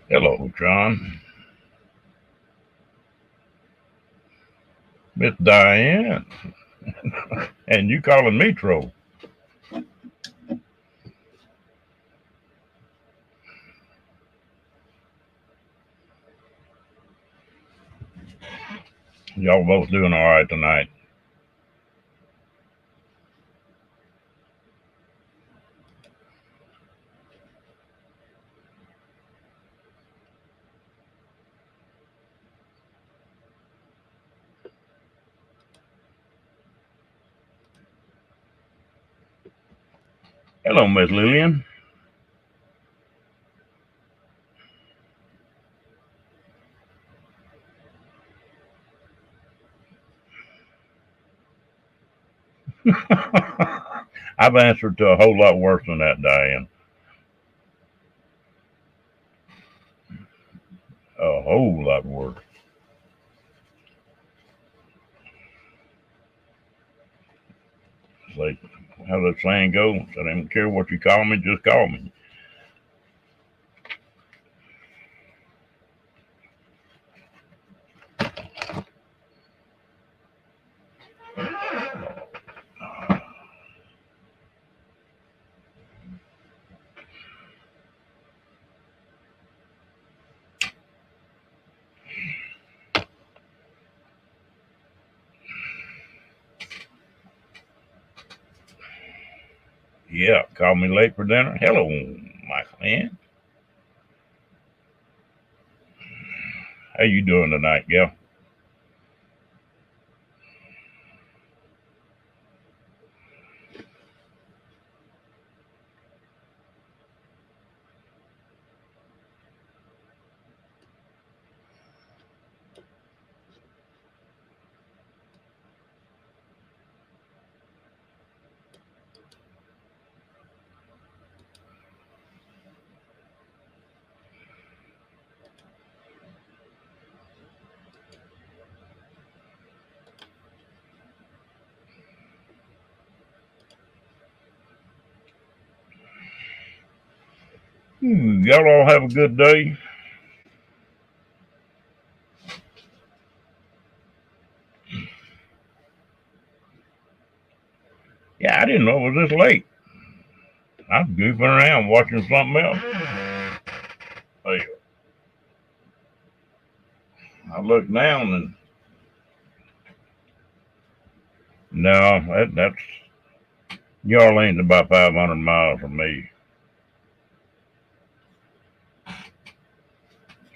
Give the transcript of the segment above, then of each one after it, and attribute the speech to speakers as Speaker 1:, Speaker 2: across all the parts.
Speaker 1: Hello, John. Miss Diane. And you calling me troll. Y'all both doing all right tonight. Hello, Miss Lillian. I've answered to a whole lot worse than that, Diane. A whole lot worse. It's like how that saying goes. I don't care what you call me, just call me. Yeah, call me late for dinner. Hello, Michael Ann. How you doing tonight, gal? Y'all all have a good day. Yeah, I didn't know it was this late. I was goofing around watching something else. Hey, I looked down and no, that's New Orleans about 500 miles from me.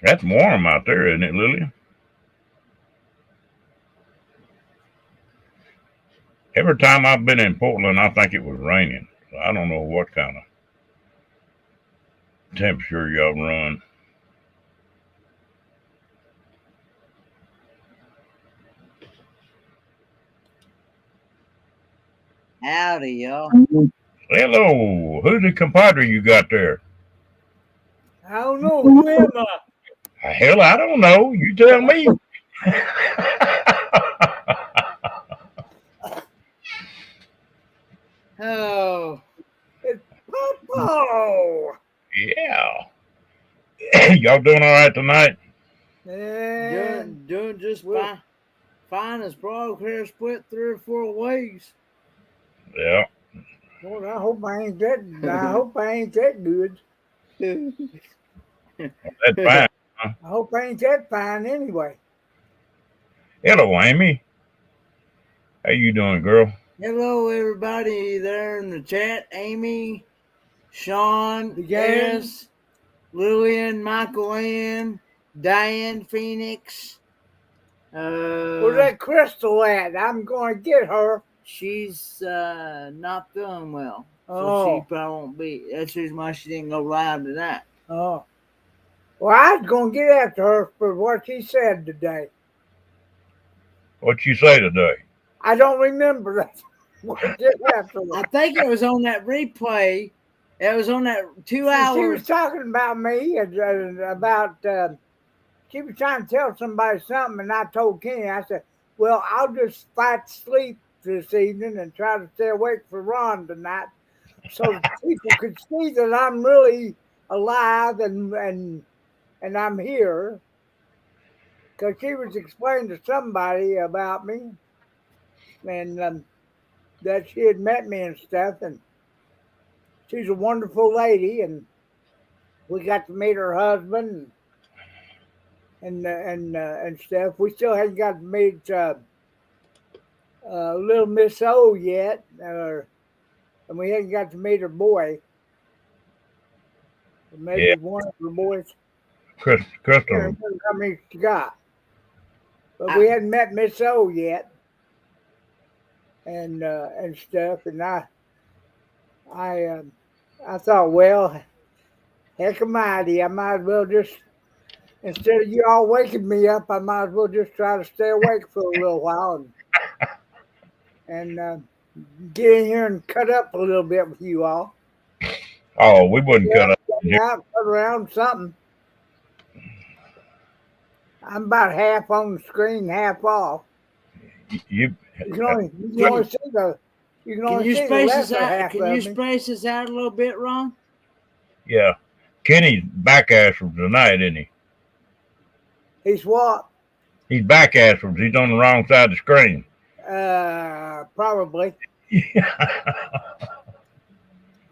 Speaker 1: That's warm out there, isn't it, Lily? Every time I've been in Portland, I think it was raining. So I don't know what kind of temperature y'all run.
Speaker 2: Howdy, y'all.
Speaker 1: Hello, who's the compadre you got there?
Speaker 3: I don't know. Who am I?
Speaker 1: Hell, I don't know. You tell me.
Speaker 2: Oh,
Speaker 3: It's Popo.
Speaker 1: Yeah. Y'all doing all right tonight?
Speaker 3: And
Speaker 2: doing just
Speaker 3: well,
Speaker 2: fine. Fine as progress split 3 or 4 ways.
Speaker 1: Yeah.
Speaker 3: Lord, I hope I ain't that. I hope I ain't that good.
Speaker 1: That's fine. Huh?
Speaker 3: I hope I ain't that fine anyway.
Speaker 1: Hello, Amy. How you doing, girl?
Speaker 2: Hello, everybody there in the chat. Amy, Sean,
Speaker 3: The gang.
Speaker 2: S, Lillian, Michael Ann, Diane Phoenix.
Speaker 3: Where's that crystal at? I'm going to get her.
Speaker 2: She's not feeling well. So she
Speaker 3: Oh,
Speaker 2: probably won't be. That's the reason why she didn't go live tonight.
Speaker 3: oh. Well, I was going to get after her for what she said today.
Speaker 1: What you say today?
Speaker 3: I don't remember that. We'll get after her.
Speaker 2: I think it was on that replay. It was on that 2 hours.
Speaker 3: She was talking about me and about. She was trying to tell somebody something, and I told Kenny, I said, "Well, I'll just fight sleep this evening and try to stay awake for Ron tonight, so people could see that I'm really alive and and I'm here because she was explaining to somebody about me and that she had met me and stuff, and she's a wonderful lady, and we got to meet her husband and stuff. We still haven't got to meet little Miss O yet, and we haven't got to meet her boy. Maybe
Speaker 1: Yeah,
Speaker 3: one of her boys.
Speaker 1: Chris,
Speaker 3: I can't
Speaker 1: Crystal.
Speaker 3: remember how many she got, but we hadn't met Miss O yet, and stuff. And I I thought, well, heck almighty, I might as well just instead of you all waking me up, I might as well just try to stay awake for a little while and get in here and cut up a little bit with you all.
Speaker 1: Oh, we wouldn't cut up.
Speaker 3: Out, cut around something. I'm about half on the screen, half off.
Speaker 1: You,
Speaker 3: You can only see the
Speaker 2: space
Speaker 3: half
Speaker 2: Can
Speaker 3: of
Speaker 2: you
Speaker 3: me.
Speaker 2: space this out a little bit, Ron?
Speaker 1: yeah. Kenny's back ass from tonight, isn't he?
Speaker 3: He's what?
Speaker 1: He's back ass from. He's on the wrong side of the screen.
Speaker 3: Probably
Speaker 1: Yeah.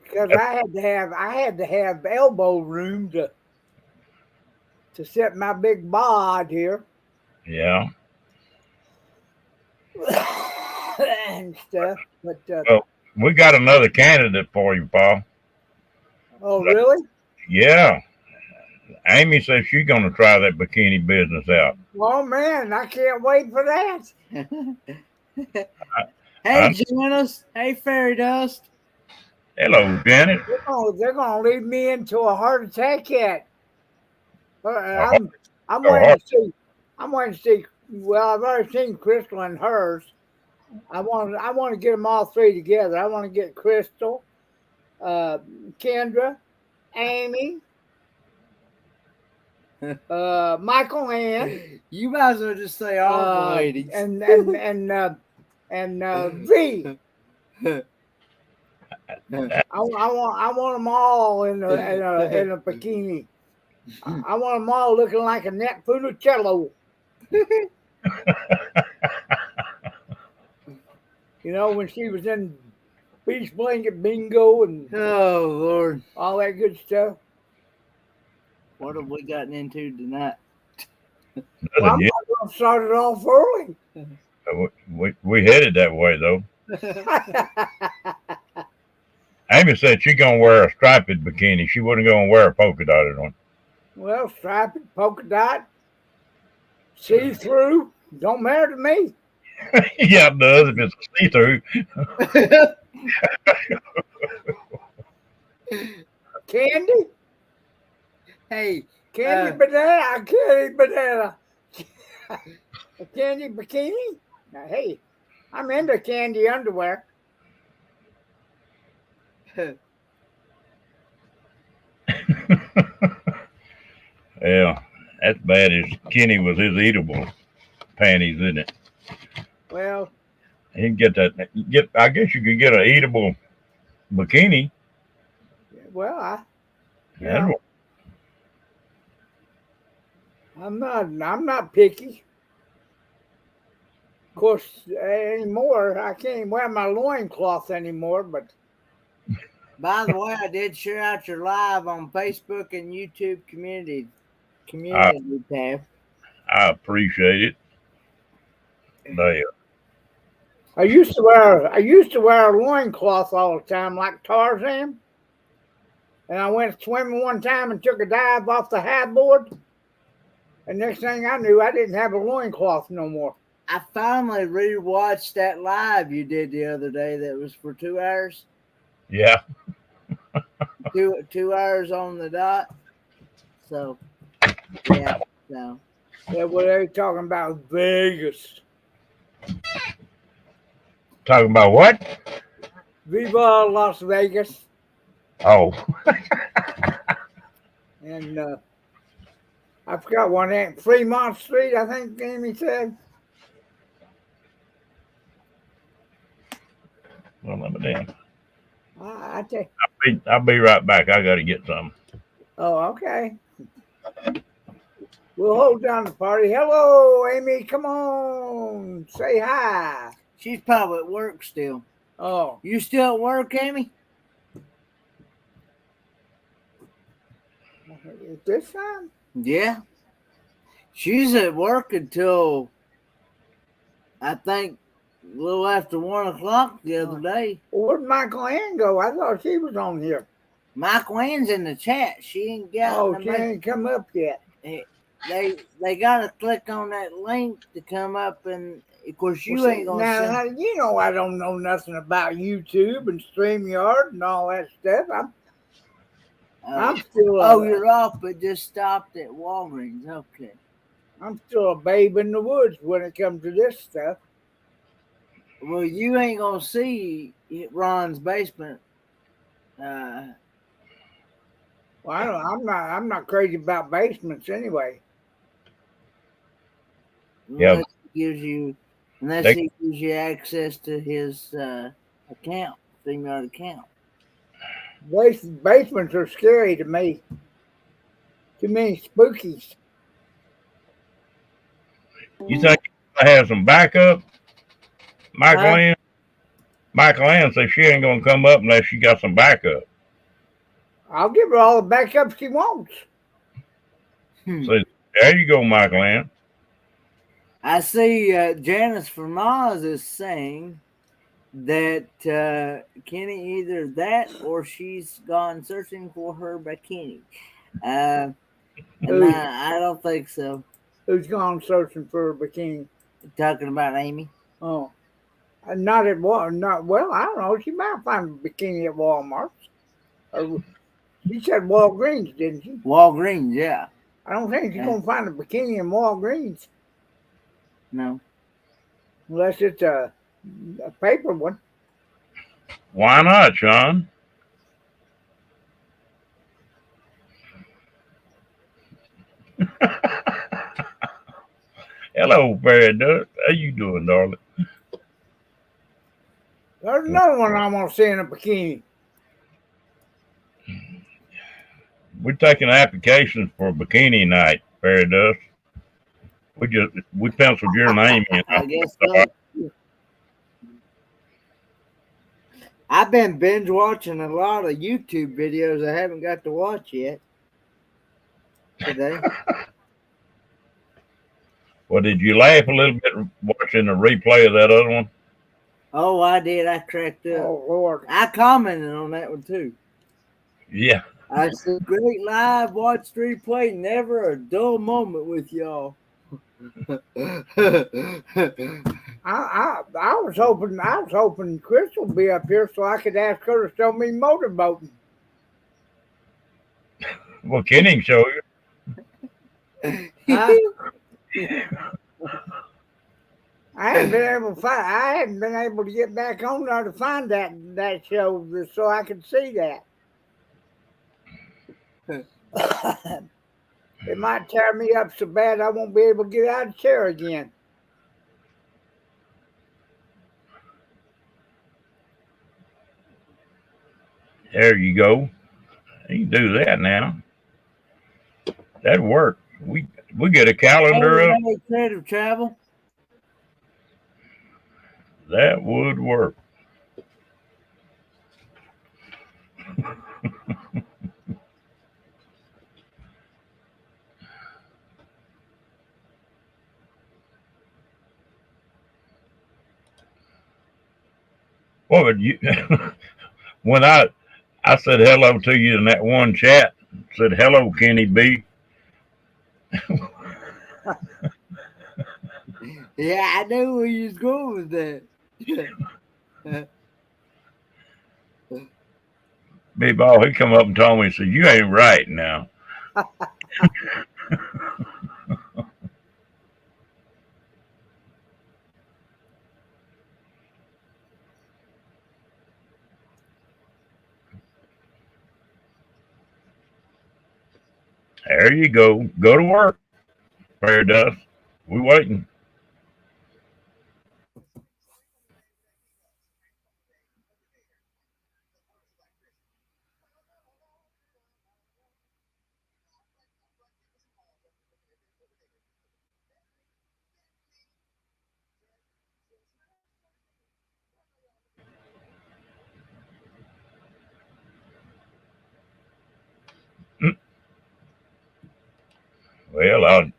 Speaker 3: because I had to have elbow room to set my big bod here
Speaker 1: Yeah.
Speaker 3: and stuff. But
Speaker 1: Well, we got another candidate for you, Paul.
Speaker 3: oh, really?
Speaker 1: Yeah. Amy says she's going to try that bikini business out.
Speaker 3: Oh man, I can't wait for that.
Speaker 2: Hey, Jonas. Hey, Fairy Dust.
Speaker 1: Hello, Janet.
Speaker 3: They're gonna lead me into a heart attack yet. I'm
Speaker 1: Oh,
Speaker 3: waiting to see. I'm waiting to see. Well, I've already seen Crystal and hers. I want to get them all three together. I want to get Crystal, Kendra, Amy, Michael, Ann.
Speaker 2: You might as well just say all the ladies.
Speaker 3: and V. I want them all in a bikini. I want them all looking like a neck full of cello. You know, when she was in Beach Blanket Bingo and
Speaker 2: Oh, Lord.
Speaker 3: all that good stuff.
Speaker 2: What have we gotten into tonight?
Speaker 3: Well, I'm not going to start it off early.
Speaker 1: We headed that way, though. Amy said she's going to wear a striped bikini. She wasn't going to wear a polka dotted one.
Speaker 3: Well, striped, polka dot, see-through, don't matter to me.
Speaker 1: Yeah, it does if it's see-through.
Speaker 3: Candy?
Speaker 2: Hey,
Speaker 3: Candy banana, candy banana. A candy bikini? Now, hey, I'm into candy underwear.
Speaker 1: Yeah, that's bad as Kenny with his eatable panties, isn't it?
Speaker 3: Well,
Speaker 1: He can get that. I guess you could get an eatable bikini.
Speaker 3: well,
Speaker 1: Yeah.
Speaker 3: I'm not picky. Of course, anymore, I can't wear my loincloth anymore, but
Speaker 2: by the way, I did share out your live on Facebook and YouTube community tab.
Speaker 1: I appreciate it. There.
Speaker 3: I used to wear a loincloth all the time like Tarzan. And I went swimming one time and took a dive off the high board. And next thing I knew, I didn't have a loincloth no more.
Speaker 2: I finally rewatched that live you did the other day that was for 2 hours.
Speaker 1: Yeah.
Speaker 2: 2 hours on the dot. So, yeah. So.
Speaker 3: Yeah, what are you talking about? Vegas.
Speaker 1: Talking about what?
Speaker 3: Viva Las Vegas.
Speaker 1: Oh.
Speaker 3: And I forgot one name. Fremont Street, I think Amy said.
Speaker 1: Well, let me down.
Speaker 3: I tell
Speaker 1: I'll be right back. I got to get something.
Speaker 3: Oh, okay. We'll hold down the party. Hello, Amy. Come on. Say hi.
Speaker 2: She's probably at work still.
Speaker 3: Oh,
Speaker 2: You still at work, Amy?
Speaker 3: is this time?
Speaker 2: Yeah. She's at work until I think a little after 1 o'clock the other day.
Speaker 3: Where'd Michael Ann go? I thought she was on here.
Speaker 2: Michael Ann's in the chat. She ain't got.
Speaker 3: Oh, she ain't come up yet.
Speaker 2: They gotta click on that link to come up, and of course you
Speaker 3: Well,
Speaker 2: ain't gonna
Speaker 3: now,
Speaker 2: send.
Speaker 3: you know I don't know nothing about YouTube and StreamYard and all that stuff. I'm still
Speaker 2: You're off, but just stopped at Walgreens. Okay.
Speaker 3: I'm still a babe in the woods when it comes to this stuff.
Speaker 2: Well, you ain't gonna see Ron's basement.
Speaker 3: Well, I'm not crazy about basements anyway.
Speaker 1: Yeah.
Speaker 2: Unless he gives you access to his account, StreamYard account.
Speaker 3: Basements are scary to me. Too many spookies.
Speaker 1: You think I have some backup? Michael Ann says she ain't gonna come up unless she got some backup.
Speaker 3: I'll give her all the backup she wants.
Speaker 1: So there you go, Michael Ann.
Speaker 2: I see Janice from Oz is saying that Kenny either that or she's gone searching for her bikini. And I don't think so.
Speaker 3: Who's gone searching for a bikini?
Speaker 2: Talking about Amy.
Speaker 3: Oh, not at Walmart. Well, I don't know. She might find a bikini at Walmart. She said Walgreens, didn't she?
Speaker 2: Walgreens, yeah.
Speaker 3: I don't think she's gonna find a bikini in Walgreens.
Speaker 2: No.
Speaker 3: Unless it's a paper one.
Speaker 1: Why not, Sean? Hello, Fairy Dust. How you doing, darling?
Speaker 3: There's another one I'm gonna see in a bikini.
Speaker 1: We're taking applications for bikini night, Fairy Dust. We penciled your name in.
Speaker 2: I guess so. I've been binge watching a lot of YouTube videos I haven't got to watch yet today.
Speaker 1: Well, did you laugh a little bit watching the replay of that other one?
Speaker 2: Oh, I did. I cracked up.
Speaker 3: Oh, Lord.
Speaker 2: I commented on that one, too.
Speaker 1: Yeah.
Speaker 2: I said, great live, watch replay, never a dull moment with y'all.
Speaker 3: I was hoping Chris would be up here so I could ask her to show me motorboating.
Speaker 1: Well, Kenny can show you.
Speaker 3: I hadn't been able to get back on there to find that show so I could see that. It might tear me up so bad I won't be able to get out of the chair again.
Speaker 1: There you go. You can do that now. That'd work. We get a calendar up.
Speaker 2: Creative travel.
Speaker 1: That would work. Well, but you, when I said hello to you in that one chat, said hello, Kenny B.
Speaker 2: Yeah, I knew where you was going with that.
Speaker 1: Big Ball, he come up and told me, he said, you ain't right now. There you go. Go to work. Fair Dust. We waiting. Well,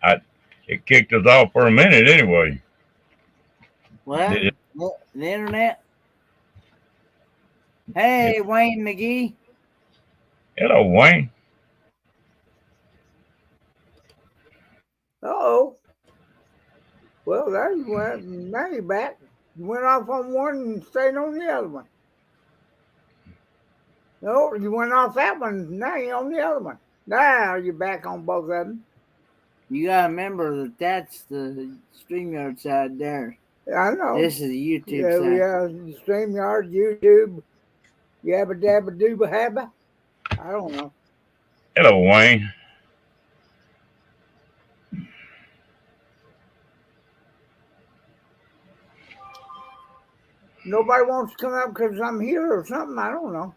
Speaker 1: it kicked us off for a minute anyway.
Speaker 2: Well, the internet. Hey, Wayne McGee.
Speaker 1: Hello, Wayne.
Speaker 3: Oh, well, there you went. Now you're back. You went off on one and stayed on the other one. No, you went off that one. Now you're on the other one. Now you're back on both of them.
Speaker 2: You gotta remember that that's the StreamYard side there.
Speaker 3: I know.
Speaker 2: This is the YouTube side.
Speaker 3: Yeah, StreamYard, YouTube, yabba dabba dooba habba. I don't know.
Speaker 1: Hello, Wayne.
Speaker 3: Nobody wants to come up because I'm here or something. I don't know.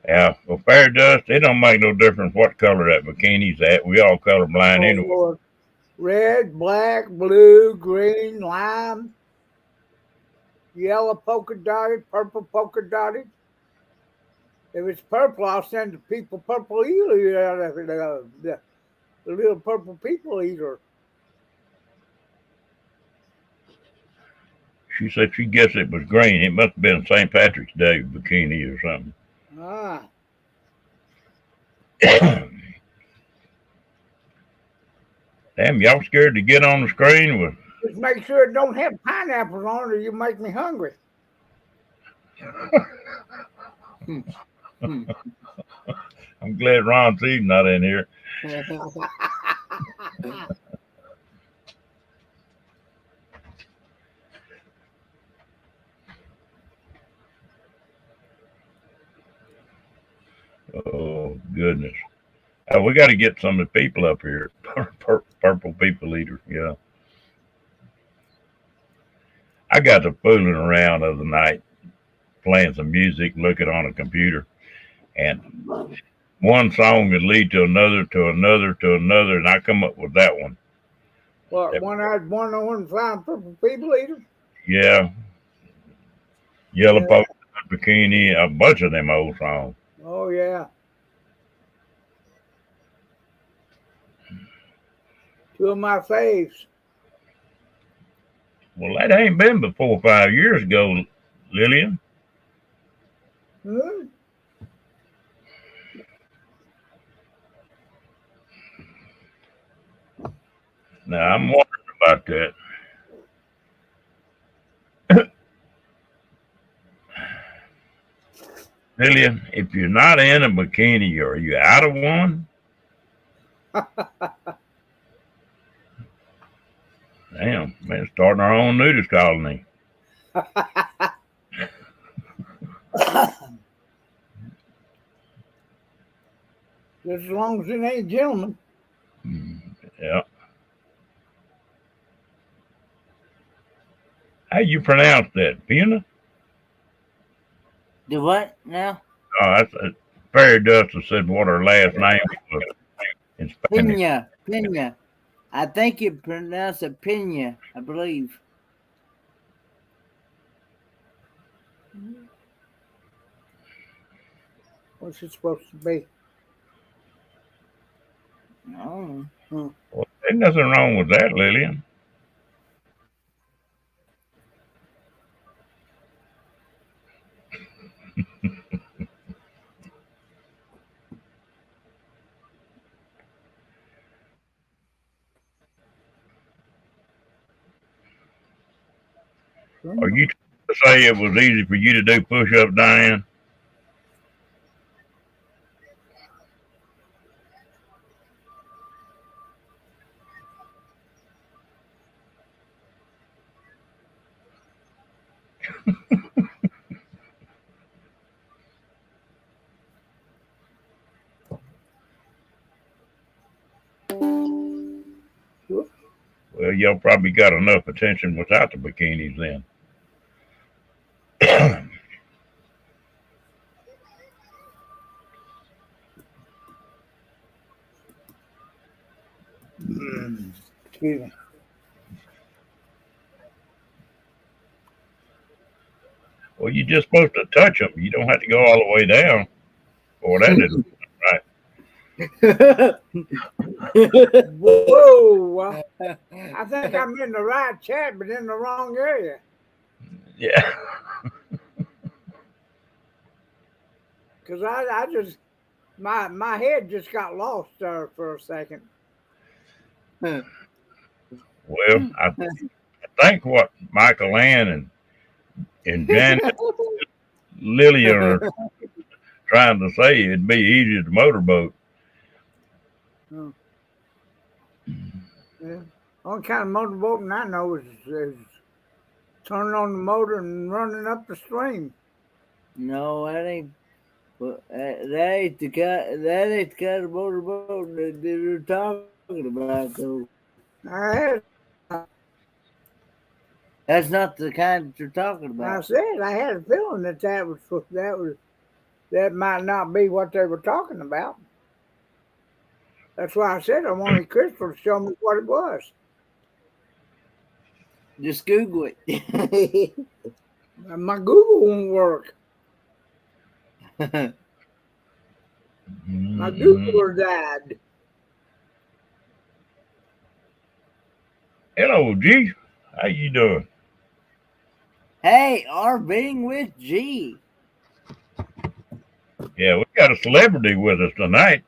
Speaker 1: Yeah, well, fair dust. It don't make no difference what color that bikini's at. We all colorblind anyway.
Speaker 3: Lord. Red, black, blue, green, lime, yellow polka dotted, purple polka dotted. If it's purple, I'll send the people purple eater out of it. The little purple people eater.
Speaker 1: She said she guessed it was green. It must have been St. Patrick's Day bikini or something.
Speaker 3: Ah.
Speaker 1: Damn, y'all scared to get on the screen with.
Speaker 3: Just make sure it don't have pineapples on it or you make me hungry.
Speaker 1: I'm glad Ron C's not in here. Oh, goodness. We got to get some of the people up here. Purple people eater, yeah. I got to fooling around the other night, playing some music, looking on a computer, and one song would lead to another, to another, to another, and I come up with that one.
Speaker 3: What, one-eyed, one-on-one flying purple people eater?
Speaker 1: Yeah. Yellow polka bikini, a bunch of them old songs.
Speaker 3: Oh, yeah. Two of my faves.
Speaker 1: Well, that ain't been but 4 or 5 years ago, Lillian.
Speaker 3: Hmm?
Speaker 1: Now, I'm wondering about that. Lillian, if you're not in a bikini, are you out of one? Damn, man, starting our own nudist colony.
Speaker 3: Just as long as it ain't gentlemen.
Speaker 1: Yeah. How you pronounce that? Pina?
Speaker 2: Do what now?
Speaker 1: Oh, that's Fairy Dust said what her last name was in Spanish.
Speaker 2: Pina. Pina. I think you pronounce it Pina, I believe.
Speaker 3: What's it supposed to be?
Speaker 2: Oh.
Speaker 1: Well, there's nothing wrong with that, Lillian. Are you trying to say it was easy for you to do push-ups, Diane? Well, y'all probably got enough attention without the bikinis then.
Speaker 3: Excuse me.
Speaker 1: Well, you're just supposed to touch them. You don't have to go all the way down. Or that isn't right.
Speaker 3: Whoa! I think I'm in the right chat, but in the wrong area.
Speaker 1: Yeah.
Speaker 3: Cause I just my head just got lost there for a second.
Speaker 1: Well, I think what Michael Ann and Janet Lillian are trying to say it'd be easy to motorboat.
Speaker 3: Yeah. Only kind of motorboating I know is turning on the motor and running up the stream.
Speaker 2: No, that ain't. That ain't the kind. That ain't the kind of motorboat that they're talking about, though.
Speaker 3: I had,
Speaker 2: That's not the kind that you're talking
Speaker 3: I
Speaker 2: about.
Speaker 3: said I had a feeling that might not be what they were talking about. That's why I said I wanted Crystal to show me what it was.
Speaker 2: Just Google it.
Speaker 3: My Google won't work. My Googler died.
Speaker 1: Hello, G. How you doing?
Speaker 2: Hey, our being with G.
Speaker 1: Yeah, we got a celebrity with us tonight.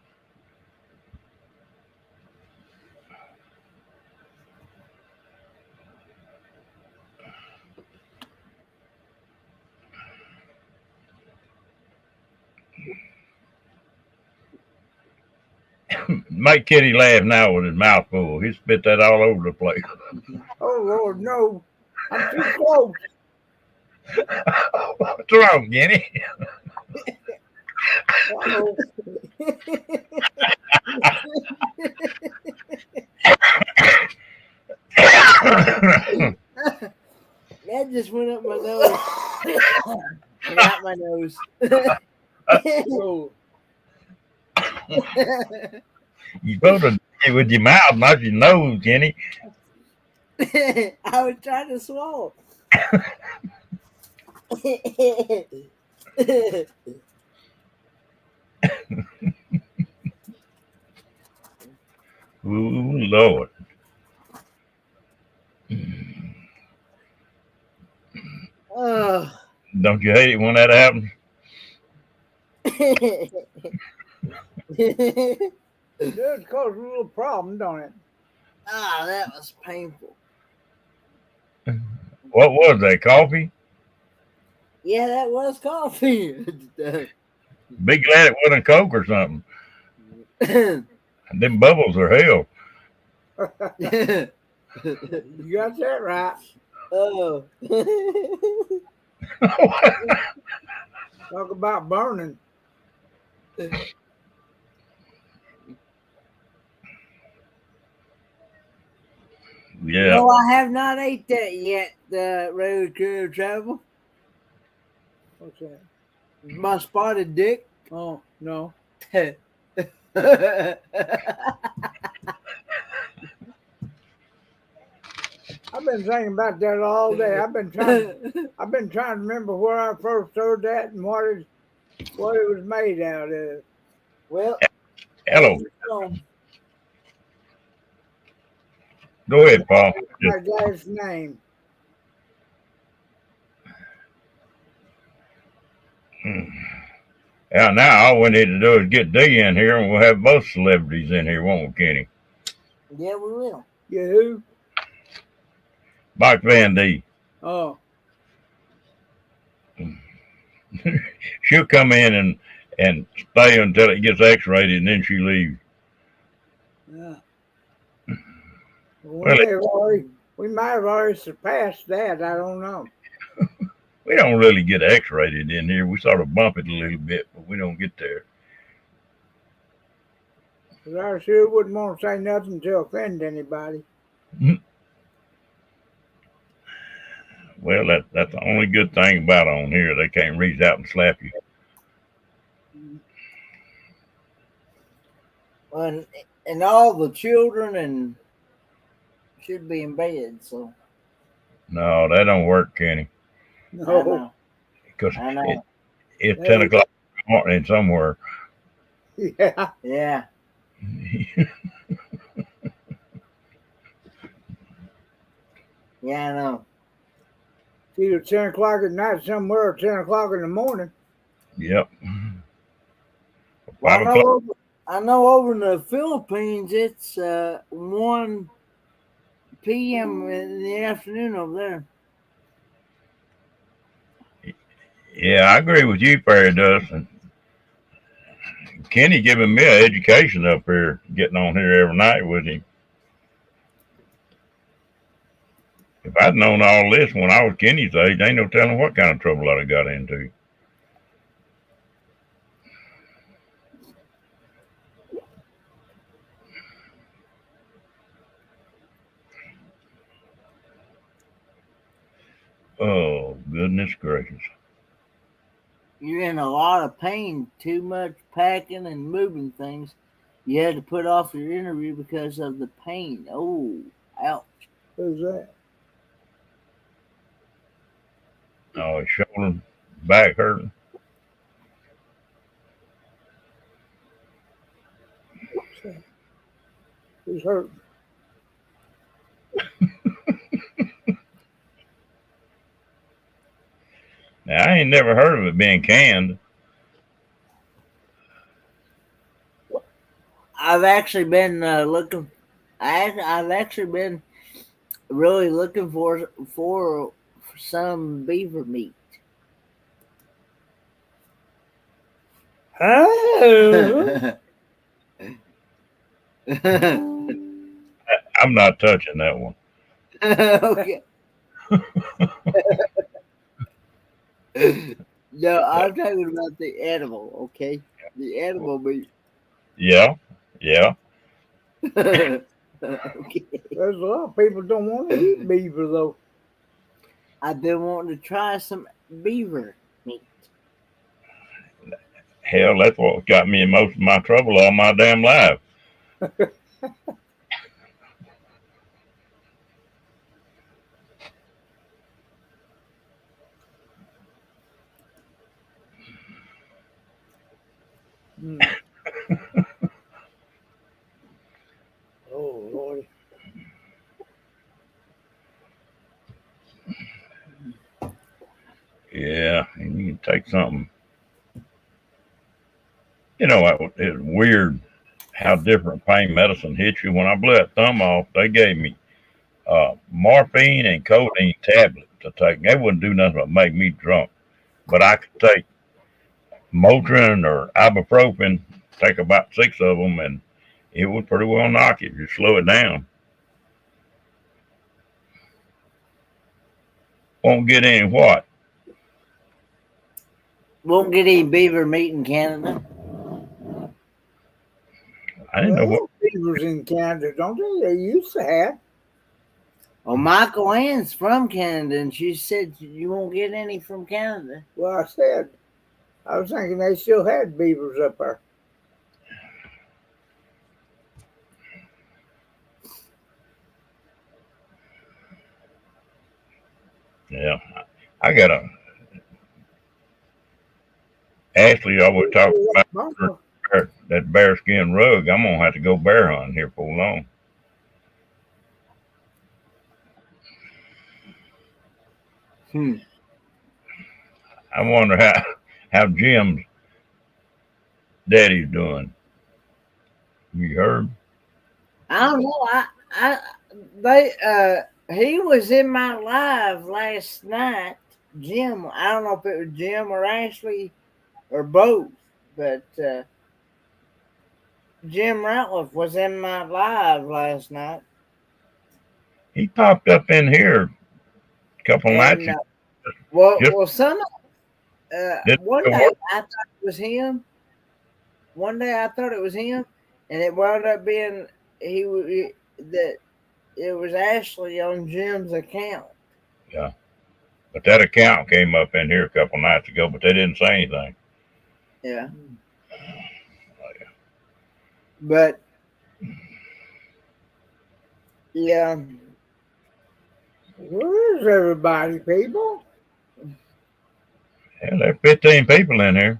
Speaker 1: Make Kenny laugh now with his mouth full. He spit that all over the place.
Speaker 3: Oh Lord, no! I'm too close.
Speaker 1: What's wrong, Kenny?
Speaker 2: That just went up my nose. Not my nose.
Speaker 1: You supposed to do it with your mouth, not your nose, Kenny.
Speaker 2: I was trying to swallow.
Speaker 1: Ooh, Lord. Don't you hate it when that happens?
Speaker 3: It does cause a little problem, don't it?
Speaker 2: That was painful.
Speaker 1: What was that, coffee?
Speaker 2: Yeah, that was coffee.
Speaker 1: Be glad it wasn't Coke or something. Them bubbles are hell.
Speaker 3: You got that right.
Speaker 2: Oh.
Speaker 3: Talk about burning.
Speaker 1: Yeah.
Speaker 2: No, I have not ate that yet, the road crew travel.
Speaker 3: What's that?
Speaker 2: My spotted dick.
Speaker 3: Oh, no.
Speaker 2: I've
Speaker 3: been thinking about that all day. I've been trying to remember where I first heard that and what it was made out of.
Speaker 2: Well,
Speaker 1: Hello. Go ahead, Paul.
Speaker 3: My guy's name.
Speaker 1: Yeah, now all we need to do is get D in here, and we'll have both celebrities in here, won't we, Kenny?
Speaker 2: Yeah, we will.
Speaker 3: You who?
Speaker 1: Mike Van D.
Speaker 3: Oh.
Speaker 1: She'll come in and stay until it gets X-rated, and then she leaves.
Speaker 3: Yeah. We might have already surpassed that. I don't know.
Speaker 1: We don't really get X-rated in here. We sort of bump it a little bit, but we don't get there.
Speaker 3: Because I sure wouldn't want to say nothing to offend anybody.
Speaker 1: Well, that's the only good thing about on here. They can't reach out and slap you.
Speaker 2: And all the children should be in bed, so.
Speaker 1: No, that don't work, Kenny.
Speaker 3: No.
Speaker 1: Because it's 10 o'clock in the morning somewhere.
Speaker 3: Yeah.
Speaker 2: Yeah. Yeah, I know.
Speaker 3: It's either 10 o'clock at night somewhere or 10 o'clock in the morning.
Speaker 1: Yep.
Speaker 2: Well,
Speaker 1: 5 o'clock.
Speaker 2: I know over in the Philippines it's 1 p.m. in the afternoon over there.
Speaker 1: Yeah, I agree with you, Perry Dustin. Kenny giving me an education up here, getting on here every night with him. If I'd known all this when I was Kenny's age, ain't no telling what kind of trouble I'd have got into. Oh, goodness gracious.
Speaker 2: You're in a lot of pain, too much packing and moving things. You had to put off your interview because of the pain. Oh, ouch.
Speaker 3: Who's that?
Speaker 1: Oh, his shoulder, back hurting.
Speaker 3: Who's hurt?
Speaker 1: Now, I ain't never heard of it being canned.
Speaker 2: I've actually been looking. I've actually been really looking for some beaver meat.
Speaker 3: Oh.
Speaker 1: I'm not touching that one.
Speaker 2: Okay. No, I'm talking about the animal. Okay, the animal meat.
Speaker 1: Yeah, yeah.
Speaker 2: Okay.
Speaker 3: There's a lot of people don't want to eat beaver though.
Speaker 2: I've been wanting to try some beaver meat.
Speaker 1: Hell, that's what got me in most of my trouble all my damn life.
Speaker 3: Oh Lord.
Speaker 1: Yeah, and you can take something. You know, it's weird how different pain medicine hits you. When I blew that thumb off, they gave me morphine and codeine tablets to take. They wouldn't do nothing but make me drunk. But I could take Motrin or ibuprofen, take about 6 of them, and it would pretty well knock it. You slow it down. Won't get any what?
Speaker 2: Won't get any beaver meat in Canada.
Speaker 1: I didn't know what.
Speaker 3: Beavers in Canada, don't they? They used to have.
Speaker 2: Well, Michael Ann's from Canada, and she said you won't get any from Canada.
Speaker 3: Well, I was thinking they still had beavers up there.
Speaker 1: Yeah, I got a. Ashley always talk about that bearskin rug. I'm gonna have to go bear hunting here for long. I wonder how Jim's daddy's doing. You heard?
Speaker 2: I don't know. He was in my live last night. Jim, I don't know if it was Jim or Ashley or both, but Jim Ratliff was in my live last night.
Speaker 1: He popped up in here a couple nights ago.
Speaker 2: Well, some one day I thought it was him. One day I thought it was him, and it wound up being that it was Ashley on Jim's account.
Speaker 1: Yeah, but that account came up in here a couple nights ago, but they didn't say anything.
Speaker 2: Yeah. But yeah.
Speaker 3: Where's everybody, people?
Speaker 1: Yeah, there's 15 people in here.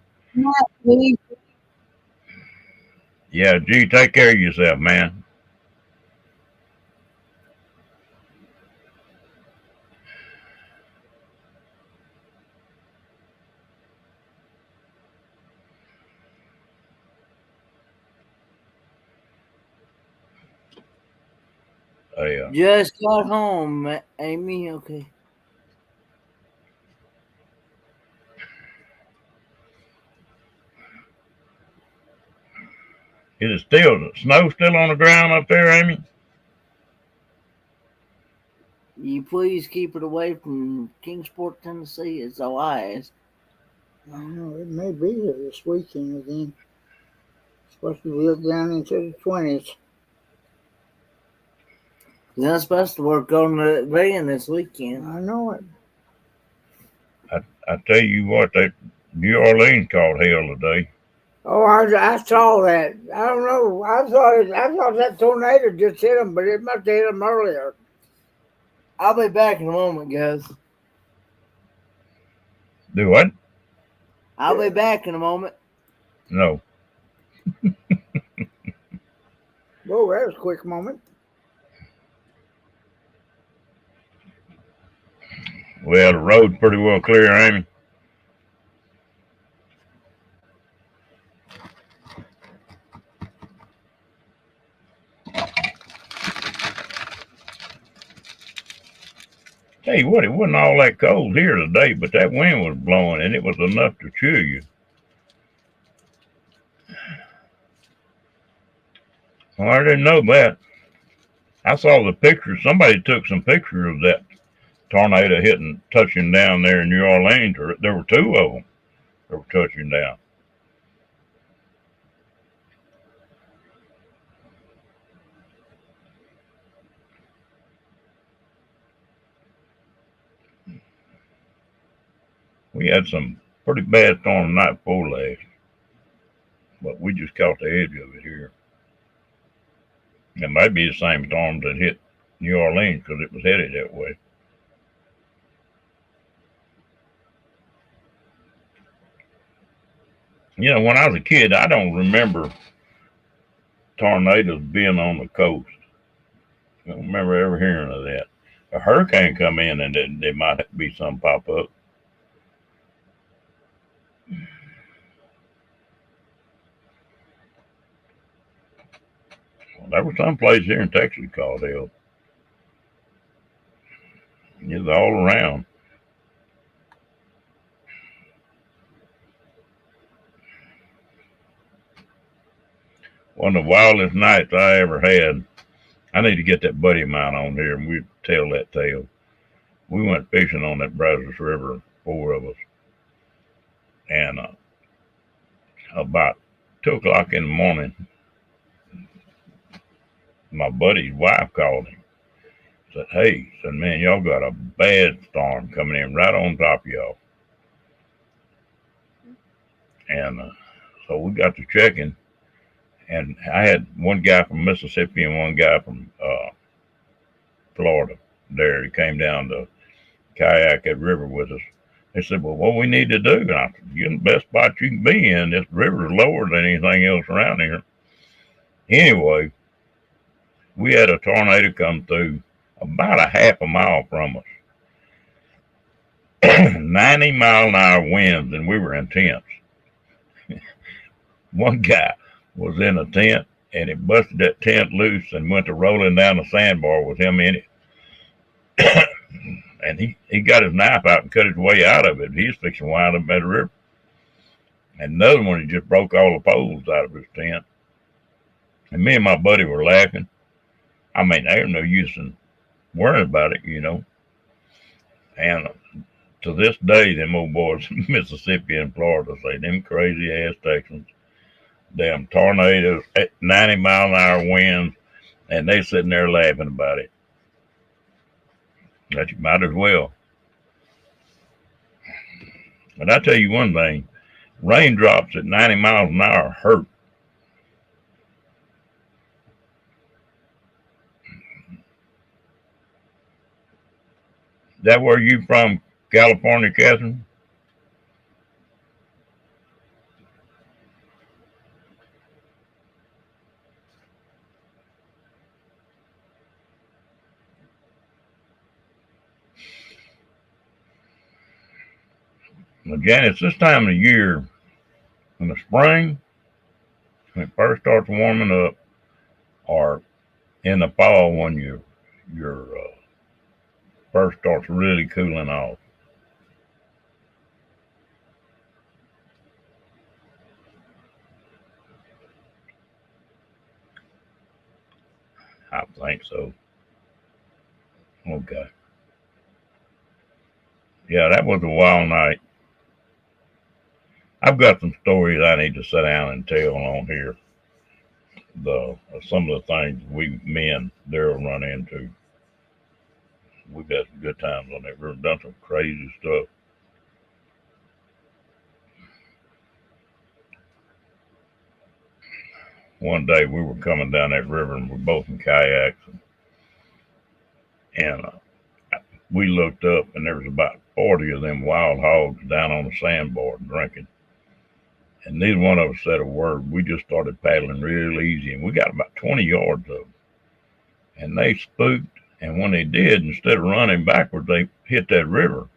Speaker 1: Yeah, G, take care of yourself, man.
Speaker 2: Just got home, Amy. Okay.
Speaker 1: Is it still snow still on the ground up there, Amy?
Speaker 2: You please keep it away from Kingsport, Tennessee. Is all I ask.
Speaker 3: I don't know. It may be here this weekend again. It's supposed to live down into the 20s.
Speaker 2: I'm supposed to work on the van this weekend.
Speaker 3: I know it.
Speaker 1: I tell you what, that New Orleans caught hell today.
Speaker 3: Oh, I saw that. I don't know. I thought that tornado just hit them, but it must have hit them earlier.
Speaker 2: I'll be back in a moment, guys.
Speaker 1: Do what?
Speaker 2: I'll be back in a moment.
Speaker 1: No.
Speaker 3: Whoa, that was a quick moment.
Speaker 1: Well, the road's pretty well clear, Amy. Tell you what, it wasn't all that cold here today, but that wind was blowing, and it was enough to chill you. Well, I didn't know that. I saw the pictures. Somebody took some pictures of that tornado touching down there in New Orleans. There were two of them that were touching down. We had some pretty bad storm the night before last, but we just caught the edge of it here. It might be the same storm that hit New Orleans because it was headed that way. You know, when I was a kid, I don't remember tornadoes being on the coast. I don't remember ever hearing of that. A hurricane come in and there might be some pop up. Well, there was some place here in Texas called hell. It's all around. One of the wildest nights I ever had. I need to get that buddy of mine on here and we'd tell that tale. We went fishing on that Brazos River, four of us. And about 2 o'clock in the morning, my buddy's wife called him. Said, hey, said, man, y'all got a bad storm coming in right on top of y'all. And so we got to checking. And I had one guy from Mississippi and one guy from Florida there. He came down to kayak that river with us. They said, well, what we need to do? And I said, you're in the best spot you can be in. This river is lower than anything else around here. Anyway, we had a tornado come through about a half a mile from us. 90-mile-an-hour winds, and we were in tents. One guy was in a tent, and it busted that tent loose and went to rolling down the sandbar with him in it. And he got his knife out and cut his way out of it. He was fixing to wind up at the river. And another one, he just broke all the poles out of his tent. And me and my buddy were laughing. I mean, there's no use in worrying about it, you know. And to this day, them old boys in Mississippi and Florida say, them crazy ass Texans, damn tornadoes, 90-mile-an-hour winds, and they sitting there laughing about it. That you might as well. But I tell you one thing, raindrops at 90 miles an hour hurt. That where you from, California, Catherine? Well, Janice, this time of year, in the spring, when it first starts warming up, or in the fall when you're your first starts really cooling off. I think so. Okay. Yeah, that was a wild night. I've got some stories I need to sit down and tell on here. The some of the things we men there run into. We've had some good times on that. We've done some crazy stuff. One day we were coming down that river and we're both in kayaks, and we looked up and there was about 40 of them wild hogs down on the sandbar drinking. And neither one of us said a word. We just started paddling real easy, and we got about 20 yards of them. And they spooked, and when they did, instead of running backwards, they hit that river.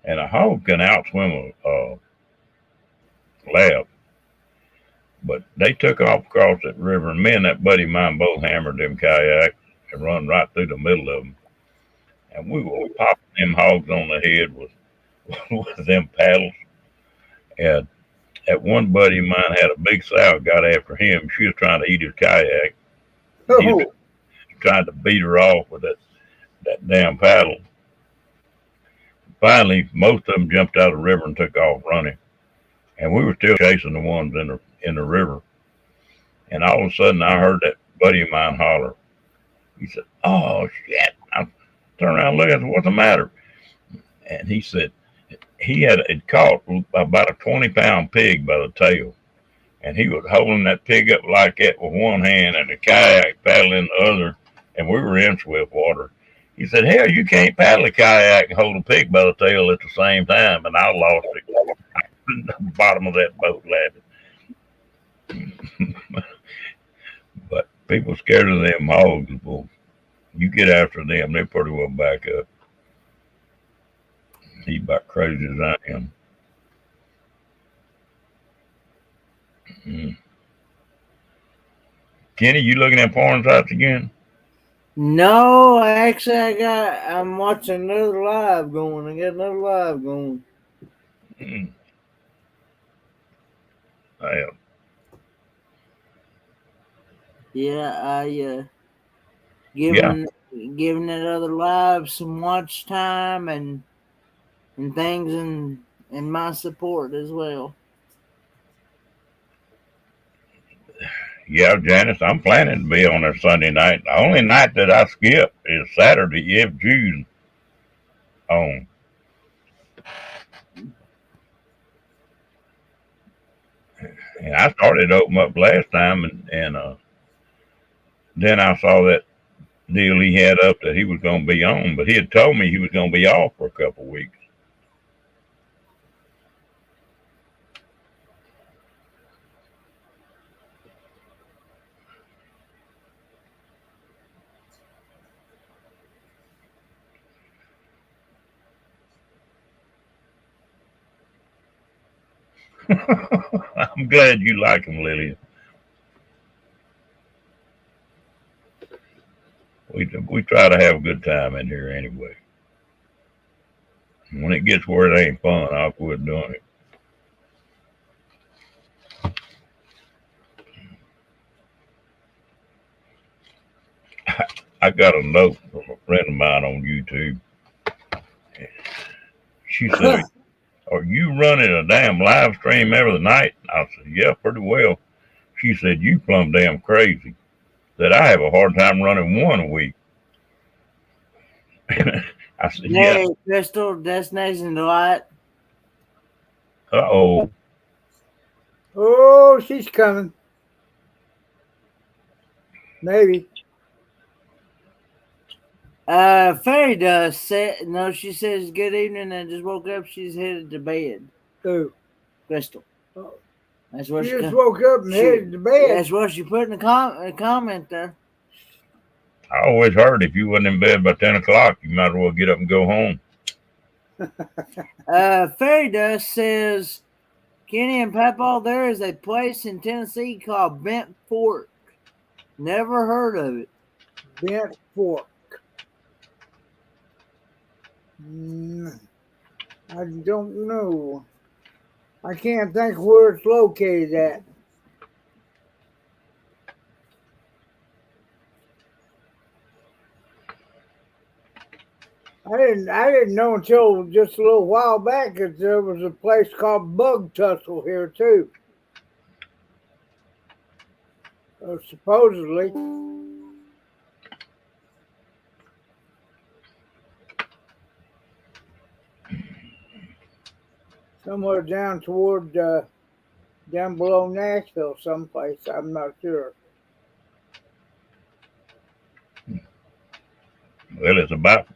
Speaker 1: And a hog can outswim a lab. But they took off across that river, and me and that buddy of mine both hammered them kayaks and run right through the middle of them. And we were popping them hogs on the head with, with them paddles. And that one buddy of mine had a big sow got after him. She was trying to eat his kayak. He was trying to beat her off with that damn paddle. Finally, most of them jumped out of the river and took off running. And we were still chasing the ones in the river. And all of a sudden, I heard that buddy of mine holler. He said, "Oh, shit." I turned around and looked at him, "What's the matter?" And he said he had caught about a 20-pound pig by the tail. And he was holding that pig up like that with one hand and the kayak paddling the other. And we were in swift water. He said, "Hell, you can't paddle a kayak and hold a pig by the tail at the same time." And I lost it. The bottom of that boat laughing. But people scared of them hogs. Well, you get after them, they pretty well back up. He's about crazy as I am. Mm. Kenny, you looking at porn sites again?
Speaker 2: No, actually, I'm watching another live going. I got another live going.
Speaker 1: Mm. I am.
Speaker 2: Yeah, I giving that other live some watch time and things and my support as well.
Speaker 1: Yeah, Janice, I'm planning to be on there Sunday night. The only night that I skip is Saturday if June's on. And I started to open up last time, and then I saw that deal he had up that he was going to be on, but he had told me he was going to be off for a couple of weeks. I'm glad you like him, Lillian. We try to have a good time in here anyway. When it gets where it ain't fun, I'll quit doing it. I got a note from a friend of mine on YouTube. She said, "Are you running a damn live stream every night?" I said, "Yeah, pretty well." She said, "You plumb damn crazy." That I have a hard time running one a week. I said, "Yeah."
Speaker 2: Hey, Crystal, Destination Delight.
Speaker 1: Uh-oh.
Speaker 3: Oh, she's coming. Maybe.
Speaker 2: Fairy Dust said, no, she says, "Good evening. I just woke up. She's headed to bed."
Speaker 3: Who?
Speaker 2: Crystal.
Speaker 3: Oh.
Speaker 2: That's what
Speaker 3: She
Speaker 2: she
Speaker 3: just woke up and headed to bed.
Speaker 2: That's what she put in the comment there.
Speaker 1: I always heard if you wasn't in bed by 10 o'clock, you might as well get up and go home.
Speaker 2: Fairy Dust says, "Kenny and Papa, there is a place in Tennessee called Bent Fork. Never heard of it."
Speaker 3: Bent Fork. I don't know. I can't think where it's located at. I didn't know until just a little while back that there was a place called Bug Tussle here too. Supposedly. Somewhere down toward down below Nashville someplace. I'm not sure.
Speaker 1: Well, it's about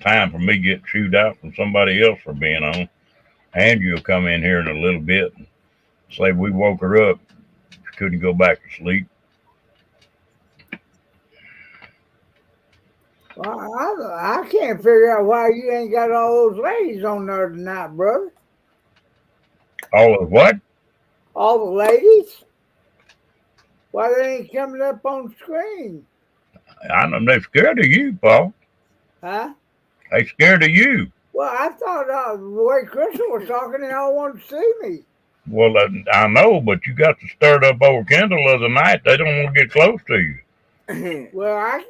Speaker 1: time for me to get chewed out from somebody else for being on. Andrew will come in here in a little bit and say we woke her up. She couldn't go back to sleep.
Speaker 3: Well, I can't figure out why you ain't got all those ladies on there tonight, brother.
Speaker 1: All of what?
Speaker 3: All the ladies? Why they ain't coming up on screen?
Speaker 1: I know they're scared of you, Paul.
Speaker 3: Huh?
Speaker 1: They scared of you.
Speaker 3: Well, I thought the way Crystal was talking, they all wanted to see me.
Speaker 1: Well, I know, but you got to stir up over Kendall the other night. They don't want to get close to you.
Speaker 3: Well, I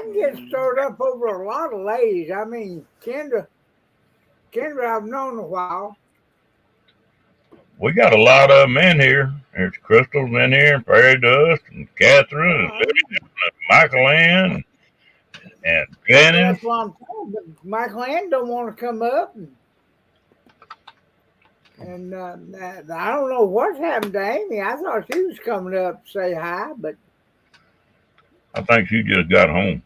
Speaker 3: can get stirred up over a lot of ladies. I mean, Kendra I've known a while.
Speaker 1: We got a lot of them in here. There's Crystal's in here, and Perry Dust, and Catherine, and Michael Ann, and Janice.
Speaker 3: That's what I'm saying. But Michael Ann don't want to come up, and I don't know what's happened to Amy. I thought she was coming up to say hi, but
Speaker 1: I think she just got home.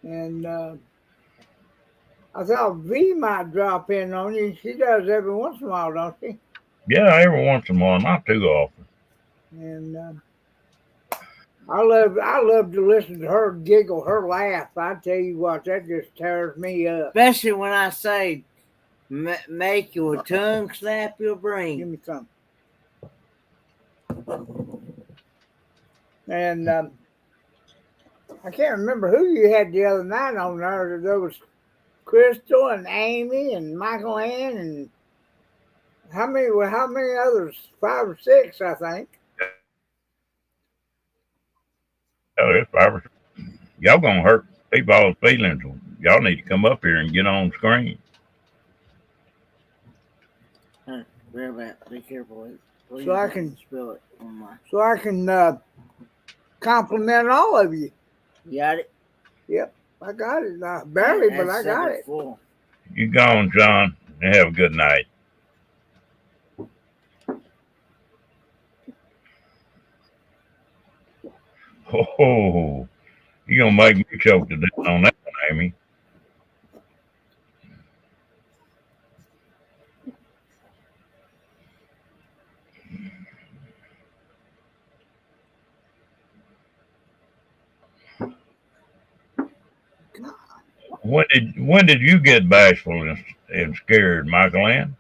Speaker 3: And I thought V might drop in on you. She does every once in a while, don't she?
Speaker 1: Yeah, every once in a while, not too often.
Speaker 3: And I love to listen to her giggle, her laugh. I tell you what, that just tears me up.
Speaker 2: Especially when I say, make your tongue snap your brain.
Speaker 3: Give me some. And I can't remember who you had the other night on there. There was Crystal and Amy and Michael Ann and how many others? 5 or 6, I think.
Speaker 1: Oh, it's 5 or 6. Y'all gonna hurt people's feelings. Y'all need to come up here and get on screen.
Speaker 2: Be careful. Please
Speaker 3: So I can
Speaker 2: spill it on my.
Speaker 3: So I can compliment all of you.
Speaker 2: You got it?
Speaker 3: Yep, I got it. Barely, but I got it.
Speaker 2: Full.
Speaker 1: You gone, John, and have a good night. Oh, you gonna make me choke to death on that one, Amy. When did you get bashful and scared, Michael Ann?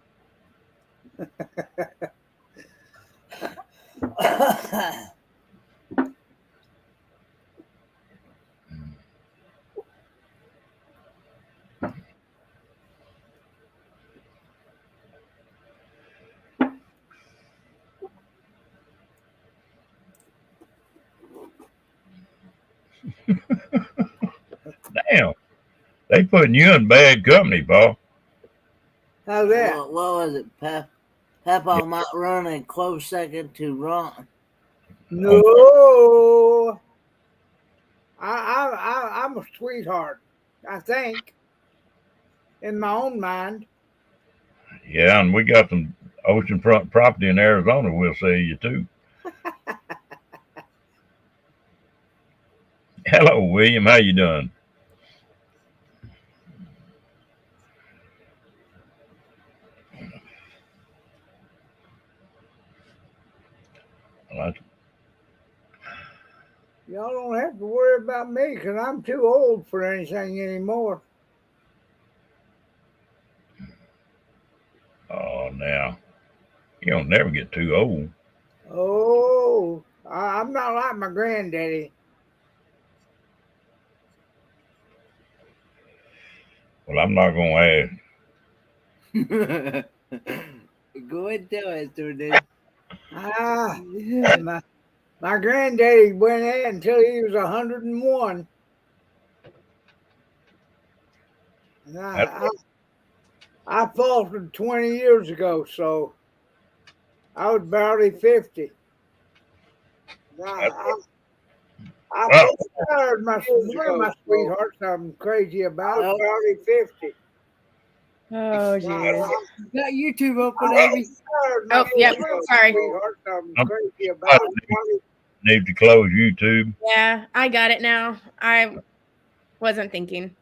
Speaker 1: Damn, they putting you in bad company, Paul.
Speaker 3: How's that?
Speaker 2: What was it? Papa might run a close second to Ron.
Speaker 3: No, I'm a sweetheart. I think, in my own mind.
Speaker 1: Yeah, and we got some oceanfront property in Arizona. We'll sell you too. Hello, William. How you doing?
Speaker 3: Y'all don't have to worry about me because I'm too old for anything anymore.
Speaker 1: Oh, now you don't never get too old.
Speaker 3: Oh, I'm not like my granddaddy.
Speaker 1: Well, I'm not gonna ask.
Speaker 2: Go ahead and tell it, dude.
Speaker 3: Ah, my granddaddy went there until he was 101. And I faltered 20 years ago, so I was barely 50. I heard my sweethearts I'm crazy about. I was barely 50.
Speaker 4: Oh, geez.
Speaker 2: Got YouTube open, Amy.
Speaker 4: Oh, yep. Sorry.
Speaker 3: Crazy about.
Speaker 1: Need to close YouTube.
Speaker 4: Yeah, I got it now. I wasn't thinking.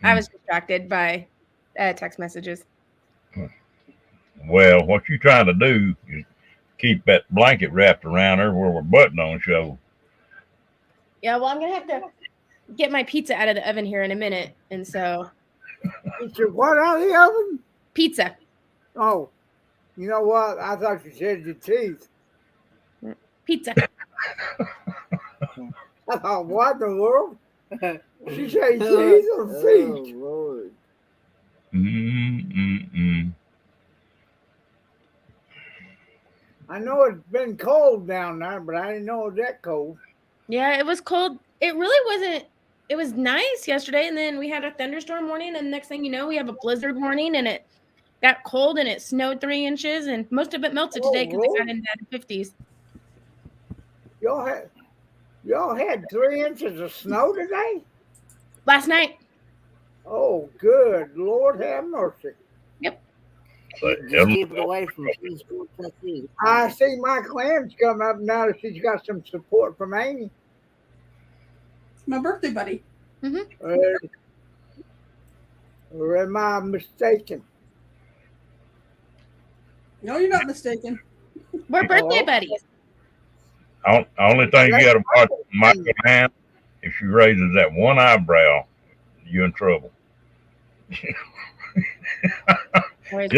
Speaker 4: I was distracted by text messages.
Speaker 1: Well, what you trying to do is keep that blanket wrapped around her where we're button on show.
Speaker 4: Yeah, well, I'm gonna have to get my pizza out of the oven here in a minute, and so.
Speaker 3: Get your what out of the oven?
Speaker 4: Pizza.
Speaker 3: Oh, you know what? I thought you said your teeth.
Speaker 4: Pizza.
Speaker 3: I thought, what in the world? She said teeth or feet?
Speaker 2: Oh, Lord.
Speaker 3: I know it's been cold down there, but I didn't know it was that cold.
Speaker 4: Yeah, it was cold. It really wasn't. It was nice yesterday, and then we had a thunderstorm morning, and the next thing you know, we have a blizzard morning, and it got cold, and it snowed 3 inches, and most of it melted today because it got into the 50s.
Speaker 3: Y'all had 3 inches of snow today?
Speaker 4: Last night.
Speaker 3: Oh, good. Lord have mercy.
Speaker 4: Yep.
Speaker 2: Just keep it away from school trustees.
Speaker 3: I see my clams coming up now that she's got some support from Amy.
Speaker 5: My birthday buddy.
Speaker 3: Or am I mistaken?
Speaker 5: No, you're not mistaken.
Speaker 4: We're birthday buddies.
Speaker 1: Only thing you got to watch Michael Hand, if she raises that one eyebrow, you're in trouble.
Speaker 3: Then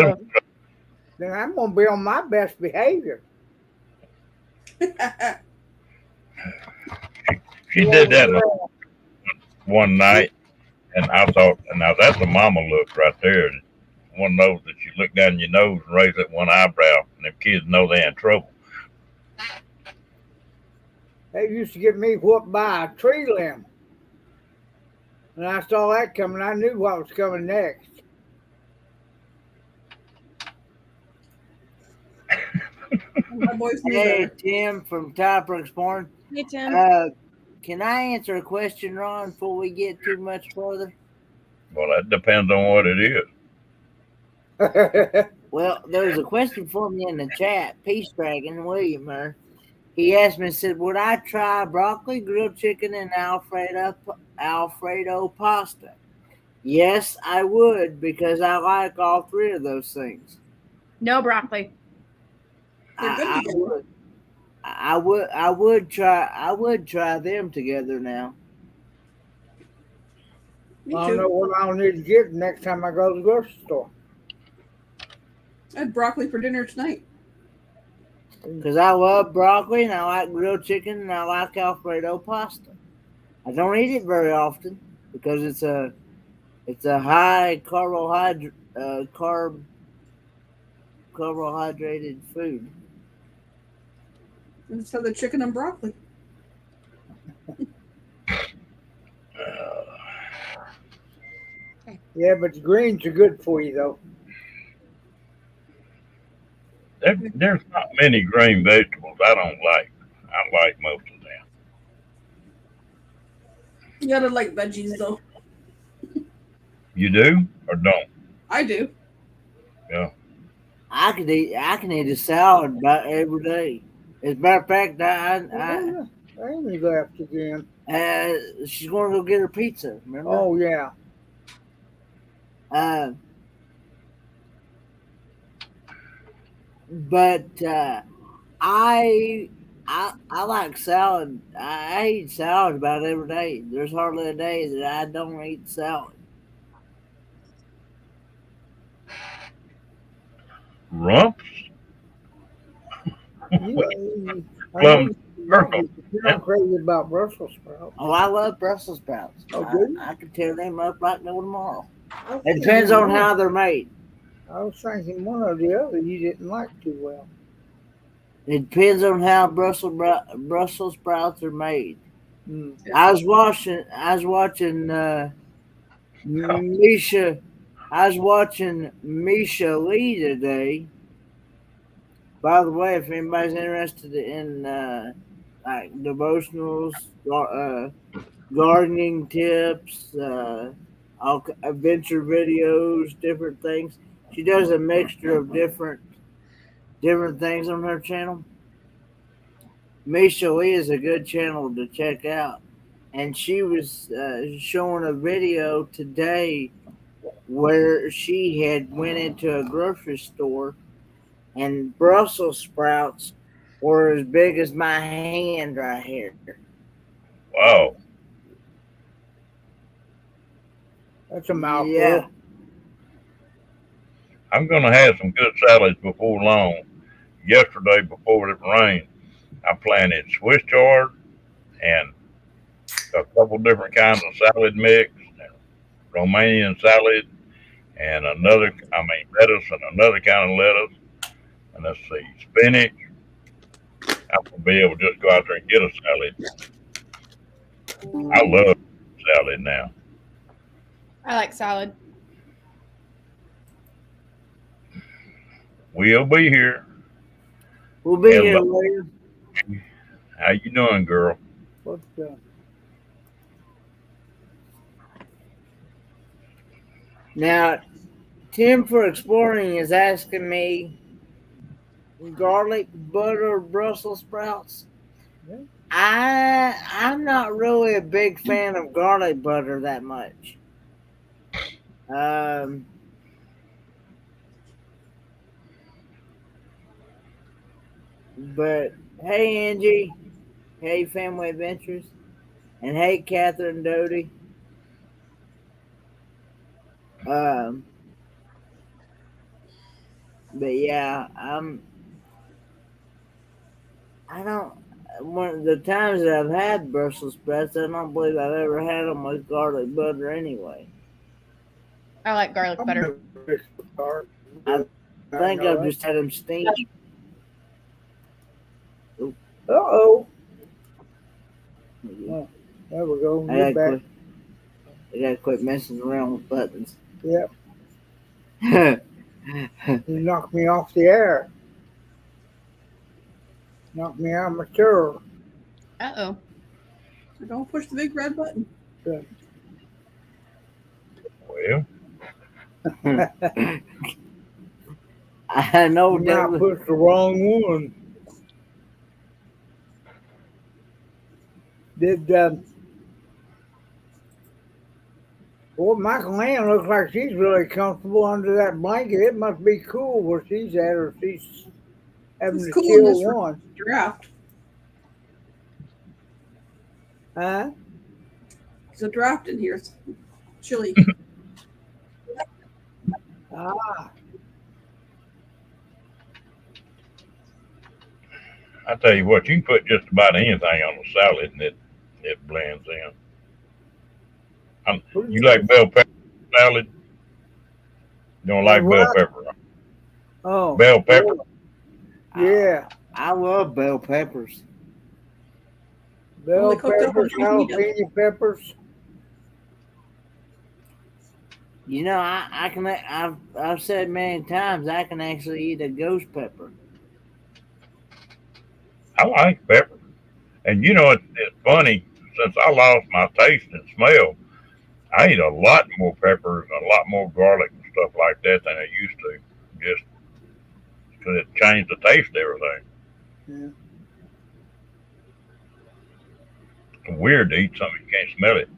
Speaker 3: I'm going to be on my best behavior.
Speaker 1: She did that one night, and I thought, now that's a mama look right there. One of those that you look down your nose and raise that one eyebrow, and them kids know they're in trouble.
Speaker 3: They used to get me whooped by a tree limb. When I saw that coming, I knew what was coming next.
Speaker 2: Hey, Tim from Typers Porn.
Speaker 4: Hey, Tim.
Speaker 2: Can I answer a question, Ron, before we get too much further?
Speaker 1: Well, that depends on what it is.
Speaker 2: Well, there was a question for me in the chat. Peace Dragon William here. He asked me, said, would I try broccoli, grilled chicken, and Alfredo pasta? Yes, I would, because I like all three of those things.
Speaker 4: No broccoli.
Speaker 2: I would try them together now.
Speaker 3: I don't know what I'll need to get next time I go to the grocery store.
Speaker 5: I had broccoli for dinner tonight.
Speaker 2: Because I love broccoli, and I like grilled chicken, and I like Alfredo pasta. I don't eat it very often because it's a high carbohydrated food.
Speaker 5: And so the chicken and broccoli.
Speaker 3: Yeah, but the greens are good for you, though.
Speaker 1: There's not many green vegetables I don't like. I like most of them.
Speaker 5: You gotta like veggies, though.
Speaker 1: You do or don't?
Speaker 5: I do.
Speaker 1: Yeah.
Speaker 2: I can eat a salad about every day. As a matter of fact,
Speaker 3: Amy left again.
Speaker 2: She's going to go get her pizza. Remember?
Speaker 3: Oh yeah.
Speaker 2: But I like salad. I eat salad about every day. There's hardly a day that I don't eat salad.
Speaker 1: Rumps?
Speaker 3: You're not crazy about Brussels sprouts.
Speaker 2: Oh, I love Brussels sprouts.
Speaker 3: Oh, good.
Speaker 2: I can tear them up like no tomorrow.
Speaker 3: I was
Speaker 2: It depends
Speaker 3: thinking
Speaker 2: on how they're made.
Speaker 3: I was thinking one or the other you didn't like too well.
Speaker 2: It depends on how Brussels sprouts are made.
Speaker 3: Mm.
Speaker 2: I was watching Misha. I was watching Misha Lee today. By the way, if anybody's interested in like devotionals, gardening tips, adventure videos, different things, she does a mixture of different things on her channel. Misha Lee is a good channel to check out, and she was showing a video today where she had went into a grocery store and Brussels sprouts were as big as my hand right here.
Speaker 1: Wow.
Speaker 3: That's a mouthful.
Speaker 2: Yeah.
Speaker 1: I'm going to have some good salads before long. Yesterday, before it rained, I planted Swiss chard and a couple different kinds of salad mix, and Romanian salad, and lettuce and another kind of lettuce. And let's see, spinach. I'm going to be able to just go out there and get a salad. I love salad now.
Speaker 4: I like salad.
Speaker 1: We'll be here.
Speaker 2: We'll be here
Speaker 1: Hello.
Speaker 2: later.
Speaker 1: How you doing, girl?
Speaker 3: What's
Speaker 2: Now, Tim for Exploring is asking me garlic butter Brussels sprouts.
Speaker 3: Yeah.
Speaker 2: I'm not really a big fan of garlic butter that much. But hey, Angie. Hey, Family Adventures. And hey, Catherine Doty. But yeah, I don't. One of the times that I've had Brussels sprouts, I don't believe I've ever had them with garlic butter anyway.
Speaker 4: I like garlic butter.
Speaker 2: I think I've just had them steamed.
Speaker 3: Uh-oh. Oh, there we go.
Speaker 2: I gotta quit messing around with buttons.
Speaker 3: Yep. You knocked me off the air. Knocked me out of my chair.
Speaker 4: Uh-oh.
Speaker 5: So don't push the big red button.
Speaker 3: Good.
Speaker 1: Well,
Speaker 2: I know
Speaker 3: You might
Speaker 2: that.
Speaker 3: push the wrong one. Well, Michael Ann looks like she's really comfortable under that blanket. It must be cool where she's at, or she's having
Speaker 5: It's
Speaker 3: to
Speaker 5: cool in
Speaker 3: kill
Speaker 5: this
Speaker 3: one.
Speaker 5: draft.
Speaker 3: Huh?
Speaker 5: There's a draft in here. It's chilly.
Speaker 3: Ah,
Speaker 1: I tell you what, you can put just about anything on a salad and it blends in. You like bell pepper salad? You don't like bell pepper?
Speaker 3: oh,
Speaker 1: Bell pepper?
Speaker 3: yeah.
Speaker 2: I love bell peppers.
Speaker 3: Bell
Speaker 5: Well, they cooked up
Speaker 3: peppers,
Speaker 5: on fajita.
Speaker 3: jalapeno peppers.
Speaker 2: You know, I've said many times I can actually eat a ghost pepper.
Speaker 1: I like pepper. And you know, it's funny, since I lost my taste and smell, I eat a lot more peppers and a lot more garlic and stuff like that than I used to, just because it changed the taste of everything.
Speaker 3: Yeah.
Speaker 1: It's weird to eat something you can't smell it.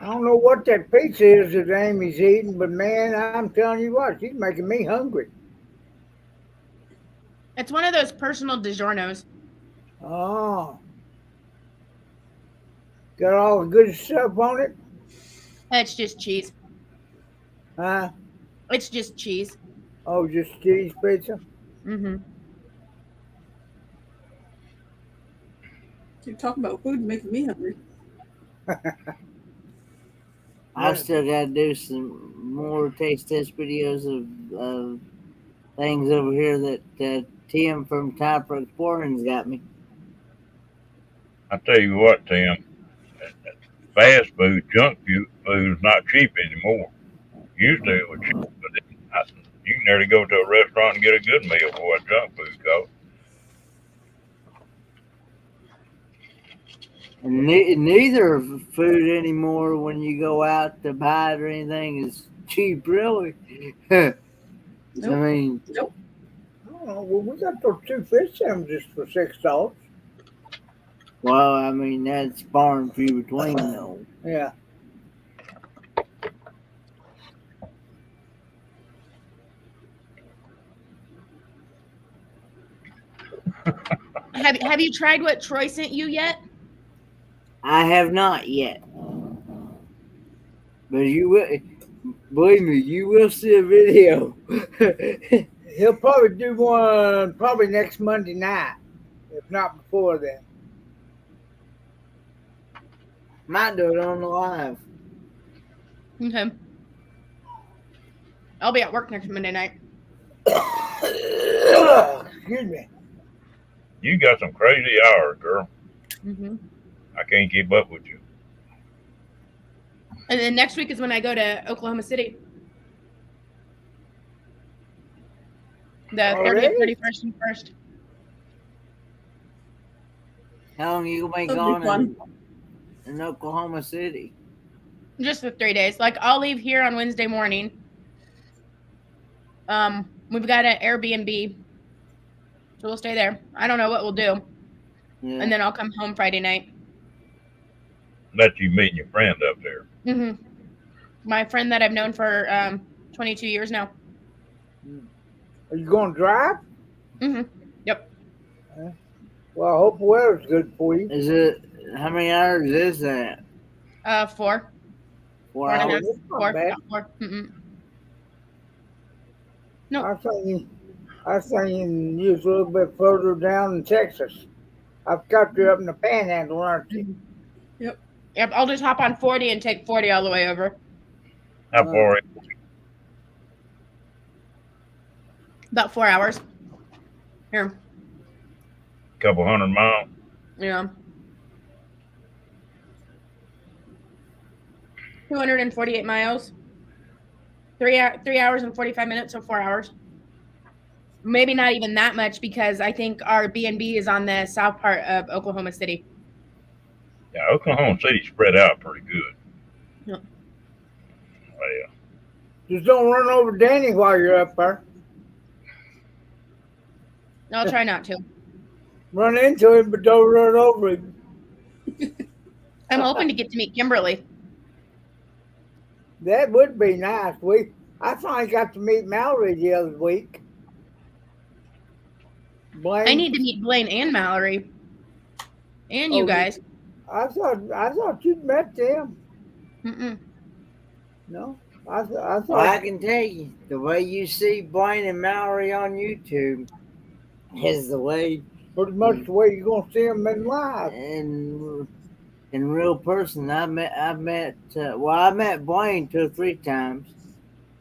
Speaker 3: I don't know what that pizza is that Amy's eating, but man, I'm telling you what, she's making me hungry.
Speaker 4: It's one of those personal DiGiorno's.
Speaker 3: Oh. Got all the good stuff on it?
Speaker 4: It's just cheese.
Speaker 3: Huh?
Speaker 4: It's just cheese.
Speaker 3: Oh, just cheese pizza?
Speaker 4: Mm-hmm.
Speaker 5: Keep talking about food and making me hungry.
Speaker 2: I've still got to do some more taste test videos of things over here that Tim from Time for Exploring's got me.
Speaker 1: I tell you what, Tim, fast food, junk food is not cheap anymore. Used to it was cheap, but it's not. You can nearly go to a restaurant and get a good meal for what junk food costs.
Speaker 2: And neither food anymore, when you go out to buy it or anything, is cheap, really. I mean,
Speaker 5: Nope.
Speaker 3: I don't know. Well, we got those 2 fish sandwiches for $6.
Speaker 2: well, I mean, that's far and few between, though.
Speaker 3: Yeah.
Speaker 4: Have you tried what Troy sent you yet?
Speaker 2: I have not yet. But you will, believe me, you will see a video.
Speaker 3: He'll probably do one probably next Monday night, if not before then.
Speaker 2: Might do it on the live.
Speaker 4: Okay. I'll be at work next Monday night.
Speaker 3: Excuse me.
Speaker 1: You got some crazy hours, girl.
Speaker 4: Mm-hmm.
Speaker 1: I can't keep up with you.
Speaker 4: And then next week is when I go to Oklahoma City. The 30th, 31st, and 1st.
Speaker 2: How long you gonna be
Speaker 5: That'll be
Speaker 2: gone
Speaker 5: fun.
Speaker 2: in Oklahoma City?
Speaker 4: Just the 3 days. Like, I'll leave here on Wednesday morning. We've got an Airbnb, so we'll stay there. I don't know what we'll do.
Speaker 2: Yeah.
Speaker 4: And then I'll come home Friday night.
Speaker 1: Let you meet your friend up there.
Speaker 4: Mm-hmm. My friend that I've known for 22 years now.
Speaker 3: Are you going to drive?
Speaker 4: Mm-hmm. Yep.
Speaker 3: Well, I hope the weather's good for you.
Speaker 2: Is it, how many hours is that?
Speaker 4: 4.
Speaker 2: 4
Speaker 4: 4 and a half.
Speaker 2: hours?
Speaker 3: That's not
Speaker 4: 4.
Speaker 3: bad.
Speaker 4: Not 4. Mm-mm. No.
Speaker 3: I was thinking you was a little bit further down in Texas. I've got you up in the panhandle, aren't you?
Speaker 4: Yep. I'll just hop on 40 and take 40 all the way over.
Speaker 1: How far?
Speaker 4: About 4 hours. Here.
Speaker 1: Couple 100 miles.
Speaker 4: Yeah. 248 miles. 3 hours and 45 minutes, so 4 hours. Maybe not even that much, because I think our B&B is on the south part of Oklahoma City.
Speaker 1: Yeah, Oklahoma City spread out pretty good.
Speaker 4: Yeah.
Speaker 1: Well,
Speaker 3: Just don't run over Danny while you're up there.
Speaker 4: I'll try not to.
Speaker 3: Run into him, but don't run over him.
Speaker 4: I'm hoping to get to meet Kimberly.
Speaker 3: That would be nice. I finally got to meet Mallory the other week. Blaine,
Speaker 4: I need to meet Blaine and Mallory. And you
Speaker 3: Oh,
Speaker 4: guys.
Speaker 3: I thought you'd met them.
Speaker 4: Mm-mm.
Speaker 3: No, I
Speaker 2: Well, I
Speaker 3: thought.
Speaker 2: can tell you, the way you see Blaine and Mallory on YouTube is the way
Speaker 3: Pretty much the way you're gonna see them in live.
Speaker 2: in real person. I met Blaine 2 or 3 times,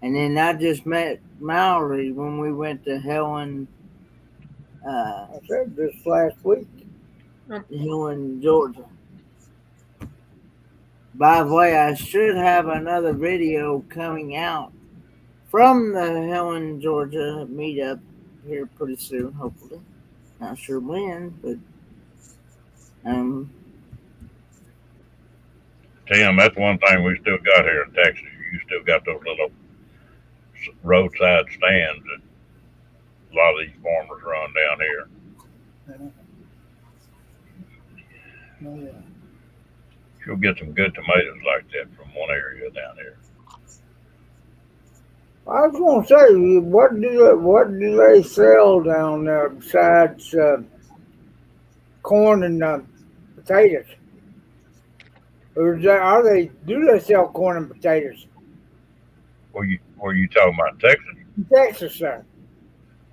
Speaker 2: and then I just met Mallory when we went to Helen,
Speaker 3: I said this last week.
Speaker 2: Helen, Georgia. By the way, I should have another video coming out from the Helen, Georgia meetup here pretty soon, hopefully. Not sure when, but
Speaker 1: Tim, that's one thing we still got here in Texas. You still got those little roadside stands that a lot of these farmers run down here.
Speaker 3: Yeah.
Speaker 1: You'll get some good tomatoes like that from one area down here.
Speaker 3: I was gonna say, what do they sell down there besides corn and potatoes? Or do they sell corn and potatoes?
Speaker 1: Were you talking about Texas?
Speaker 3: In Texas, sir.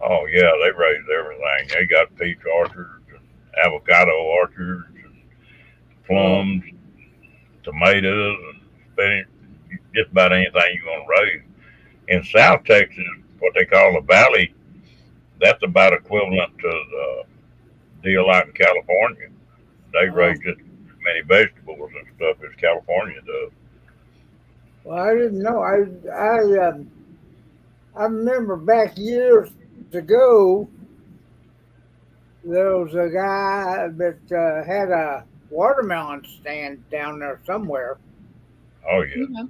Speaker 1: Oh yeah, they raise everything. They got peach orchards and avocado orchards and plums, tomatoes and spinach. just about anything you want to raise. In South Texas, what they call the Valley, that's about equivalent to the deal out in California. They raise just as many vegetables and stuff as California does.
Speaker 3: Well, I didn't know. I remember back years ago, there was a guy that had a watermelon stand down there somewhere,
Speaker 1: Oh yeah.
Speaker 4: Mhm.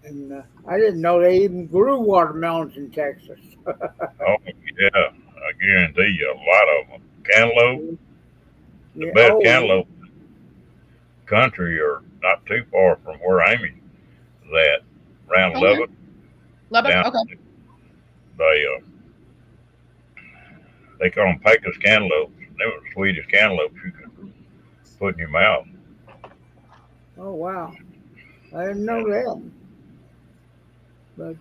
Speaker 3: and I didn't know they even grew watermelons in Texas.
Speaker 1: Oh yeah. I guarantee you, a lot of them. Cantaloupe, the
Speaker 3: Yeah.
Speaker 1: best
Speaker 3: Oh,
Speaker 1: cantaloupe country are not too far from where Amy's at, around
Speaker 4: Okay.
Speaker 1: Lubbock.
Speaker 4: Lubbock.
Speaker 1: Down
Speaker 4: Okay.
Speaker 1: they call them Pecos cantaloupes. They were the sweetest cantaloupes you could put in your mouth.
Speaker 3: oh wow! I didn't know that. But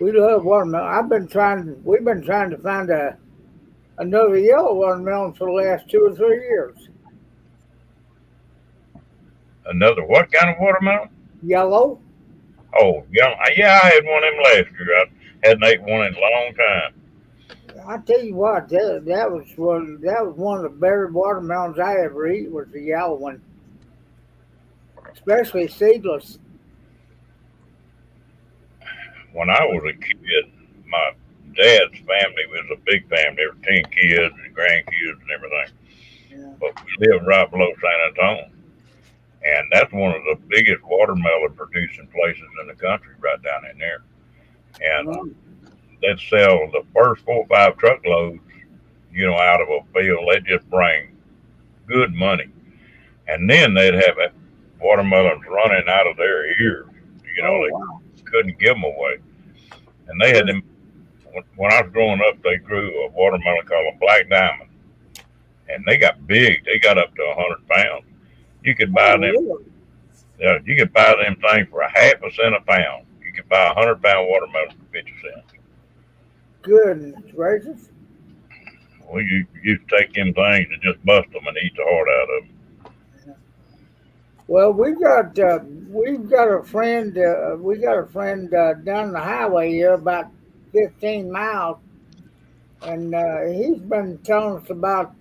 Speaker 3: we love watermelon. We've been trying to find another yellow watermelon for the last 2 or 3 years.
Speaker 1: Another what kind of watermelon?
Speaker 3: Yellow.
Speaker 1: Oh, yeah, yeah. I had one of them last year. I hadn't ate one in a long time.
Speaker 3: I tell you what, that was one of the better watermelons I ever eat. Was the yellow one, especially seedless.
Speaker 1: When I was a kid, my dad's family was a big family. There were 10 kids and grandkids and everything.
Speaker 3: Yeah.
Speaker 1: But we lived right below San Antonio. And that's one of the biggest watermelon producing places in the country, right down in there. And they'd sell the first 4 or 5 truckloads, out of a field. They'd just bring good money. And then they'd have watermelons running out of their ears.
Speaker 3: Oh,
Speaker 1: They
Speaker 3: wow.
Speaker 1: couldn't give them away. And they had them, when I was growing up, they grew a watermelon called a black diamond. And they got big. They got up to 100 pounds. You could buy them.
Speaker 3: Really?
Speaker 1: Yeah, you could buy them things for a half a cent a pound. You could buy a 100-pound watermelon for 50 cents.
Speaker 3: Goodness gracious.
Speaker 1: Well, you used to take them things and just bust them and eat the heart out of them.
Speaker 3: Well, we've got a friend. We got a friend down the highway here, about 15 miles, and he's been telling us about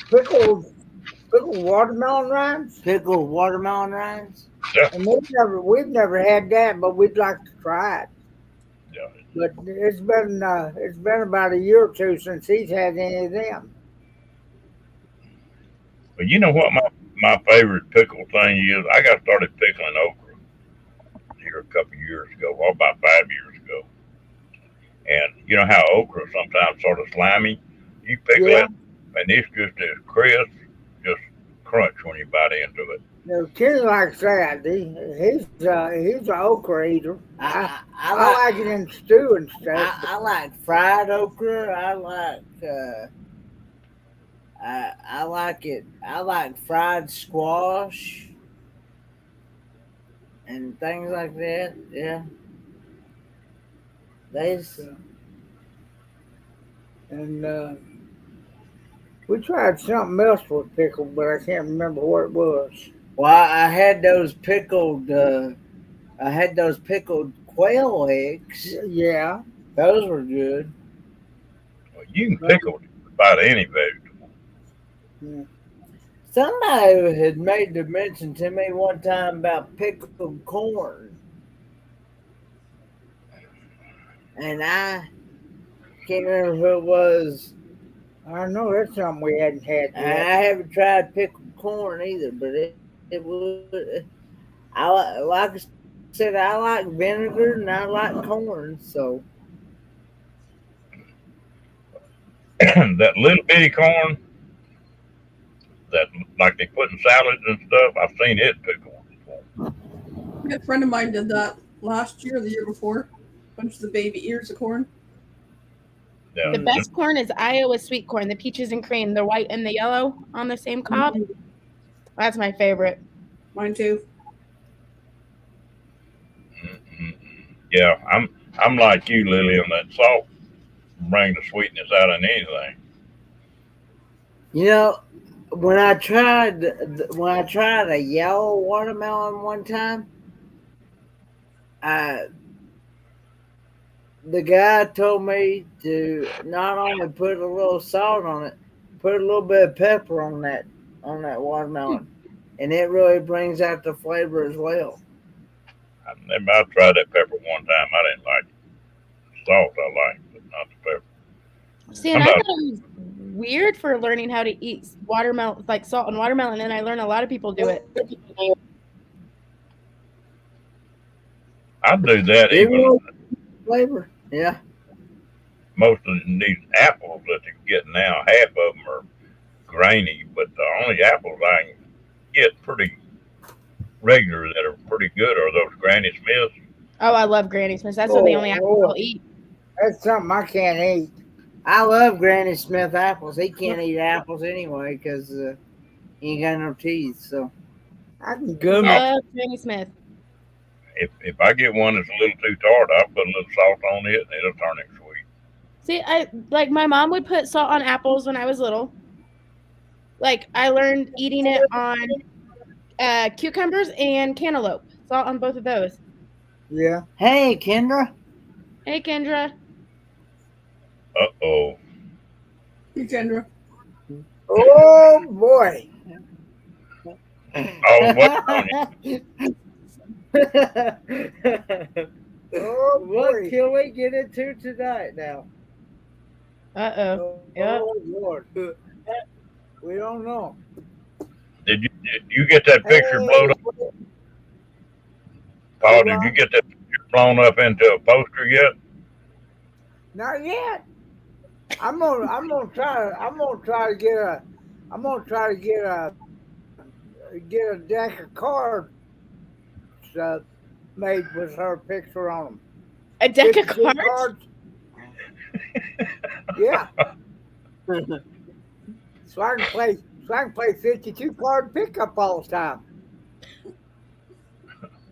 Speaker 3: pickled watermelon rinds.
Speaker 2: Pickled watermelon rinds.
Speaker 1: Yeah,
Speaker 3: And we've never had that, but we'd like to try it.
Speaker 1: yeah.
Speaker 3: But it's been about a year or two since he's had any of them.
Speaker 1: But you know what my favorite pickle thing is? I got started pickling okra here a couple of years ago, well, about 5 years ago. And you know how okra sometimes sort of slimy? You pickle
Speaker 3: Yeah.
Speaker 1: it, and it's just as crisp, just crunch when you bite into it.
Speaker 3: Kenny likes that. He's an okra eater. I like it in stew and stuff.
Speaker 2: I like fried okra. I like it. I like fried squash and things like that. Yeah.
Speaker 3: And we tried something else with pickle, but I can't remember what it was.
Speaker 2: Well, I had those pickled quail eggs.
Speaker 3: Yeah.
Speaker 2: Those were good.
Speaker 1: Well, you can pickle about any vegetable.
Speaker 3: Yeah.
Speaker 2: Somebody had made the mention to me one time about pickled corn, and I can't remember who it was.
Speaker 3: I know that's something we hadn't had
Speaker 2: And
Speaker 3: yet.
Speaker 2: I haven't tried pickled corn either, but it was. Like I said, I like vinegar and I like corn, so.
Speaker 1: That little bitty corn that like they put in salads and stuff, I've seen it pickled before.
Speaker 5: A friend of mine did that last year, or the year before. Bunch of the baby ears of corn.
Speaker 1: Yeah.
Speaker 4: The best corn is Iowa sweet corn, the peaches and cream, the white and the yellow on the same cob. That's my favorite.
Speaker 5: Mine too.
Speaker 1: Yeah, I'm like you, Lily, on that salt. Bring the sweetness out of anything.
Speaker 2: You know, when I tried a yellow watermelon one time, the guy told me to not only put a little salt on it, put a little bit of pepper on that watermelon, and it really brings out the flavor as well.
Speaker 1: I tried that pepper one time. I didn't like it. Salt I like, but not the pepper.
Speaker 4: See, and I thought it was weird for learning how to eat watermelon, like salt and watermelon, and I learned a lot of people do it.
Speaker 1: I do that
Speaker 2: It
Speaker 1: even
Speaker 2: will flavor, yeah.
Speaker 1: most of these apples that you get now. Half of them are grainy, but the only apples I can get pretty regular that are pretty good are those Granny Smiths.
Speaker 4: Oh, I love Granny Smiths. That's the only apple I'll eat.
Speaker 3: That's something I can't eat.
Speaker 2: I love Granny Smith apples. He can't eat apples anyway because he ain't got no teeth. So
Speaker 3: I can gum it.
Speaker 4: Love Granny Smith.
Speaker 1: If I get one that's a little too tart, I'll put a little salt on it and it'll turn it sweet.
Speaker 4: See, like my mom would put salt on apples when I was little. Like I learned eating it on cucumbers and cantaloupe. Salt on both of those.
Speaker 3: Yeah.
Speaker 2: hey, Kendra.
Speaker 4: Hey, Kendra.
Speaker 1: Uh-oh.
Speaker 5: Hey, Kendra.
Speaker 3: Oh boy.
Speaker 1: Oh, what on it?
Speaker 3: Oh
Speaker 2: What
Speaker 3: boy.
Speaker 2: can we get into tonight now?
Speaker 4: Uh-oh.
Speaker 3: Oh
Speaker 4: Yep.
Speaker 3: Lord. We don't know.
Speaker 1: Did you get that picture blown up? Paul, did you get that picture blown up into a poster yet?
Speaker 3: Not yet. I'm gonna try to get a deck of cards made with her picture on them.
Speaker 4: A deck of
Speaker 3: 52
Speaker 4: cards?
Speaker 3: Yeah. So I can play 52 card pickup all the time.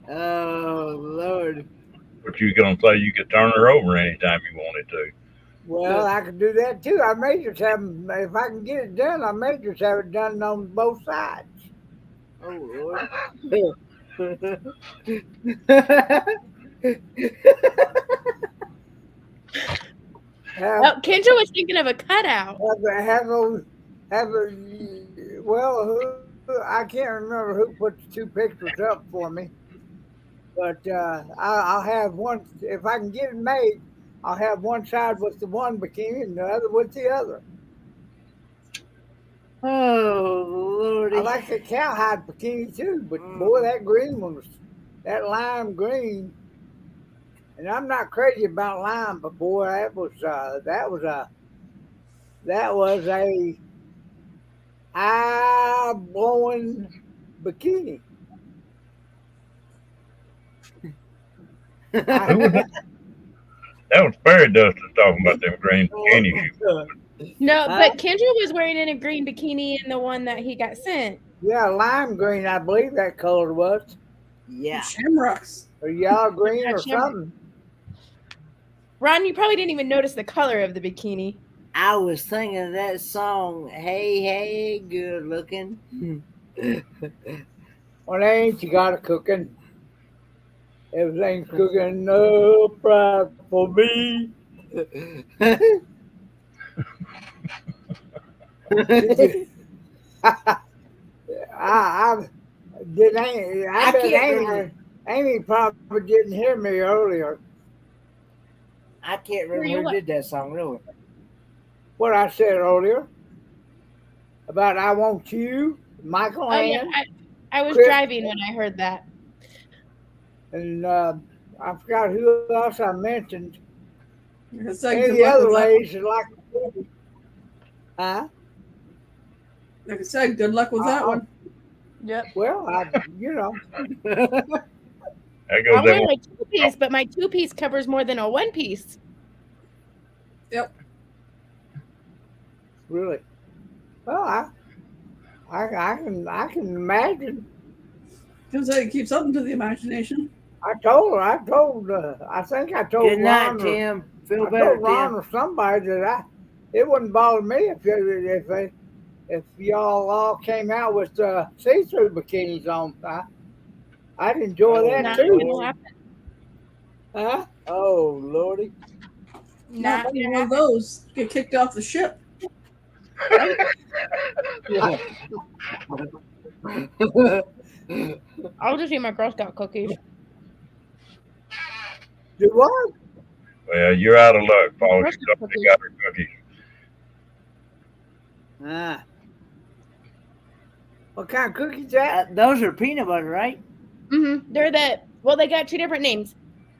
Speaker 2: Oh Lord.
Speaker 1: But you gonna say you could turn her over anytime you wanted to.
Speaker 3: Well, I can do that too. I may just have them, if I can get it done, I may just have it done on both sides.
Speaker 2: Oh Lord.
Speaker 4: Oh, Kendra was thinking of a cutout.
Speaker 3: Well, I can't remember who put the two pictures up for me, but I'll have one, if I can get it made, I'll have one side with the one bikini and the other with the other.
Speaker 2: Oh Lordy.
Speaker 3: I like the cowhide bikini too, but boy, that green one was, that lime green. And I'm not crazy about lime, but boy, that was a eye blowing bikini.
Speaker 1: Who was that? That was Fairy Dust that's talking about them green bikini shoes.
Speaker 4: No, but Kendra was wearing in a green bikini in the one that he got sent.
Speaker 3: Yeah, lime green, I believe that color was.
Speaker 2: Yeah.
Speaker 5: Shamrocks.
Speaker 3: Or yellow green
Speaker 4: Yeah,
Speaker 3: or
Speaker 4: shamrock.
Speaker 3: something.
Speaker 4: Ron, you probably didn't even notice the color of the bikini.
Speaker 2: I was thinking of that song, Hey, Hey, Good Looking.
Speaker 3: Well, ain't you got it cooking? Everything's cooking no prize for me. I bet Amy probably didn't hear me earlier.
Speaker 2: I can't remember who did that song, really.
Speaker 3: What I said earlier about I Want You, Michael
Speaker 4: Oh, yeah,
Speaker 3: Ann,
Speaker 4: I was
Speaker 3: Chris-
Speaker 4: driving when I heard that.
Speaker 3: and I forgot who else I mentioned.
Speaker 5: It's like
Speaker 3: And
Speaker 5: good
Speaker 3: the
Speaker 5: luck
Speaker 3: other
Speaker 5: with that
Speaker 3: ladies are like, huh?
Speaker 5: one. Like I said, good luck with that one.
Speaker 4: Yep.
Speaker 3: Well,
Speaker 1: That
Speaker 4: I
Speaker 1: goes
Speaker 4: wear
Speaker 1: that
Speaker 4: a two-piece, but my two-piece covers more than a one-piece.
Speaker 5: Yep.
Speaker 3: really. Well, I can imagine.
Speaker 5: Feels like it keeps something to the imagination.
Speaker 3: I think I told
Speaker 2: Good night,
Speaker 3: Ron,
Speaker 2: Tim. Feel
Speaker 3: I
Speaker 2: better,
Speaker 3: told Ron
Speaker 2: Tim.
Speaker 3: or somebody that it wouldn't bother me if if y'all all came out with see-through bikinis on. I'd enjoy that
Speaker 4: Not
Speaker 3: too.
Speaker 4: gonna happen.
Speaker 3: Huh?
Speaker 2: Oh Lordy.
Speaker 5: Not
Speaker 4: Not gonna
Speaker 5: one of those. Get kicked off the ship.
Speaker 4: I'll just eat my Girl Scout cookies.
Speaker 3: Do what?
Speaker 1: Well, you're out of luck, Paul.
Speaker 4: Girl
Speaker 1: She's
Speaker 4: Scout
Speaker 1: already
Speaker 4: cookies.
Speaker 1: got her cookies.
Speaker 3: Ah. What kind of cookies that?
Speaker 2: Those are peanut butter, right?
Speaker 4: Mm-hmm. They got two different names.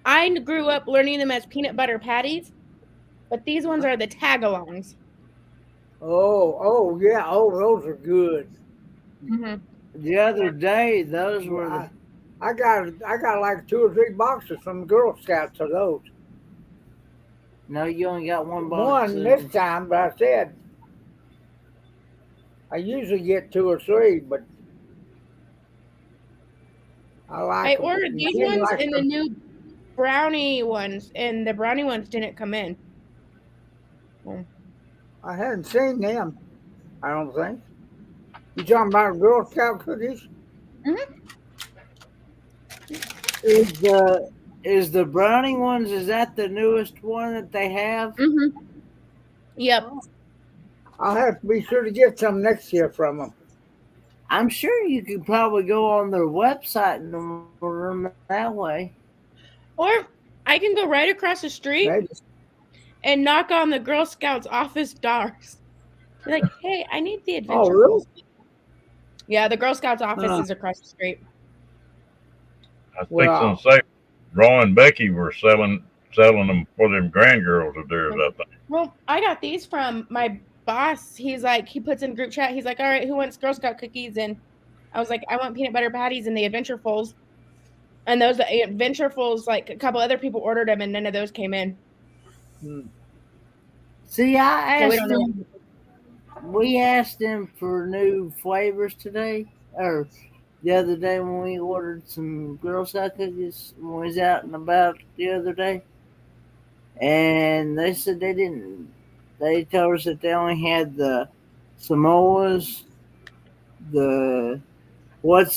Speaker 4: I grew up learning them as peanut butter patties, but these ones are the tagalongs.
Speaker 3: Oh, yeah. Oh, those are good.
Speaker 4: Mm-hmm.
Speaker 2: The other day, those were the.
Speaker 3: I got like 2 or 3 boxes from Girl Scouts of those.
Speaker 2: No, you only got one box.
Speaker 3: One this time, but I said I usually get 2 or 3, but I like.
Speaker 4: I
Speaker 3: 'em.
Speaker 4: ordered
Speaker 3: You
Speaker 4: these
Speaker 3: didn't
Speaker 4: ones
Speaker 3: like
Speaker 4: and the
Speaker 3: them?
Speaker 4: new brownie ones, and the brownie ones didn't come in.
Speaker 3: I hadn't seen them. I don't think. You talking about Girl Scout cookies?
Speaker 2: Is the brownie ones? Is that the newest one that they have?
Speaker 4: Mm-hmm. Yep.
Speaker 3: I'll have to be sure to get some next year from them.
Speaker 2: I'm sure you could probably go on their website and order them that way.
Speaker 4: Or I can go right across the street
Speaker 3: Maybe.
Speaker 4: and knock on the Girl Scouts office doors. Be like, hey, I need the adventure.
Speaker 3: Oh, really?
Speaker 4: Falls. Yeah, the Girl Scouts office is across the street.
Speaker 1: I think
Speaker 3: Wow.
Speaker 1: some say Roy and Becky were selling them for them grandgirls of theirs, I think.
Speaker 4: Well, I got these from my boss. He's like, he puts in group chat. He's like, all right, who wants Girl Scout cookies? And I was like, I want peanut butter patties and the Adventurefuls. And those Adventurefuls, like a couple other people ordered them, and none of those came in.
Speaker 2: See, I
Speaker 4: So we
Speaker 2: asked
Speaker 4: don't know.
Speaker 2: them. We asked them for new flavors today, or the other day when we ordered some Girl Scout cookies when we was out and about the other day, and they said they didn't. They told us that they only had the Samoas, the what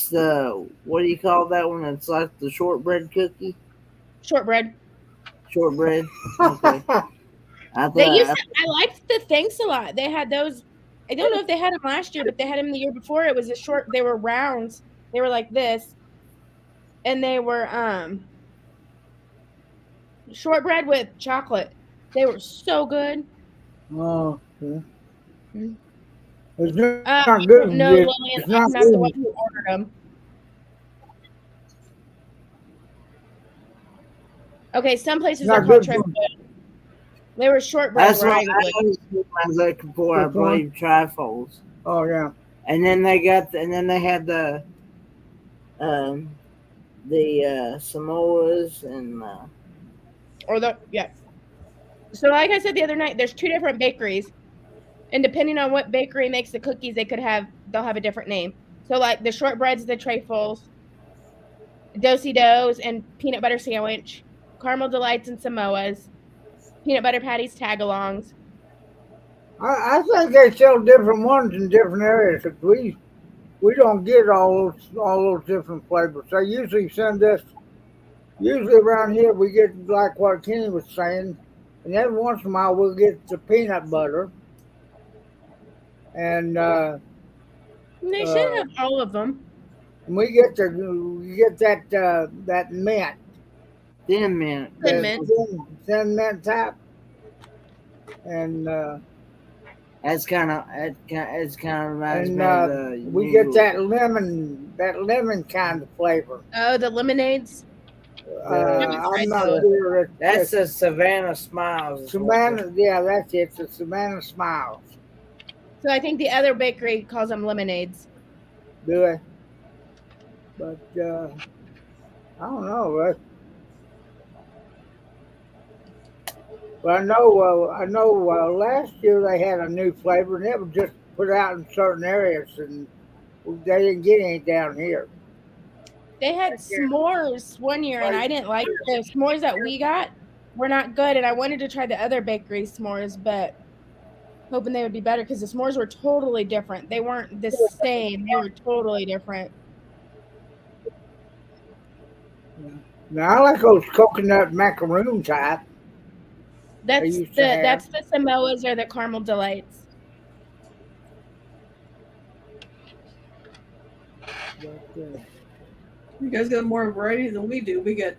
Speaker 2: do you call that one? It's like the shortbread cookie.
Speaker 4: Shortbread.
Speaker 2: Shortbread. Okay. I
Speaker 4: liked the Thanks a Lot. They had those. I don't know if they had them last year, but they had them the year before. It was they were rounds. They were like this. And they were shortbread with chocolate. They were so good.
Speaker 3: Oh, yeah.
Speaker 4: Mm.
Speaker 3: It's not
Speaker 4: I
Speaker 3: good.
Speaker 4: don't know, Lillian.
Speaker 3: It's
Speaker 4: I'm
Speaker 3: not
Speaker 4: not the
Speaker 3: good.
Speaker 4: one who ordered them. Okay, some places
Speaker 3: Not
Speaker 4: are called
Speaker 3: good for-
Speaker 4: trifles. They were shortbread.
Speaker 2: That's what
Speaker 4: right?
Speaker 2: I was looking for. I
Speaker 3: Which one?
Speaker 2: believe trifles.
Speaker 3: Oh, yeah.
Speaker 2: And then they had the Samoas and
Speaker 4: So like I said the other night, there's 2 different bakeries, and depending on what bakery makes the cookies, they'll have a different name. So like the shortbreads, the trifles, do-si doughs, and peanut butter sandwich, caramel delights and Samoas, peanut butter patties, tagalongs.
Speaker 3: I think they sell different ones in different areas. 'Cause we don't get all those different flavors. They usually send us. Usually around here we get like what Kenny was saying, and every once in a while we'll get the peanut butter. And
Speaker 4: They should have all of them.
Speaker 3: we get that mint.
Speaker 2: Thin Mint.
Speaker 4: Thin Mint.
Speaker 3: Thin mint type. And
Speaker 2: That's kind of it's kind of reminds
Speaker 3: and
Speaker 2: me of the.
Speaker 3: we get that lemon kind of flavor.
Speaker 4: Oh, the lemonades.
Speaker 3: I'm not sure.
Speaker 2: That's the Savannah Smiles. is what
Speaker 3: Savannah. Yeah, that's it. The Savannah Smiles.
Speaker 4: So I think the other bakery calls them lemonades.
Speaker 3: Do they? But I don't know. But I know. Last year they had a new flavor, and it was just put out in certain areas, and they didn't get any down here.
Speaker 4: They had s'mores one year, and I didn't like the s'mores that we got. Were not good, and I wanted to try the other bakery s'mores, but hoping they would be better because the s'mores were totally different. They weren't the same. They were totally different.
Speaker 3: Now I like those coconut macaroon type.
Speaker 4: That's the Samoas or the caramel delights.
Speaker 5: You guys got more variety than we do. We get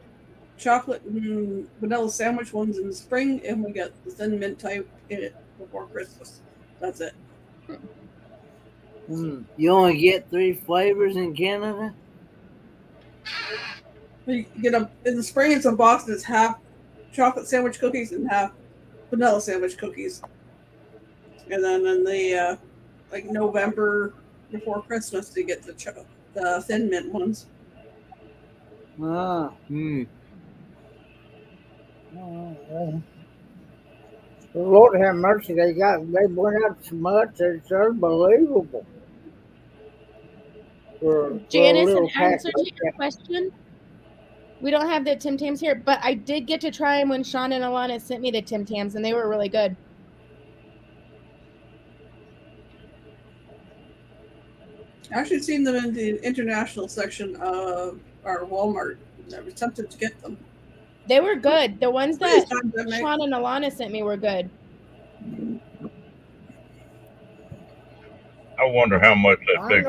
Speaker 5: chocolate and vanilla sandwich ones in the spring, and we get the thin mint type in it before Christmas. That's it.
Speaker 2: You only get 3 flavors in Canada?
Speaker 5: You get them in the spring. It's a box that's half chocolate sandwich cookies and half vanilla sandwich cookies. And then in the like November before Christmas, you get the thin mint ones.
Speaker 3: Lord have mercy, they went out so much, it's unbelievable.
Speaker 4: Janice, in answer to your question, we don't have the Tim Tams here, but I did get to try them when Sean and Alana sent me the Tim Tams, and they were really good.
Speaker 5: I actually seen them in the international section of our Walmart. I was tempted to get them.
Speaker 4: They were good. The ones that Sean and Alana sent me were good.
Speaker 1: I wonder how much that big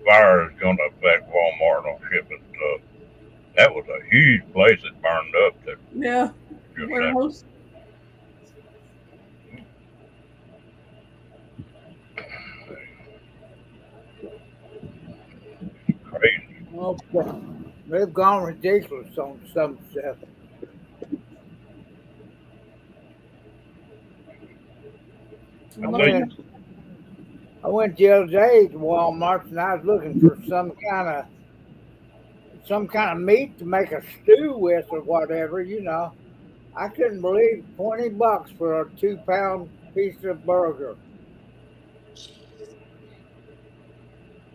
Speaker 1: fire is going to affect Walmart on shipping stuff. That was a huge place that burned up.
Speaker 5: Yeah. Warehouse.
Speaker 1: Crazy.
Speaker 3: Okay. They've gone ridiculous on some stuff. I went the other day to Walmart and I was looking for some kind of meat to make a stew with or whatever, you know. I couldn't believe $20 for a 2-pound piece of burger.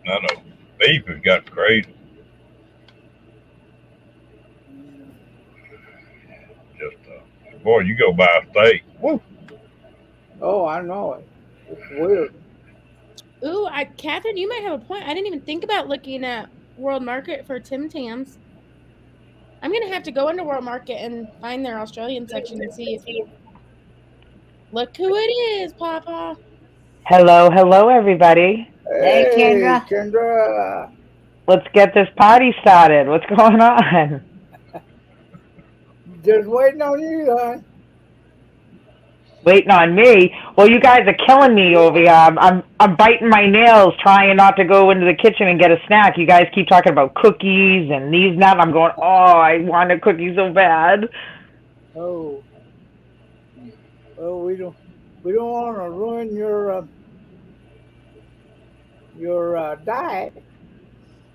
Speaker 1: I know. Beef has got crazy. Just, boy, you go buy a steak. Woo.
Speaker 3: Oh, I know it. It's weird.
Speaker 4: Ooh, Catherine, you might have a point. I didn't even think about looking at World Market for Tim Tams. I'm going to have to go into World Market and find their Australian section and see if... Look who it is, Papa.
Speaker 6: Hello, everybody.
Speaker 3: Hey, Kendra.
Speaker 6: Let's get this party started. What's going on?
Speaker 3: Just waiting on you, hon.
Speaker 6: Waiting on me? Well, you guys are killing me over here. I'm biting my nails trying not to go into the kitchen and get a snack. You guys keep talking about cookies and these and that. I'm going, oh, I want a cookie so bad.
Speaker 3: Oh. Well, we don't want to ruin your diet.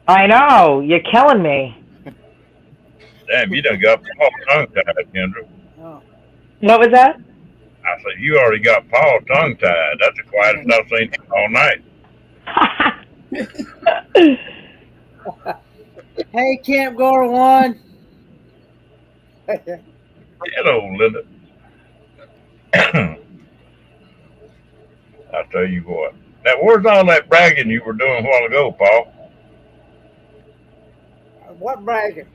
Speaker 6: I know. You're killing me.
Speaker 1: Damn, you done got Paul tongue-tied, Kendra.
Speaker 3: Oh.
Speaker 6: What was that?
Speaker 1: I said, you already got Paul tongue-tied. That's the quietest I've seen him all night.
Speaker 2: Hey, Camp Goer 1.
Speaker 1: Hello, Linda. I tell you what. Now, where's all that bragging you were doing a while ago, Paul?
Speaker 3: What bragging?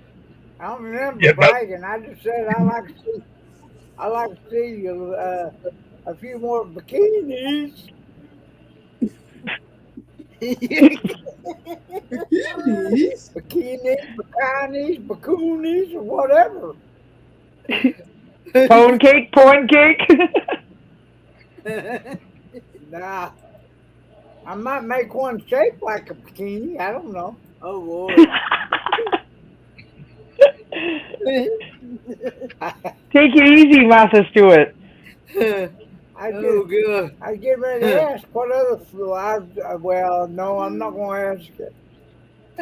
Speaker 3: I don't remember bragging. I just said I like to see a few more bikinis. Bikinis, or whatever.
Speaker 6: Porn cake.
Speaker 3: Nah. I might make one shaped like a bikini. I don't know.
Speaker 2: Oh, Lord.
Speaker 6: Take it easy, Master Stewart.
Speaker 2: Good.
Speaker 3: I get ready to ask what other food. Well, no, I'm not going to ask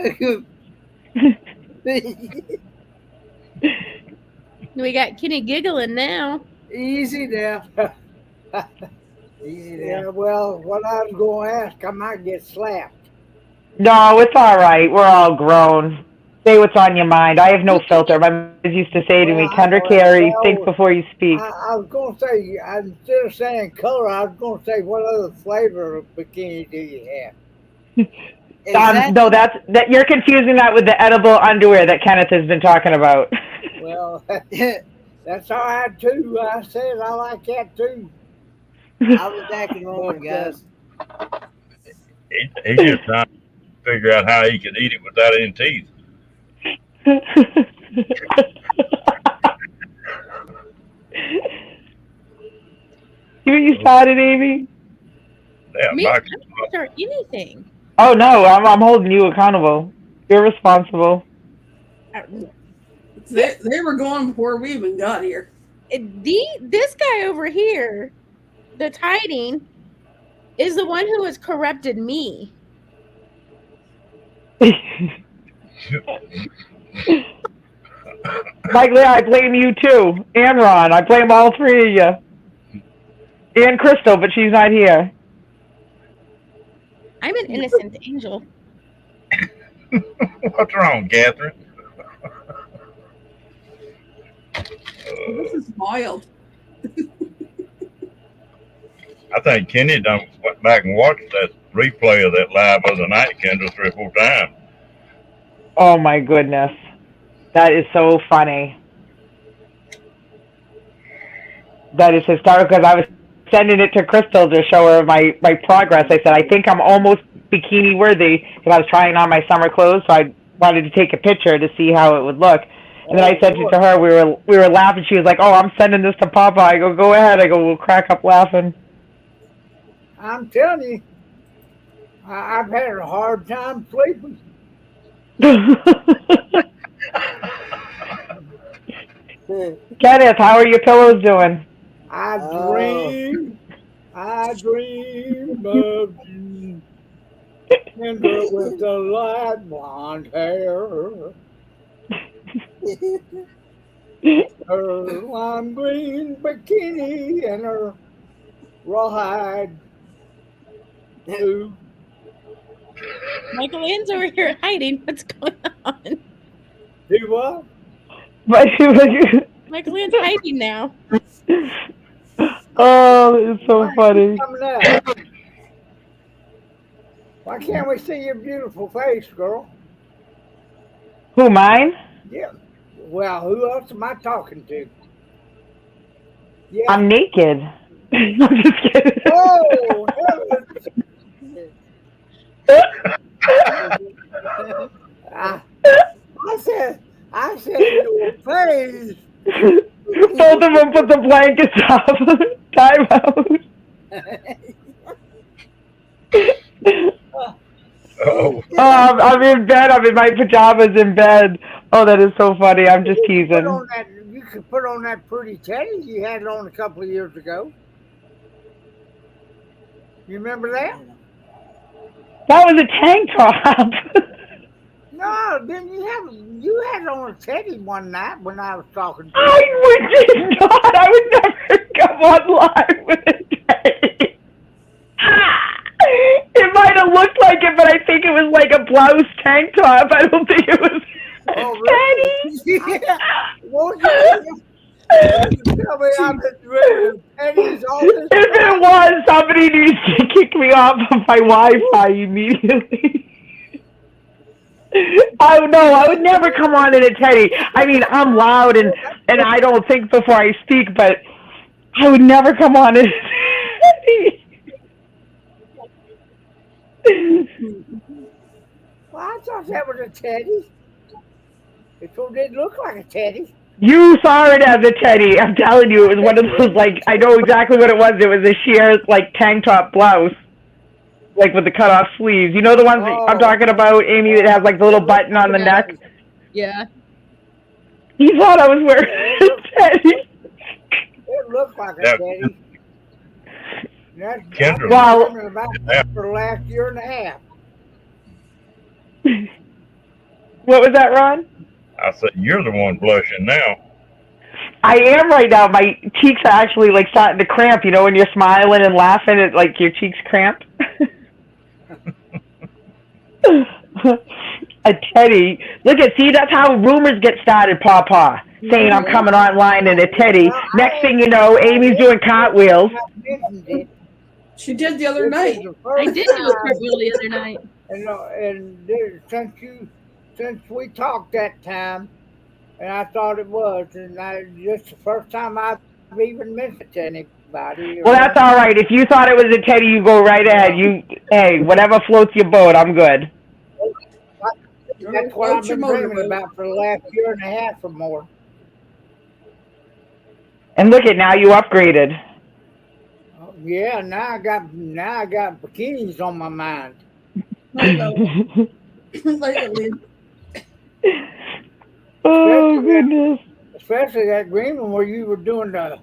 Speaker 3: it.
Speaker 4: We got Kenny giggling now.
Speaker 2: Easy now. Easy now.
Speaker 3: Yeah, well, what I was going to ask, I might get slapped.
Speaker 6: No, it's all right. We're all grown. Say what's on your mind. I have no filter. My mom used to say to me, Tender Carrie, think before you speak.
Speaker 3: I was going to say, instead of saying color, I was going to say, what other flavor of bikini do you have?
Speaker 6: No, that you're confusing that with the edible underwear that Kenneth has been talking about.
Speaker 3: Well, that's all right too. I said I like that too.
Speaker 2: I was back and rolling, guys.
Speaker 1: He's just trying to figure out how he can eat it without any teeth.
Speaker 6: You started, Amy?
Speaker 1: Yeah,
Speaker 4: Me? I didn't start anything.
Speaker 6: Oh no, I'm holding you accountable. You're responsible.
Speaker 5: They were gone before we even got here.
Speaker 4: This guy over here, that's hiding, is the one who has corrupted me.
Speaker 6: Mike Lee, I blame you too. And Ron. I blame all three of you. And Crystal, but she's not here.
Speaker 4: I'm an innocent angel.
Speaker 1: What's wrong, Catherine?
Speaker 5: This is wild.
Speaker 1: I think Kenny done went back and watched that replay of that live other night, Kendall, 3 or 4 times.
Speaker 6: Oh my goodness. That is so funny. That is hysterical because I was sending it to Crystal to show her my progress. I said, I think I'm almost bikini worthy because I was trying on my summer clothes, so I wanted to take a picture to see how it would look. And then I sent it to her. We were laughing. She was like, "Oh, I'm sending this to Papa." I go ahead. I go, we'll crack up laughing.
Speaker 3: I'm telling you, I've had a hard time sleeping.
Speaker 6: Kenneth, how are your pillows doing?
Speaker 3: I dream of you, and with the light blonde hair. Her lime green bikini and her rawhide.
Speaker 4: Michael Ann's over here hiding. What's going on?
Speaker 3: Do what?
Speaker 4: Michael Ann's hiding now.
Speaker 6: Oh, it's so funny.
Speaker 3: Why can't we see your beautiful face, girl?
Speaker 6: Who, mine?
Speaker 3: Yeah. Well, who else am I talking to? Yeah.
Speaker 6: I'm naked. I'm just kidding.
Speaker 3: Oh, I said your face.
Speaker 6: Both of them put the blankets up. Time out.
Speaker 1: Oh,
Speaker 6: I'm in bed. I'm in my pajamas in bed. Oh, that is so funny. I'm just teasing.
Speaker 3: You could put on that pretty teddy you had it on a couple of years ago. You remember that?
Speaker 6: That was a tank top.
Speaker 3: No, didn't you had it on a teddy one night when I was talking to you.
Speaker 6: I did not. I would never come on live with a teddy. It might have looked like it, but I think it was like a blouse tank top. I don't think it was a teddy.
Speaker 3: Yeah. Won't you tell me I'm with teddies all this
Speaker 6: If it was, somebody needs to kick me off of my Wi-Fi immediately. I would never come on in a teddy. I mean, I'm loud and I don't think before I speak, but I would never come on in a teddy.
Speaker 3: Well, I thought that was a teddy. It sure did look like a teddy.
Speaker 6: You saw it as a teddy. I'm telling you, it was one of those, like, I know exactly what it was. It was a sheer, like, tank top blouse. Like, with the cut-off sleeves. You know the ones I'm talking about, Amy, that has, like, the little button on the neck?
Speaker 4: Yeah.
Speaker 6: You thought I was wearing a teddy.
Speaker 3: It looked like a teddy.
Speaker 1: Kendra,
Speaker 6: Well,
Speaker 3: for the last year and a half.
Speaker 6: what was that, Ron?
Speaker 1: I said, you're the one blushing now.
Speaker 6: I am right now. My cheeks are actually, like, starting to cramp. You know, when you're smiling and laughing, it, like, your cheeks cramp. A teddy. Look at, see, that's how rumors get started, Pawpaw. Saying I'm coming online in a teddy.
Speaker 3: Well,
Speaker 6: Next thing you know, Amy's doing cartwheels.
Speaker 5: She did the other night.
Speaker 4: I did do a cartwheel the other night.
Speaker 3: Since we talked that time, and I thought it was, and just the first time I've even mentioned it to anybody.
Speaker 6: Well, that's all right. If you thought it was a teddy, you go right ahead. Hey, whatever floats your boat, I'm good.
Speaker 3: That's what I've been dreaming about for the last year and a half or more.
Speaker 6: And look at now, you upgraded.
Speaker 3: Oh, yeah, now I got bikinis on my mind.
Speaker 6: Oh goodness!
Speaker 3: Especially that green one where you were doing the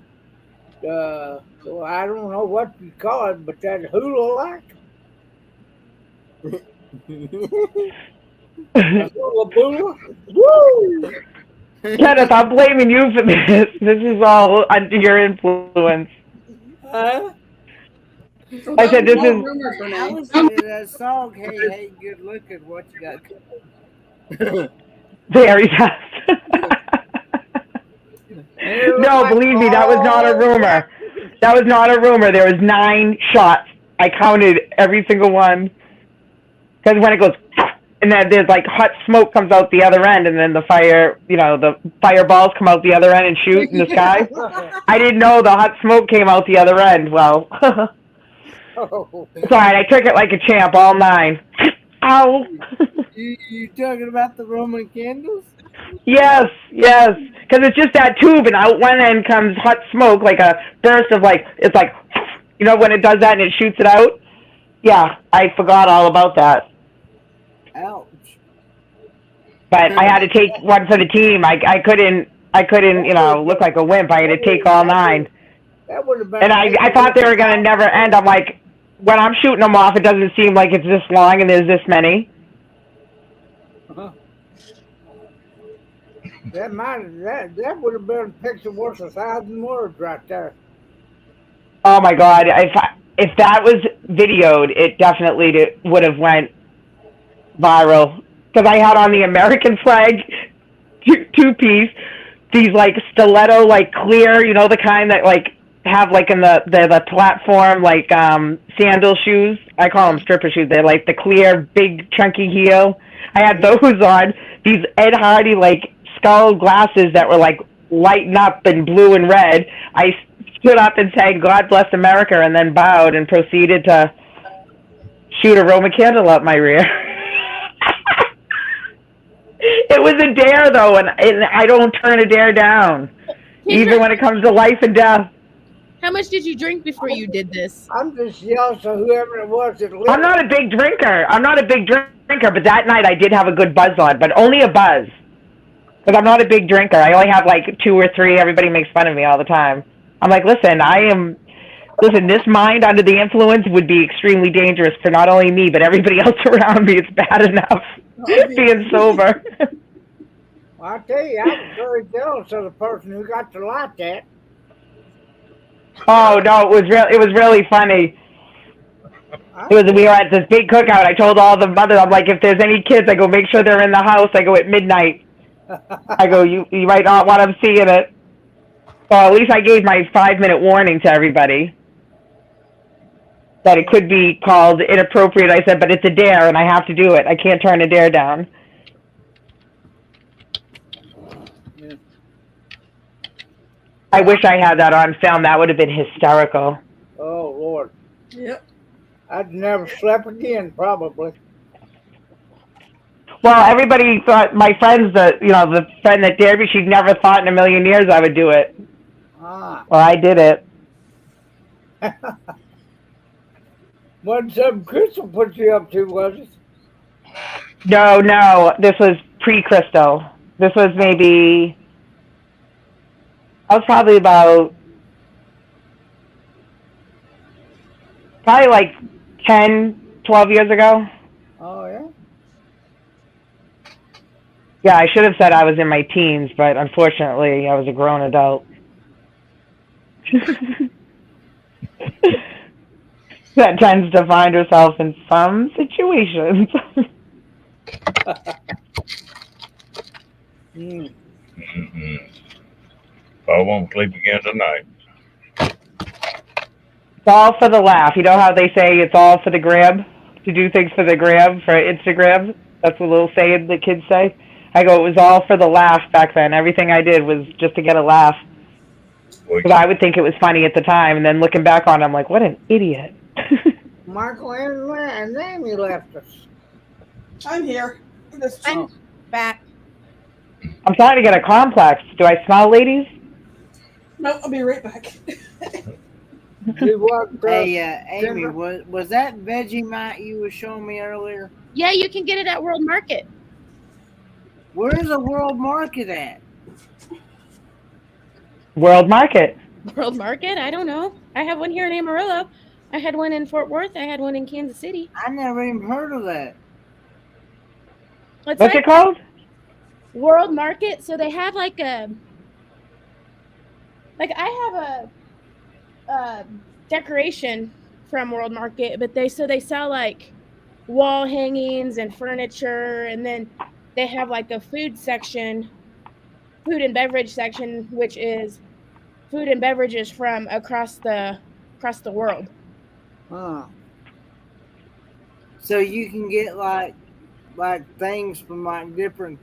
Speaker 3: well, I don't know what you call it, but that hula like. Hula boola. Woo!
Speaker 6: Kenneth, I'm blaming you for this. This is all under your influence.
Speaker 3: Huh?
Speaker 6: I said this is.
Speaker 2: I was that song. Hey, good look at what you got.
Speaker 6: Very fast. No, believe me, that was not a rumor. That was not a rumor. There was 9 shots. I counted every single one. Because when it goes, and then there's like hot smoke comes out the other end, and then the fire, the fireballs come out the other end and shoot in the sky. I didn't know the hot smoke came out the other end. Well, it's all right. I took it like a champ, all 9. Ow.
Speaker 2: You talking about the Roman candles?
Speaker 6: Yes. Because it's just that tube, and out one end comes hot smoke, like a burst of it's like, when it does that and it shoots it out. Yeah, I forgot all about that.
Speaker 2: Ouch.
Speaker 6: But I had to take one for the team. I couldn't, look like a wimp. I had to take all 9.
Speaker 3: That would have been.
Speaker 6: And I thought they were going to never end. I'm like, when I'm shooting them off, it doesn't seem like it's this long and there's this many.
Speaker 3: Uh-huh. That would have been a picture worth 1,000 words right there.
Speaker 6: Oh my God! If that was videoed, it definitely would have went viral. Because I had on the American flag two-piece, these stiletto clear, the kind that have in the platform sandal shoes. I call them stripper shoes. They're the clear big chunky heel. I had those on. These Ed Hardy skull glasses that were lighting up in blue and red. I stood up and sang "God Bless America" and then bowed and proceeded to shoot a Roman candle up my rear. It was a dare though, and I don't turn a dare down, even when it comes to life and death.
Speaker 4: How much did you drink before you did this?
Speaker 3: I'm just jealous of whoever it was that lived.
Speaker 6: I'm not a big drinker, but that night I did have a good buzz on, but only a buzz. Because I'm not a big drinker. I only have 2 or 3. Everybody makes fun of me all the time. I'm like, listen, this mind under the influence would be extremely dangerous for not only me, but everybody else around me. It's bad enough being sober.
Speaker 3: Well, I tell you, I was very jealous of the person who got to light that.
Speaker 6: Oh no, it was really funny. We were at this big cookout. I told all the mothers, I'm like, if there's any kids, I go, make sure they're in the house. I go at midnight. I go, you might not want them seeing it. Well, at least I gave my 5-minute warning to everybody that it could be called inappropriate. I said, but it's a dare, and I have to do it. I can't turn a dare down.
Speaker 2: Yeah.
Speaker 6: I wish I had that on film. That would have been hysterical.
Speaker 3: Oh, Lord.
Speaker 5: Yep.
Speaker 3: I'd never slept again, probably.
Speaker 6: Well, everybody thought, my friends, the friend that dared me, she'd never thought in a million years I would do it.
Speaker 3: Ah.
Speaker 6: Well, I did it.
Speaker 3: Wasn't something Crystal put you up to, was it?
Speaker 6: No. This was pre-Crystal. This was maybe... I was probably about... Probably 10, 12 years ago.
Speaker 3: Oh, yeah?
Speaker 6: Yeah, I should have said I was in my teens, but unfortunately, I was a grown adult. That tends to find herself in some situations.
Speaker 3: Mm.
Speaker 1: Mm-mm. I won't sleep again tonight.
Speaker 6: It's all for the laugh. You know how they say it's all for the grab? To do things for the grab, for Instagram? That's a little saying that kids say. I go, it was all for the laugh back then. Everything I did was just to get a laugh. Because I would think it was funny at the time, and then looking back on it, I'm like, what an idiot.
Speaker 3: Michael and Amy left us.
Speaker 5: I'm here.
Speaker 4: I'm back.
Speaker 6: I'm starting to get a complex. Do I smell, ladies?
Speaker 5: No, I'll be right back.
Speaker 3: Do what,
Speaker 2: Hey, Amy,
Speaker 3: Denver?
Speaker 2: was that Vegemite you were showing me earlier?
Speaker 4: Yeah, you can get it at World Market.
Speaker 2: Where's the World Market at?
Speaker 6: World Market.
Speaker 4: World Market? I don't know. I have one here in Amarillo. I had one in Fort Worth. I had one in Kansas City.
Speaker 2: I never even heard of that.
Speaker 4: It's
Speaker 6: What's
Speaker 4: like
Speaker 6: it called?
Speaker 4: World Market. So they have like a, like I have a decoration from World Market, but they sell like wall hangings and furniture, and then they have like a food section, food and beverage section, which is food and beverages from across the world.
Speaker 3: Huh.
Speaker 2: So you can get like things from like different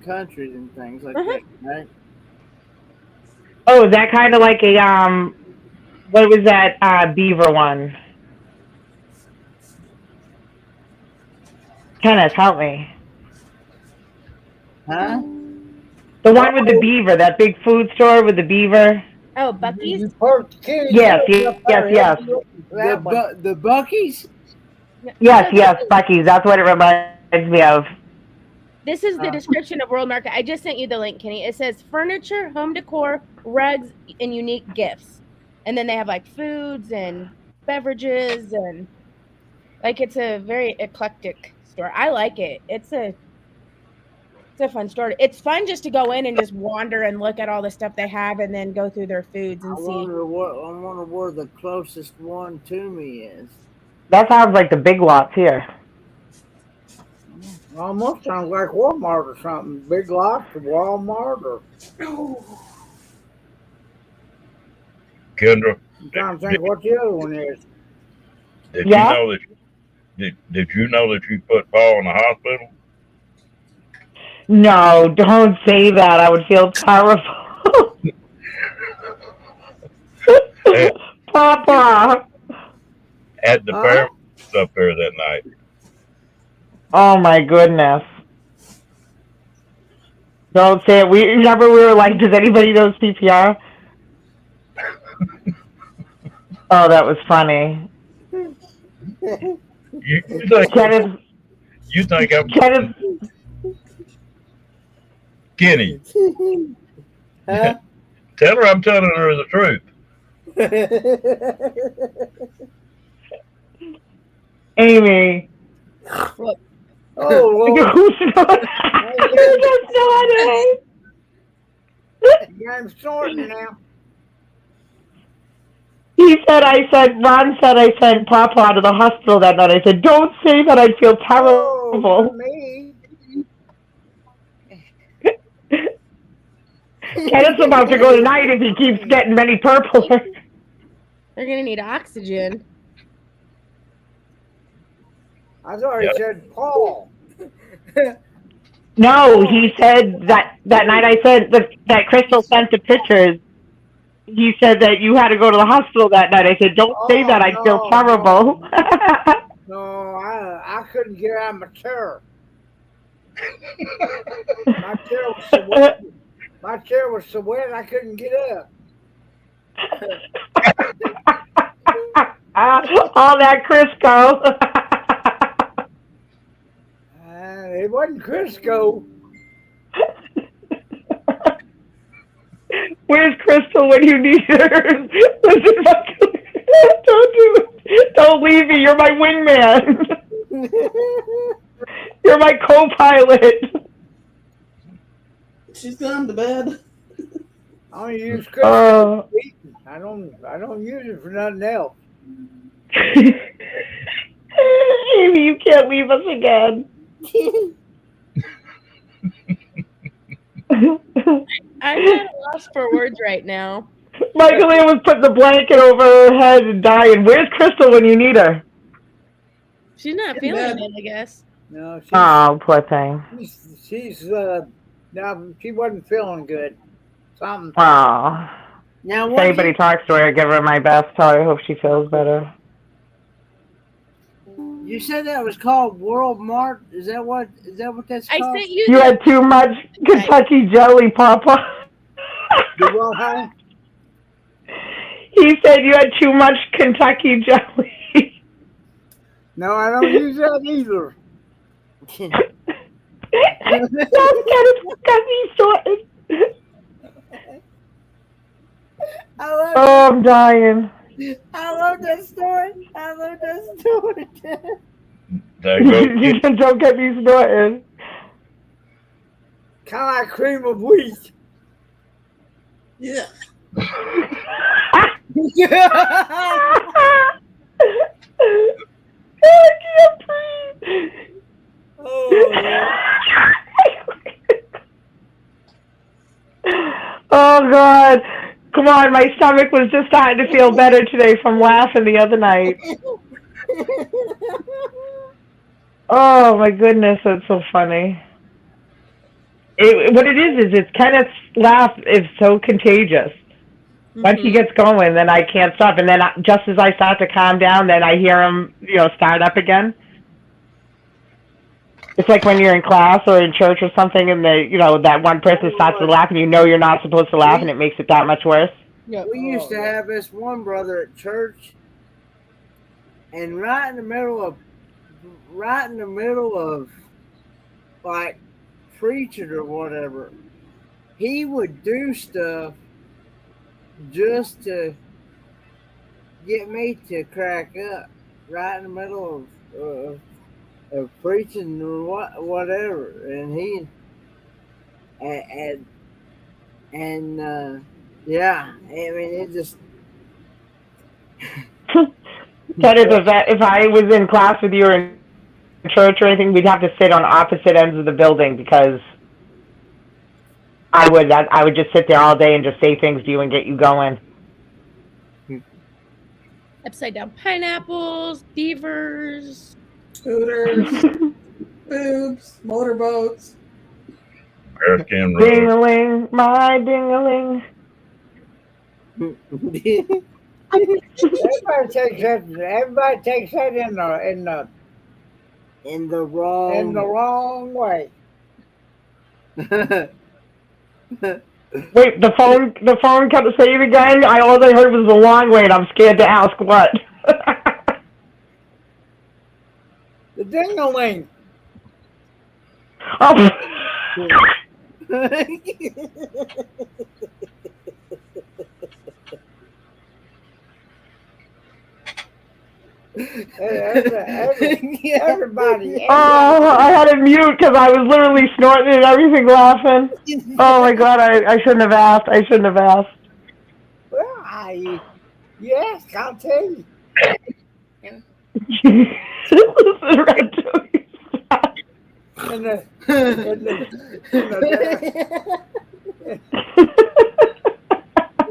Speaker 2: countries and things like that, right?
Speaker 6: Oh, is that kind of like a, what was that beaver one? Kenneth, help me.
Speaker 2: Huh?
Speaker 6: The one with the beaver, that big food store with the beaver.
Speaker 4: Oh, Buc-ee's?
Speaker 3: You parked the kids
Speaker 6: Yes,
Speaker 3: up there,
Speaker 6: yes.
Speaker 2: The Buc-ee's?
Speaker 6: Yes, Buc-ee's. That's what it reminds me of.
Speaker 4: This is the description of World Market. I just sent you the link, Kenny. It says furniture, home decor, rugs, and unique gifts. And then they have like foods and beverages, and like it's a very eclectic store. I like it. It's a fun store. It's fun just to go in and just wander and look at all the stuff they have, and then go through their foods and
Speaker 2: I wonder where the closest one to me is.
Speaker 6: That sounds like the Big Lots here.
Speaker 3: Almost sounds like Walmart or something. Big Lots of Walmart or.
Speaker 1: Kendra,
Speaker 3: I'm trying to think what the other one is.
Speaker 1: did
Speaker 6: Yeah?
Speaker 1: you know that? Did you know that you put Paul in the hospital?
Speaker 6: No, don't say that. I would feel terrible. Papa.
Speaker 1: At the paramedics up there that night.
Speaker 6: Oh my goodness. Don't say it. We were like, does anybody know CPR? Oh, that was funny.
Speaker 1: You think
Speaker 6: Kenneth,
Speaker 1: I'm
Speaker 6: Kenneth,
Speaker 1: Kenny?
Speaker 2: Huh?
Speaker 1: Tell her I'm telling her the truth.
Speaker 6: Amy.
Speaker 3: Oh, Lord.
Speaker 6: Who's not?
Speaker 3: I'm sorting now.
Speaker 6: Ron said I sent Papa to the hospital that night. I said, don't say that, I'd feel
Speaker 3: Oh,
Speaker 6: terrible.
Speaker 3: me.
Speaker 6: Kenneth's about to go tonight if he keeps getting many purple.
Speaker 4: They're gonna need oxygen.
Speaker 3: I thought he said Paul.
Speaker 6: No, he said that night I said that Crystal sent the pictures. He said that you had to go to the hospital that night. I said, don't say that, I'd feel terrible.
Speaker 3: No, I couldn't get out of my chair. My chair was so wet I couldn't get up.
Speaker 6: All that Crisco.
Speaker 3: It wasn't Crisco.
Speaker 6: Where's Crystal when you need her? Listen, don't do it. Don't leave me. You're my wingman. You're my co-pilot.
Speaker 5: She's gone to bed.
Speaker 3: I don't use Crisco. I don't use it for nothing else.
Speaker 6: Amy, you can't leave us again.
Speaker 4: I'm at a loss for words right now.
Speaker 6: Michael Ann was putting the blanket over her head and dying. Where's Crystal when you need her?
Speaker 4: She's not feeling it, I guess.
Speaker 3: No,
Speaker 6: Oh, poor thing.
Speaker 3: she's no, she wasn't feeling good. Something.
Speaker 6: Oh.
Speaker 2: Now,
Speaker 6: If
Speaker 2: what
Speaker 6: anybody talks to her, give her my best. Tell her I hope she feels better.
Speaker 2: you said that was called World Mart? Is that what that's
Speaker 4: I
Speaker 2: called?
Speaker 4: sent you.
Speaker 6: You had too much Kentucky jelly, Papa.
Speaker 3: You what, honey?
Speaker 6: He said you had too much Kentucky jelly.
Speaker 3: No, I don't use that either.
Speaker 6: That's kind of Kentucky sorted. I'm dying.
Speaker 2: I love that story. I love that story.
Speaker 1: There you go.
Speaker 6: Don't get me started.
Speaker 3: Kind of like cream of wheat.
Speaker 5: Yeah.
Speaker 6: I can't breathe. Oh God. Come on, my stomach was just starting to feel better today from laughing the other night. Oh my goodness, that's so funny. What it is it's Kenneth's laugh is so contagious. Once he gets going, then I can't stop. And then just as I start to calm down, then I hear him, start up again. It's like when you're in class or in church or something, and that one person starts to laugh, and you're not supposed to laugh, and it makes it that much worse.
Speaker 2: Yeah, we used to have this one brother at church, and right in the middle of like preaching or whatever, he would do stuff just to get me to crack up right in the middle of preaching or whatever, and he yeah, I mean it just.
Speaker 6: That is, if I was in class with you or in church or anything, we'd have to sit on opposite ends of the building because I would just sit there all day and just say things to you and get you going.
Speaker 4: Upside down pineapples, beavers,
Speaker 5: Scooters, boobs, motorboats.
Speaker 1: Bearskin rug.
Speaker 6: Ding-a-ling, my ding-a-ling.
Speaker 3: Everybody takes that
Speaker 2: in the wrong
Speaker 3: way.
Speaker 6: Wait, the phone kept saying again. All I heard was the long way, and I'm scared to ask what.
Speaker 3: The ding-a-ling.
Speaker 6: Oh. Everybody. Oh, I had it mute because I was literally snorting and everything laughing. Oh my God, I shouldn't have asked.
Speaker 3: Well, yes, I'll tell you.
Speaker 6: Listen right to me.
Speaker 3: In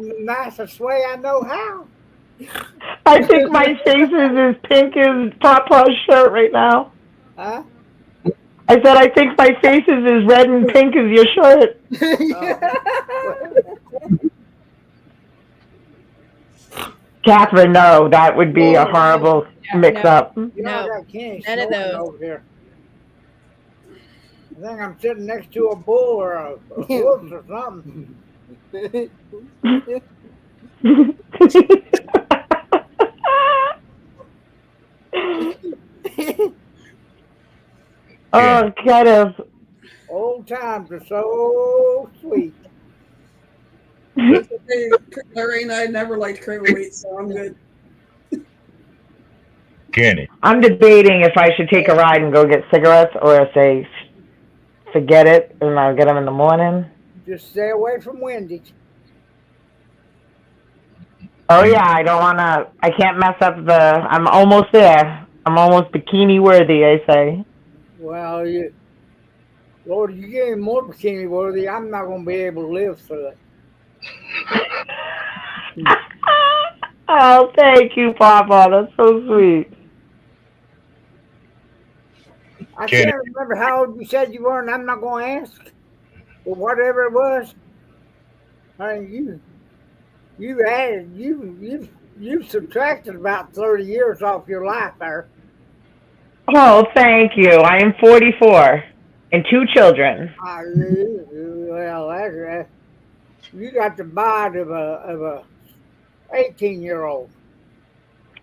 Speaker 3: the nicest way I know how.
Speaker 6: I think my face is as pink as Papa's shirt right now.
Speaker 3: Huh?
Speaker 6: I said I think my face is as red and pink as your shirt. Catherine, no, that would be a horrible mix-up.
Speaker 3: No, none of those. Over here. I think I'm sitting next to a bull or a wolf or something. Oh, kind of. Old times are so sweet.
Speaker 5: Lorraine, I never liked cream of wheat, so I'm good.
Speaker 1: Kenny.
Speaker 6: I'm debating if I should take a ride and go get cigarettes or say forget it and I'll get them in the morning.
Speaker 3: Just stay away from Wendy's.
Speaker 6: Oh yeah, I don't want to. I can't mess up I'm almost there. I'm almost bikini worthy, I say.
Speaker 3: Well, Lord, you get any more bikini worthy, I'm not going to be able to live through it.
Speaker 6: Oh, thank you, Papa. That's so sweet.
Speaker 3: I
Speaker 1: Kenny,
Speaker 3: can't remember how old you said you were, and I'm not going to ask. But whatever it was, honey, you've subtracted about 30 years off your life there.
Speaker 6: Oh, thank you. I am 44 and 2 children.
Speaker 3: Well, you got the body of a 18-year-old.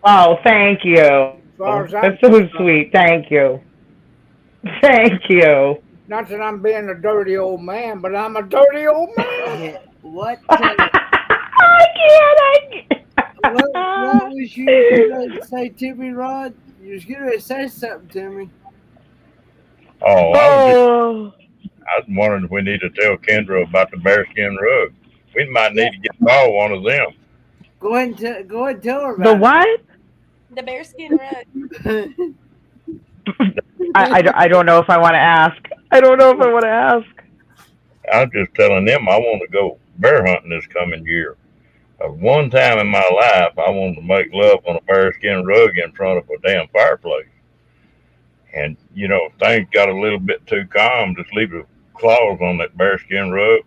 Speaker 6: Oh, thank you.
Speaker 3: As far as I'm
Speaker 6: That's so
Speaker 3: concerned.
Speaker 6: sweet. Thank you. Thank you.
Speaker 3: Not that I'm being a dirty old man, but I'm a dirty old man.
Speaker 2: Yeah, what?
Speaker 6: I can't.
Speaker 2: What was you gonna say to me, Rod? You was gonna say something to me.
Speaker 1: oh,
Speaker 6: Oh.
Speaker 1: I was wondering if we need to tell Kendra about the bearskin rug. We might need to get Paul one of them.
Speaker 2: Go ahead and tell her
Speaker 6: The
Speaker 2: about
Speaker 6: what?
Speaker 4: The bearskin rug.
Speaker 2: it.
Speaker 6: I don't know if I want to ask. I don't know if I want to ask.
Speaker 1: I was just telling them I want to go bear hunting this coming year. One time in my life, I wanted to make love on a bearskin rug in front of a damn fireplace. And, you know, if things got a little bit too calm, just leave the claws on that bearskin rug.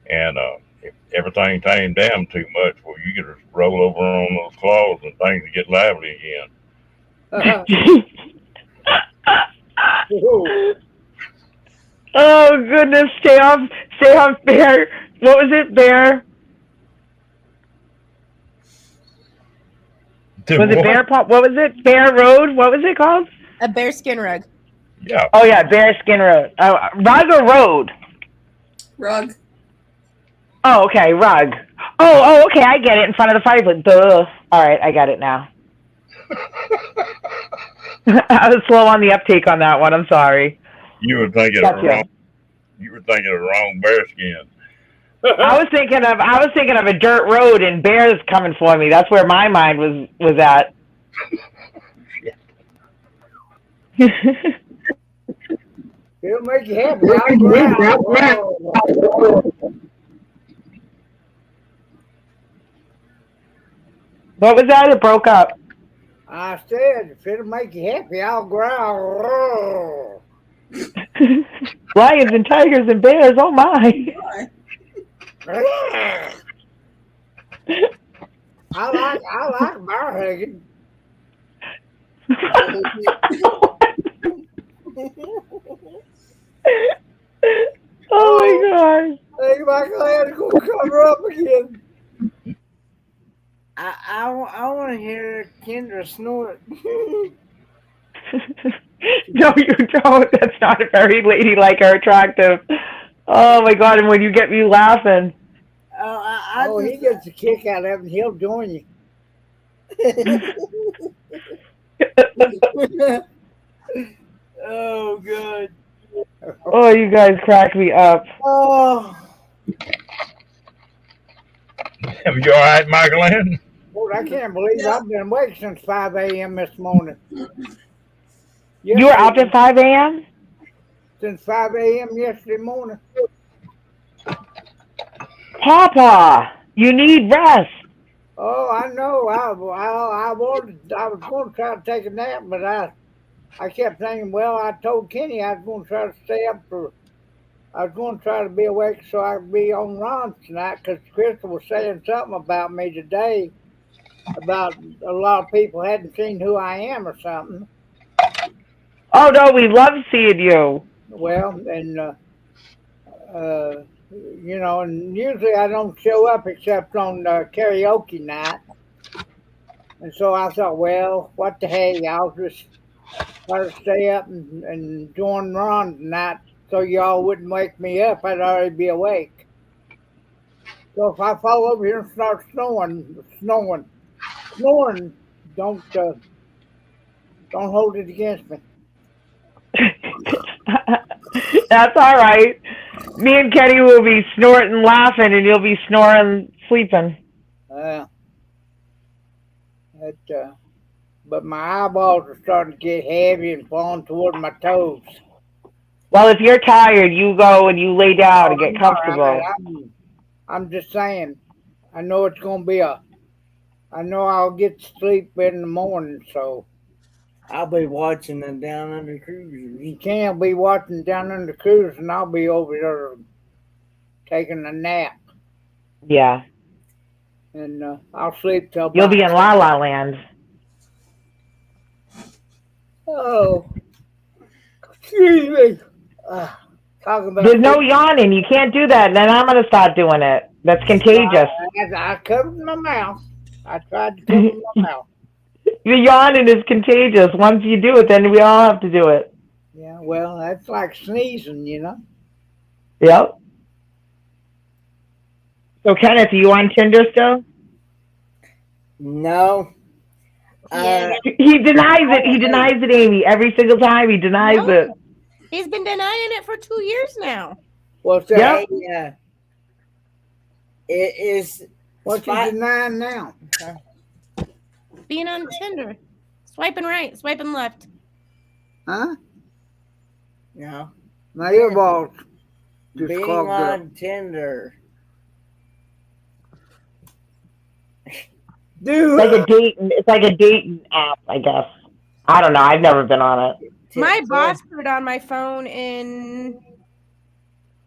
Speaker 1: And if everything tamed down too much, well, you get to roll over on those claws and things get lively again.
Speaker 6: Oh goodness, stay off bear. What was it, bear? Was it bear pop? What was it? Bear road? What was it called?
Speaker 4: A bearskin rug.
Speaker 1: Yeah.
Speaker 6: Oh yeah, bearskin road. Rug or road?
Speaker 5: Rug.
Speaker 6: Oh, okay, rug. Oh, okay, I get it. In front of the fireplace. Duh. All right, I got it now. I was slow on the uptake on that one. I'm sorry.
Speaker 1: You were thinking of wrong. You were thinking of wrong bearskin.
Speaker 6: I was thinking of a dirt road and bears coming for me. That's where my mind was at.
Speaker 3: It'll make you happy.
Speaker 6: What was that? It broke up.
Speaker 3: I said, if it'll make you happy, I'll growl.
Speaker 6: Lions and tigers and bears. Oh my!
Speaker 3: I like bear hugging.
Speaker 6: Oh my gosh!
Speaker 3: I think my gland's gonna cover up again.
Speaker 2: I want to hear Kendra snort.
Speaker 6: No, you don't. That's not very ladylike or attractive. Oh my god! And when you get me laughing.
Speaker 3: He gets a kick out of it, and he'll join you.
Speaker 2: Oh, good.
Speaker 6: Oh, you guys crack me up.
Speaker 2: Oh.
Speaker 1: Am you all right, Michael Ann?
Speaker 3: Lord, I can't believe I've been awake since 5 a.m. this morning.
Speaker 6: You were up at 5 a.m.?
Speaker 3: Since 5 a.m. yesterday morning.
Speaker 6: Papa, you need rest.
Speaker 3: Oh, I know. I was going to try to take a nap, but I kept thinking, well, I told Kenny I was going to try to stay up I was going to try to be awake so I could be on Ron tonight, because Crystal was saying something about me today about a lot of people hadn't seen who I am or something.
Speaker 6: Oh, no, we love seeing you.
Speaker 3: Well, and, you know, and usually I don't show up except on karaoke night. And so I thought, well, what the heck, I'll just try to stay up and join Ron tonight so y'all wouldn't wake me up. I'd already be awake. So if I fall over here and start snoring, don't hold it against me.
Speaker 6: That's all right. Me and Kenny will be snorting laughing, and you'll be snoring sleeping.
Speaker 3: but my eyeballs are starting to get heavy and falling toward my toes.
Speaker 6: Well, if you're tired, you go and you lay down and get
Speaker 3: I'm all right.
Speaker 6: comfortable.
Speaker 3: I'm just saying. I know it's gonna be a. I know I'll get sleep in the morning, so
Speaker 2: I'll be watching them down under
Speaker 3: you
Speaker 2: cruisers.
Speaker 3: can't be watching down in the cruise, and I'll be over there taking a nap,
Speaker 6: Yeah.
Speaker 3: and I'll sleep till
Speaker 6: You'll be
Speaker 3: about.
Speaker 6: in La La Land.
Speaker 3: Oh, excuse me. Talking about.
Speaker 6: There's no yawning. You can't do that. Then I'm gonna start doing it. That's contagious.
Speaker 3: I covered my mouth. I tried to cover my mouth.
Speaker 6: The yawning is contagious. Once you do it, then we all have to do it.
Speaker 3: Yeah, well, that's like sneezing, you know.
Speaker 6: Yep. So Kenneth, are you on Tinder still?
Speaker 2: No.
Speaker 6: He denies it. He denies it, Amy. Every single time he denies
Speaker 4: No.
Speaker 6: it.
Speaker 4: He's been denying it for 2 years now.
Speaker 3: What's that?
Speaker 6: Yep.
Speaker 2: It is.
Speaker 3: What you denying now?
Speaker 4: Being on Tinder. Swiping right, swiping left.
Speaker 3: Huh?
Speaker 2: No.
Speaker 3: My earballs just
Speaker 2: Being
Speaker 3: clogged up.
Speaker 2: on Tinder.
Speaker 3: Dude,
Speaker 6: It's like a dating app, I guess. I don't know. I've never been on it.
Speaker 4: My boss put it on my phone in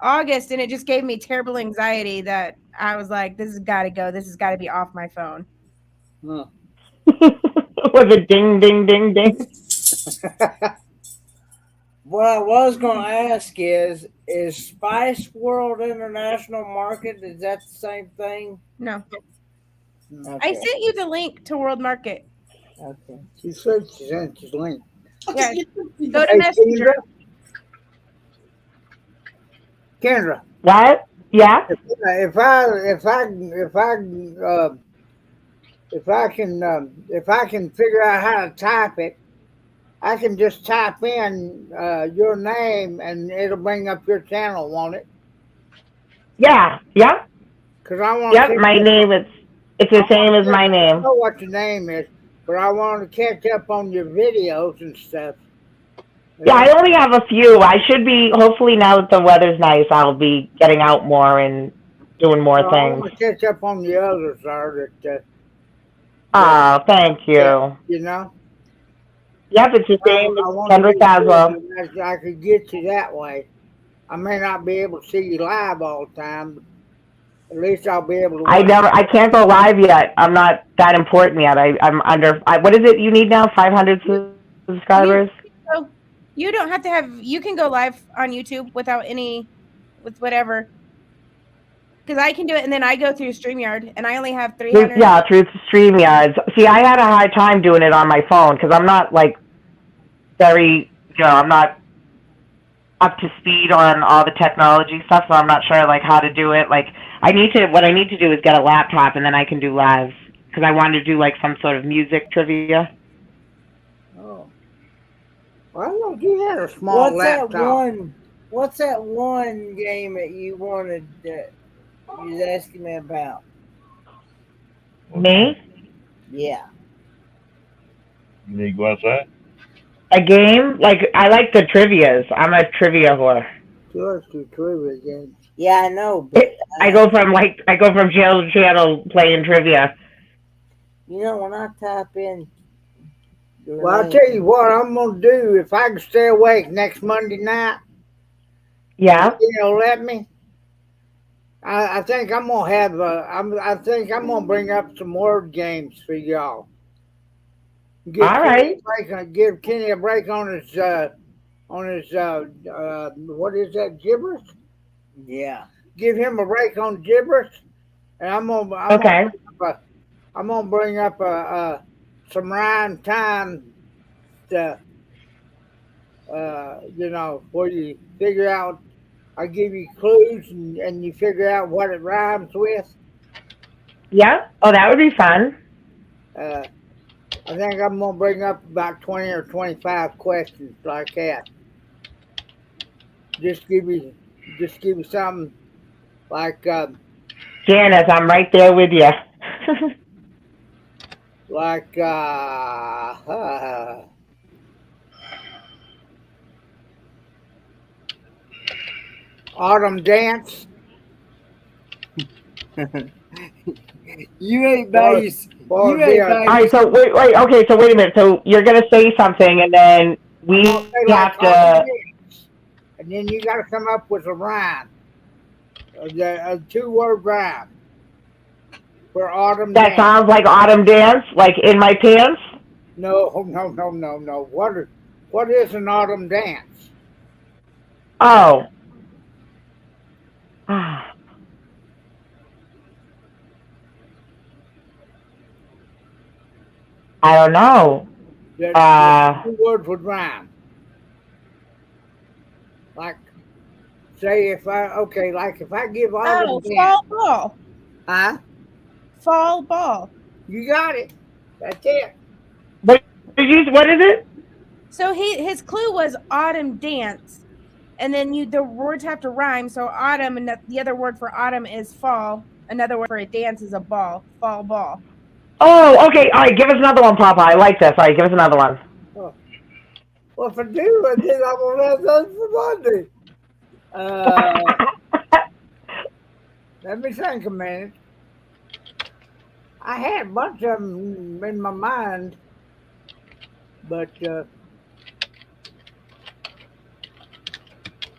Speaker 4: August, and it just gave me terrible anxiety that I was like, this has got to go. This has got to be off my phone.
Speaker 3: Huh.
Speaker 6: Was it ding, ding, ding, ding?
Speaker 2: What I was going to ask is Spice World International Market, is that the same thing?
Speaker 4: No.
Speaker 2: Okay.
Speaker 4: I sent you the link to World Market.
Speaker 2: Okay.
Speaker 3: She said she sent his link.
Speaker 4: Yeah. Go to
Speaker 3: Hey,
Speaker 4: Messenger.
Speaker 3: Kendra,
Speaker 6: What? Yeah?
Speaker 3: if I can figure out how to type it, I can just type in your name and it'll bring up your channel, won't it?
Speaker 6: Yeah. Yep.
Speaker 3: Because I want.
Speaker 6: Yep. My name it's the same as my
Speaker 3: I
Speaker 6: name.
Speaker 3: know what your name is, but I want to catch up on your videos and stuff.
Speaker 6: Yeah, I only have a few. I should be, hopefully now that the weather's nice, I'll be getting out more and doing more
Speaker 3: I
Speaker 6: things.
Speaker 3: want to catch up on the others, are that.
Speaker 6: Oh, thank you.
Speaker 3: You know.
Speaker 6: Yep, it's the same
Speaker 3: I
Speaker 6: as
Speaker 3: want to
Speaker 6: Kendra
Speaker 3: be
Speaker 6: Caswell.
Speaker 3: sure I could get you that way. I may not be able to see you live all the time, but at least I'll be able to.
Speaker 6: I can't go live yet. I'm not that important yet. I'm under, what is it you need now? 500 subscribers?
Speaker 4: You don't have to have, you can go live on YouTube with whatever. Because I can do it, and then I go through StreamYard, and I only have 300.
Speaker 6: Yeah, through StreamYards. See, I had a hard time doing it on my phone because I'm not I'm not up to speed on all the technology stuff, so I'm not sure how to do it. What I need to do is get a laptop, and then I can do lives because I wanted to do some sort of music trivia.
Speaker 3: Oh, well, I know you had a small laptop.
Speaker 2: What's that one game that you wanted that you was asking me about?
Speaker 6: Me?
Speaker 2: Yeah.
Speaker 1: You need to go outside?
Speaker 6: A game? I like the trivias. I'm a trivia whore.
Speaker 3: Yours to trivia games.
Speaker 2: Yeah, I know. But
Speaker 6: I go from channel to channel playing trivia.
Speaker 2: You know, when I type in.
Speaker 3: Well, I'll tell you what I'm gonna do if I can stay awake next Monday night.
Speaker 6: Yeah.
Speaker 3: Let me. I think I'm gonna have. I think I'm gonna bring up some word games for y'all.
Speaker 6: All right.
Speaker 3: Give Kenny a break on his what is that, gibberish?
Speaker 2: Yeah.
Speaker 3: Give him a break on gibberish, and I'm gonna bring up some rhyme time stuff. Where you figure out. I give you clues and you figure out what it rhymes with.
Speaker 6: Yeah. Oh, that would be fun.
Speaker 3: I think I'm gonna bring up about 20 or 25 questions like that. Just give you something like
Speaker 6: Janice, I'm right there with you.
Speaker 3: like Autumn Dance.
Speaker 2: You ain't by
Speaker 3: Or-
Speaker 2: you.
Speaker 3: or
Speaker 2: You ain't
Speaker 3: the,
Speaker 2: by
Speaker 6: All right, so wait, okay, so wait a minute. So you're gonna say something, and then
Speaker 3: I'm
Speaker 6: we
Speaker 3: gonna say like
Speaker 6: have
Speaker 3: Autumn
Speaker 6: to.
Speaker 3: Dance, and then you got to come up with a rhyme, a 2-word rhyme for Autumn
Speaker 6: That
Speaker 3: Dance.
Speaker 6: sounds like autumn dance, like in my pants.
Speaker 3: No. What is an autumn dance?
Speaker 6: Oh. I don't know.
Speaker 3: That 2 words would rhyme. Like, say if I give autumn
Speaker 4: Oh,
Speaker 3: dance,
Speaker 4: fall ball.
Speaker 3: huh?
Speaker 4: Fall ball.
Speaker 3: You got it. That's it.
Speaker 6: What is it?
Speaker 4: So his clue was autumn dance, and then the words have to rhyme. So autumn, and the other word for autumn is fall. Another word for a dance is a ball. Fall ball.
Speaker 6: Oh, okay. All right, give us another one, Papa. I like this. All right, give us another one.
Speaker 3: Oh. Well, if I do, then I'm gonna have those for Monday. Let me think a minute. I had a bunch of them in my mind, but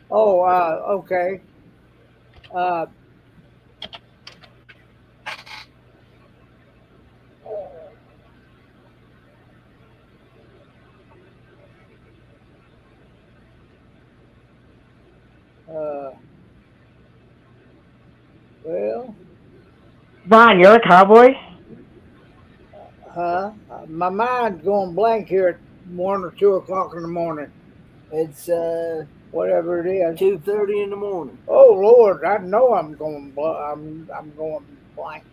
Speaker 3: okay. Uh, well,
Speaker 6: Ron, you're a cowboy?
Speaker 3: my mind's going blank here at 1 or 2 o'clock in the morning.
Speaker 2: It's
Speaker 3: Whatever it is.
Speaker 2: 2:30 in the morning.
Speaker 3: Oh Lord, I know I'm going. I'm going blank.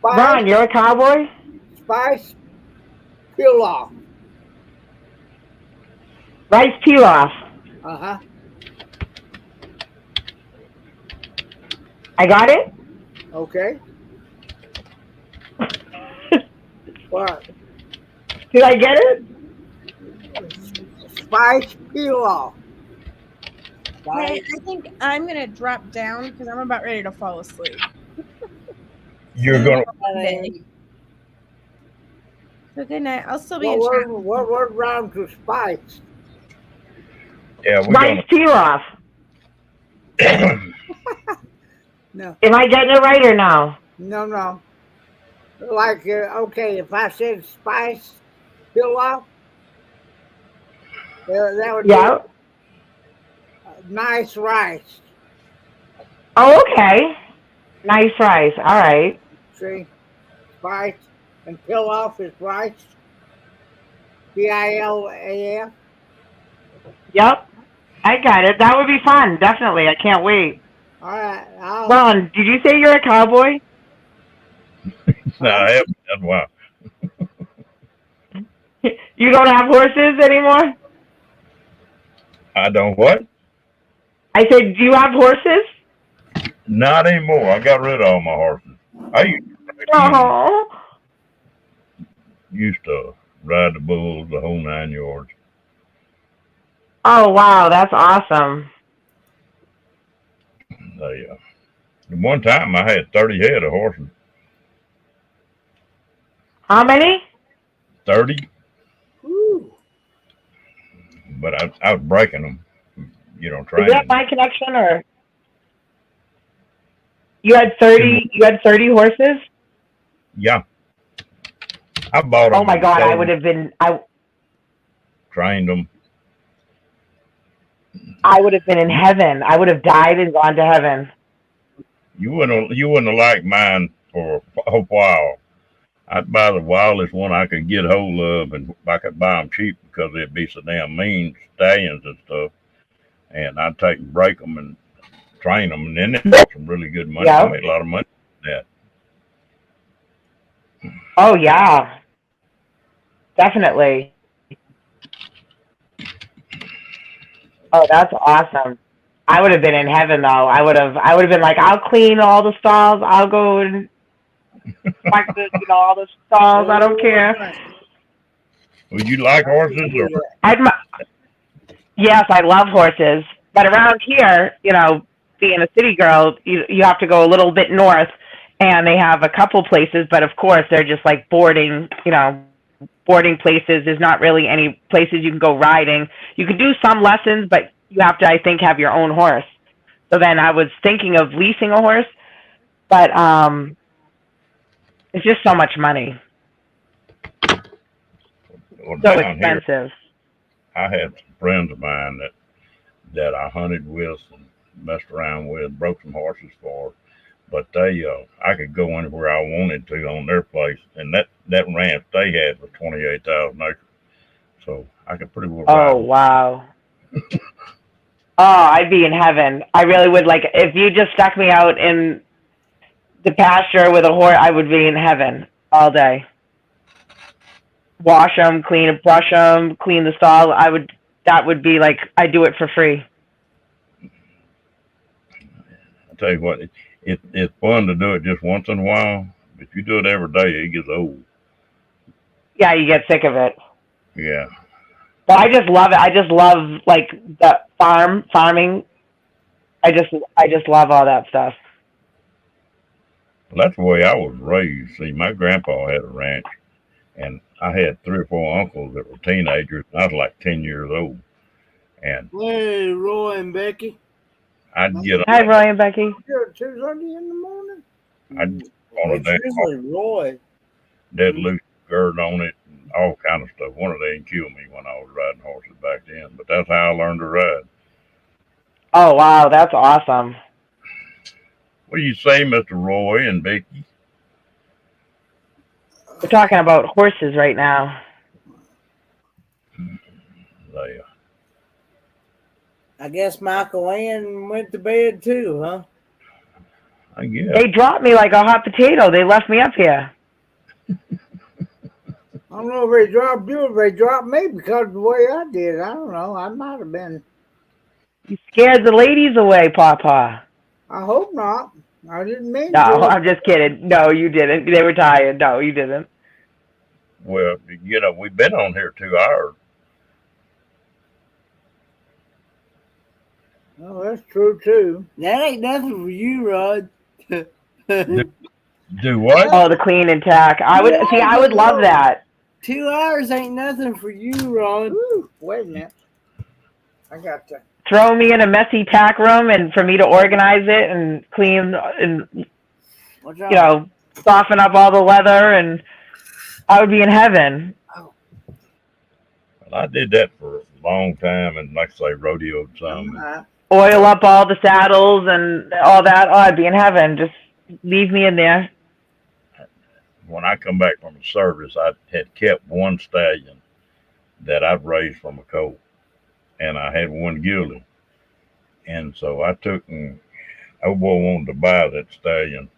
Speaker 6: Ron, you're a cowboy?
Speaker 3: Spice peel off.
Speaker 6: Rice pilaf.
Speaker 3: Uh-huh.
Speaker 6: I got it?
Speaker 3: Okay. What?
Speaker 6: Did I get it?
Speaker 3: Spice peel off.
Speaker 4: Hey, I think I'm gonna drop down because I'm about ready to fall asleep.
Speaker 1: You're gonna.
Speaker 4: Day. So good night. I'll still be
Speaker 3: What
Speaker 4: in
Speaker 3: word,
Speaker 4: chat.
Speaker 3: what word rhymes with spice?
Speaker 1: Yeah, we're
Speaker 6: Rice pilaf.
Speaker 3: No.
Speaker 6: Am I getting it right or no?
Speaker 3: No. Like, okay, if I said spice peel off, that would
Speaker 6: Yeah.
Speaker 3: be nice rice.
Speaker 6: Oh, okay. Nice rice. All right.
Speaker 3: See? Spice and peel off is rice. Pilaf.
Speaker 6: Yep. I got it. That would be fun. Definitely. I can't wait.
Speaker 3: All right.
Speaker 6: Ron, did you say you're a cowboy?
Speaker 1: no, I haven't done well.
Speaker 6: You don't have horses anymore?
Speaker 1: I don't what?
Speaker 6: I said, do you have horses?
Speaker 1: Not anymore. I got rid of all my horses. I
Speaker 6: Oh.
Speaker 1: used to ride the bulls, the whole 9 yards.
Speaker 6: Oh, wow. That's awesome.
Speaker 1: One time I had 30 head of horses.
Speaker 6: How many?
Speaker 1: 30.
Speaker 3: Ooh.
Speaker 1: But I was breaking them, training.
Speaker 6: Is that my connection or? You had 30 horses?
Speaker 1: Yeah. I bought them.
Speaker 6: Oh my God, I would have been,
Speaker 1: trained them.
Speaker 6: I would have been in heaven. I would have died and gone to heaven.
Speaker 1: You wouldn't have liked mine for a while. I'd buy the wildest one I could get hold of, and I could buy them cheap because they'd be so damn mean, stallions and stuff. And I'd take and break them and train them, and then they make some really good money.
Speaker 6: Yeah.
Speaker 1: I made a lot of money from that.
Speaker 6: Oh yeah, definitely. Oh, that's awesome. I would have been in heaven though. I would have been like, I'll clean all the stalls. I'll go and practice, all the stalls. I don't care.
Speaker 1: Would you like horses or?
Speaker 6: Yes, I love horses, but around here, being a city girl, you have to go a little bit north, and they have a couple places, but of course they're just like boarding places. There's not really any places you can go riding. You can do some lessons, but you have to, I think, have your own horse. So then I was thinking of leasing a horse, but it's just so much money.
Speaker 1: Well,
Speaker 6: so expensive.
Speaker 1: Here, I had some friends of mine that I hunted with and messed around with, broke some horses for, but they, I could go anywhere I wanted to on their place, and that ranch they had was 28,000 acres, so I could pretty well.
Speaker 6: Oh wow! Oh, I'd be in heaven. I really would. Like if you just stuck me out in the pasture with a horse, I would be in heaven all day. Wash them, clean, brush them, clean the stall. That would be like I'd do it for free.
Speaker 1: I'll tell you what, it's fun to do it just once in a while. But if you do it every day, it gets old.
Speaker 6: Yeah, you get sick of it.
Speaker 1: Yeah.
Speaker 6: But I just love it. I just love like the farming. I just love all that stuff.
Speaker 1: Well, that's the way I was raised. See, my grandpa had a ranch, and I had 3 or 4 uncles that were teenagers. I was like 10 years old. And
Speaker 2: hey, Roy and Becky.
Speaker 1: I'd get
Speaker 6: Hi, Roy and Becky.
Speaker 3: 2:30 in the morning.
Speaker 1: I'd on a day.
Speaker 2: Roy.
Speaker 1: Dead loose gird on it and all kind of stuff. One of them killed me when I was riding horses back then. But that's how I learned to ride.
Speaker 6: Oh wow, that's awesome.
Speaker 1: What do you say, Mr. Roy and Becky?
Speaker 6: We're talking about horses right now.
Speaker 1: They,
Speaker 2: I guess Michael Ann went to bed too, huh?
Speaker 1: I guess.
Speaker 6: They dropped me like a hot potato. They left me up here.
Speaker 3: I don't know if they dropped you or if they dropped me because of the way I did. I don't know. I might have been.
Speaker 6: You scared the ladies away, Papa.
Speaker 3: I hope not. I didn't mean
Speaker 6: No,
Speaker 3: to.
Speaker 6: I'm just kidding. No, you didn't. They were tired. No, you didn't.
Speaker 1: Well, we've been on here 2 hours.
Speaker 3: Oh, that's true too.
Speaker 2: That ain't nothing for you, Rod.
Speaker 1: Do what?
Speaker 6: Oh, the clean and tack. I would love that.
Speaker 2: 2 hours ain't nothing for you, Rod.
Speaker 3: Ooh, wait a minute. I got to
Speaker 6: Throw me in a messy tack room and for me to organize it and clean and soften up all the leather, and I would be in heaven.
Speaker 1: Well, I did that for a long time, and like I say, rodeoed some.
Speaker 6: Oil up all the saddles and all that. Oh, I'd be in heaven. Just leave me in there.
Speaker 1: When I come back from the service, I had kept one stallion that I'd raised from a colt, and I had one gelding. And so I took and old boy wanted to buy that stallion,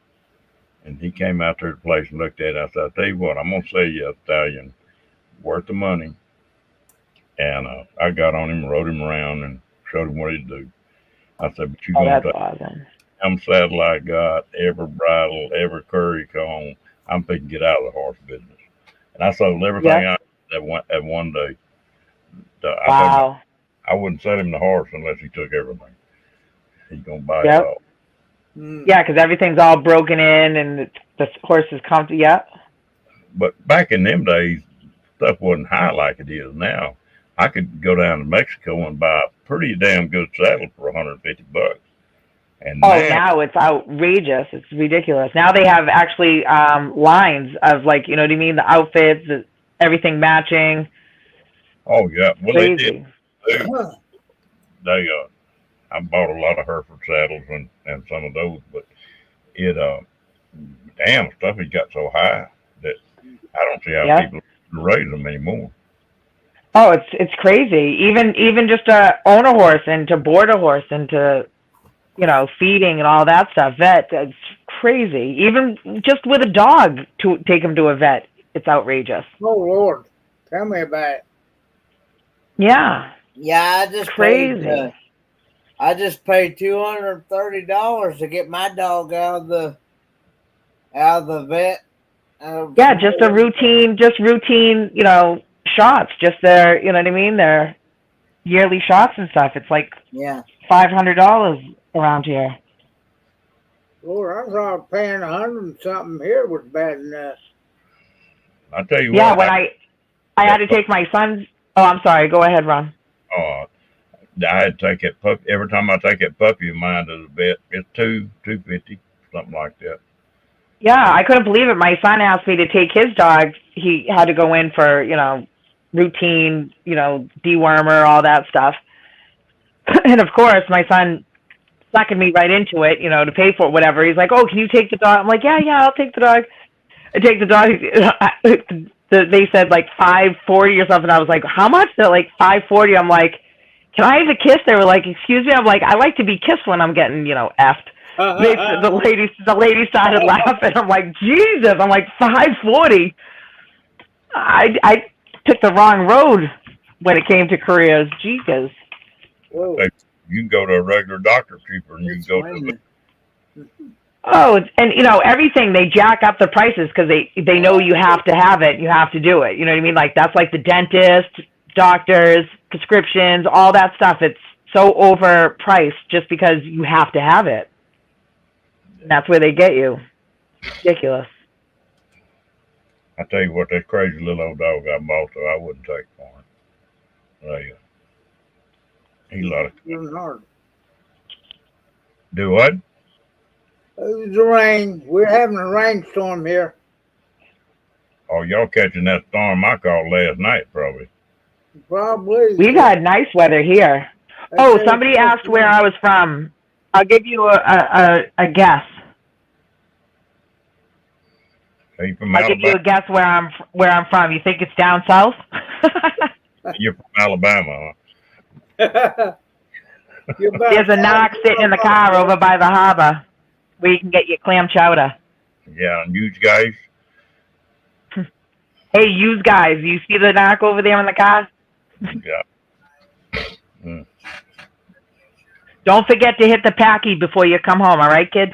Speaker 1: and he came out to the place and looked at it. I said, I'll tell you what, I'm going to sell you a stallion worth the money. And I got on him, rode him around, and showed him what he'd do. I said, but you're going to take
Speaker 6: awesome.
Speaker 1: Every saddle I got, every bridle, every curry comb, I'm thinking get out of the horse business. And I sold everything I at one day.
Speaker 6: Wow.
Speaker 1: I wouldn't sell him the horse unless he took everything. He's going to buy it all.
Speaker 6: Yeah, because everything's all broken in and the horse is comfy. Yeah.
Speaker 1: But back in them days, stuff wasn't high like it is now. I could go down to Mexico and buy a pretty damn good saddle for $150. And
Speaker 6: now it's outrageous. It's ridiculous. Now they have actually lines of like, you know what I mean? The outfits, everything matching.
Speaker 1: Oh, yeah. Well,
Speaker 6: crazy.
Speaker 1: They did. I bought a lot of Hereford saddles and some of those, but damn, stuff has got so high that I don't see how people raise them anymore.
Speaker 6: Oh, it's crazy. Even just to own a horse and to board a horse and to, feeding and all that stuff. It's crazy. Even just with a dog to take him to a vet, it's outrageous.
Speaker 3: Oh Lord, tell me about it.
Speaker 6: Yeah.
Speaker 2: Yeah, I just
Speaker 6: crazy.
Speaker 2: I just paid $230 to get my dog out of the vet.
Speaker 6: Yeah, just routine, shots. Just their, you know what I mean? Their yearly shots and stuff. It's like
Speaker 2: Yeah.
Speaker 6: $500 around here.
Speaker 3: Lord, I thought paying $100 and something here was bad enough.
Speaker 1: I tell you
Speaker 6: Yeah,
Speaker 1: what.
Speaker 6: when I had to take my son's. Oh, I'm sorry. Go ahead, Ron.
Speaker 1: I had to take that puppy. Every time I take that puppy of mine to the vet, it's $250, something like that.
Speaker 6: Yeah, I couldn't believe it. My son asked me to take his dog. He had to go in for, routine, dewormer, all that stuff. And of course, my son sucking me right into it, to pay for it, whatever. He's like, "Oh, can you take the dog?" I'm like, "Yeah, I'll take the dog." I take the dog. They said like $540 or something. I was like, "How much?" They're like $540. I'm like, "Can I have a kiss?" They were like, "Excuse me." I'm like, "I like to be kissed when I'm getting, effed." The lady started laughing. I'm like, Jesus. I'm like, $540. I took the wrong road when it came to careers. Jesus.
Speaker 3: Whoa.
Speaker 1: You can go to a regular doctor cheaper than you can go to the.
Speaker 6: Oh, and everything, they jack up the prices because they know you have to have it. You have to do it. You know what I mean? Like, that's like the dentist, doctors, prescriptions, all that stuff. It's so overpriced just because you have to have it. That's where they get you. Ridiculous.
Speaker 1: I tell you what, that crazy little old dog I bought, though, I wouldn't take for him. He's a lot of.
Speaker 3: Hard.
Speaker 1: Do what?
Speaker 3: It was the rain. We're having a rainstorm here.
Speaker 1: Oh, y'all catching that storm I called last night, probably.
Speaker 3: Probably.
Speaker 6: We've had nice weather here. Oh, somebody asked where I was from. I'll give you a guess.
Speaker 1: Are you from
Speaker 6: I'll
Speaker 1: Alabama?
Speaker 6: give you a guess where I'm from. You think it's down south?
Speaker 1: You're from Alabama,
Speaker 3: huh?
Speaker 6: There's a knock sitting in the car over by the harbor where you can get your clam chowder.
Speaker 1: Yeah, and you guys?
Speaker 6: Hey, you guys, you see the knock over there in the car?
Speaker 1: Yeah. Mm.
Speaker 6: Don't forget to hit the packy before you come home, all right, kid?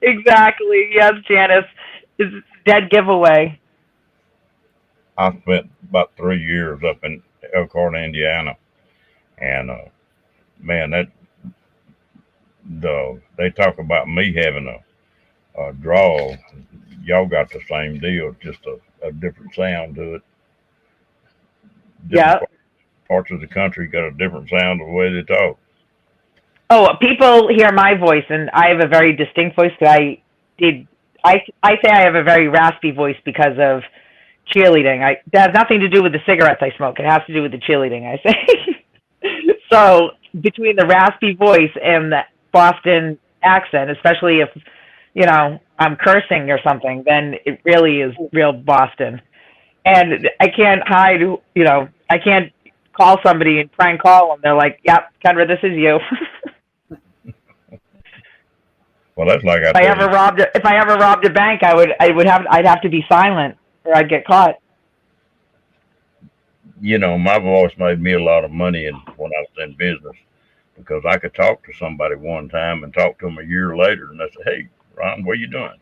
Speaker 6: Exactly. Yes, Janice. It's a dead giveaway.
Speaker 1: I spent about 3 years up in Elkhorn, Indiana, and man, they talk about me having a drawl. Y'all got the same deal, just a different sound to it.
Speaker 6: Yeah.
Speaker 1: Parts of the country got a different sound of the way they talk.
Speaker 6: Oh, people hear my voice, and I have a very distinct voice. I say I have a very raspy voice because of cheerleading. That has nothing to do with the cigarettes I smoke. It has to do with the cheerleading, I say. So between the raspy voice and the Boston accent, especially if, I'm cursing or something, then it really is real Boston. And I can't hide, I can't call somebody and prank call them. They're like, "Yep, Kendra, this is you."
Speaker 1: Well, that's like
Speaker 6: if I ever robbed a bank, I'd have to be silent or I'd get caught.
Speaker 1: My voice made me a lot of money when I was in business, because I could talk to somebody one time and talk to them a year later, and they say, "Hey, Ron, what are you doing?"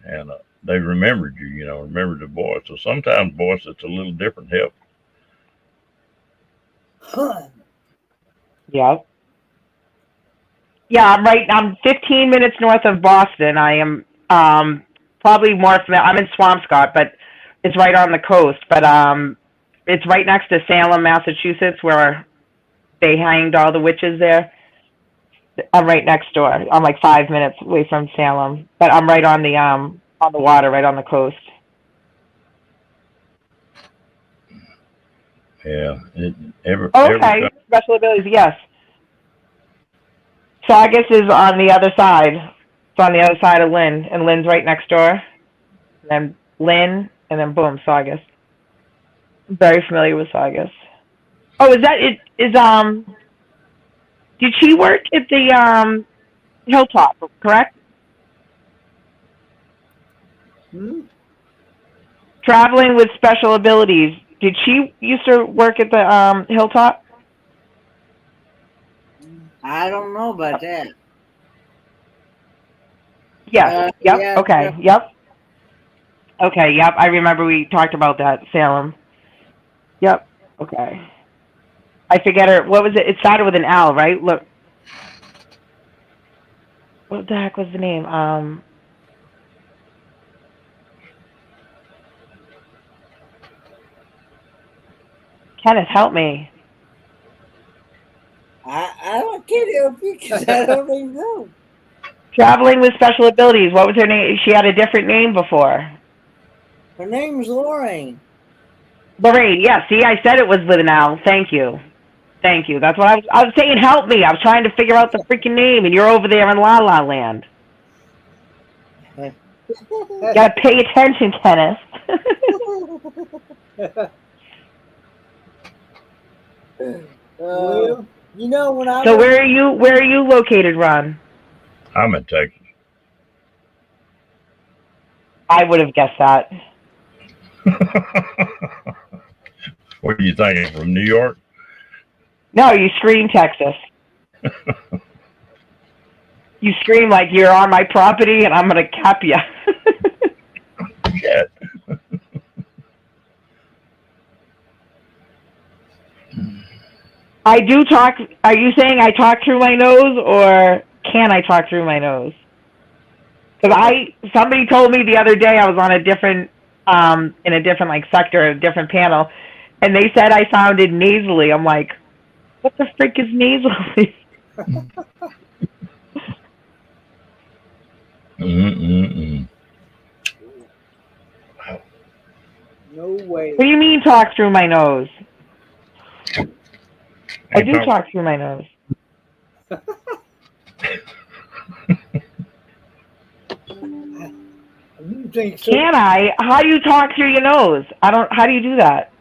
Speaker 1: And they remembered you, remembered the voice. So sometimes voice that's a little different help.
Speaker 6: Yeah. Yeah, I'm 15 minutes north of Boston. I am probably more familiar. I'm in Swampscott, but it's right on the coast. But it's right next to Salem, Massachusetts, where they hanged all the witches there. I'm right next door. I'm like 5 minutes away from Salem, but I'm right on the water, right on the coast.
Speaker 1: Yeah.
Speaker 6: Okay. Special abilities, yes. Saugus is on the other side. It's on the other side of Lynn, and Lynn's right next door. And then Lynn, and then boom, Saugus. I'm very familiar with Saugus. Oh, is that it? Did she work at the Hilltop? Correct. Traveling with special abilities. Did she used to work at the Hilltop?
Speaker 2: I don't know about that.
Speaker 6: Yes. Yep.
Speaker 2: Yeah,
Speaker 6: Okay. Yep. Okay. Yep. I remember we talked about that, Salem. Yep. Okay. I forget her. What was it? It started with an L, right? Look. What the heck was the name? Kenneth, help me.
Speaker 2: I can't help you because I don't even know.
Speaker 6: Traveling with special abilities. What was her name? She had a different name before.
Speaker 2: Her name's Lorraine.
Speaker 6: Lorraine. Yeah. See, I said it was with an L. Thank you. Thank you. That's what I was saying. Help me. I was trying to figure out the freaking name, and you're over there in La La Land. Gotta pay attention, Kenneth.
Speaker 2: Well, you know when I
Speaker 6: So
Speaker 2: was,
Speaker 6: where are you located, Ron?
Speaker 1: I'm in Texas.
Speaker 6: I would have guessed that.
Speaker 1: What are you thinking? From New York?
Speaker 6: No, you scream Texas. You scream like you're on my property and I'm gonna cap you.
Speaker 1: Shit.
Speaker 6: I do talk. Are you saying I talk through my nose, or can I talk through my nose? Because somebody told me the other day I was on a different, in a different like sector, a different panel, and they said I sounded nasally. I'm like, what the frick is nasally?
Speaker 2: no way.
Speaker 6: What do you mean talk through my nose? I do talk through my nose.
Speaker 3: You think so?
Speaker 6: Can I? How do you talk through your nose? I don't. How do you do that?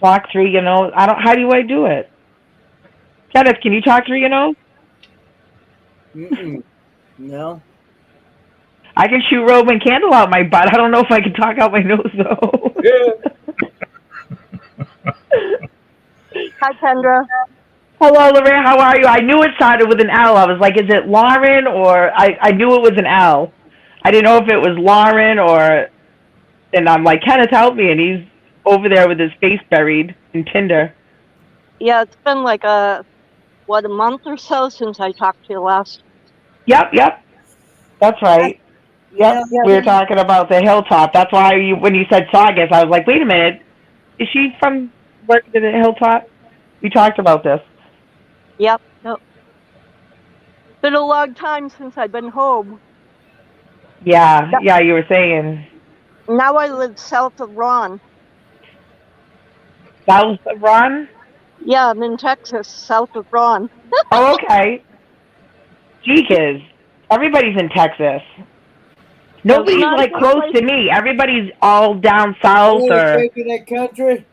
Speaker 6: Talk through your nose. I don't. How do I do it? Kenneth, can you talk through your nose?
Speaker 2: No.
Speaker 6: I can shoot Roman candle out my butt. I don't know if I can talk out my nose though.
Speaker 7: Hi, Kendra.
Speaker 6: Hello, Lorraine. How are you? I knew it started with an L. I was like, is it Lauren or I knew it was an L. I didn't know if it was Lauren or. And I'm like, Kenneth, help me, and he's over there with his face buried in Tinder.
Speaker 7: Yeah, it's been like a month or so since I talked to you last.
Speaker 6: Yep. That's right. Yep. We were talking about the hilltop. That's why when you said Saugus, I was like, wait a minute. Is she from working at the hilltop? We talked about this.
Speaker 7: Yep. Been a long time since I've been home.
Speaker 6: Yeah, you were saying.
Speaker 7: Now I live south of Ron.
Speaker 6: South of Ron?
Speaker 7: Yeah, I'm in Texas, south of Ron.
Speaker 6: Oh, okay. Geekers. Everybody's in Texas. Nobody's like close to me. Everybody's all down south or.
Speaker 2: Kicking it country.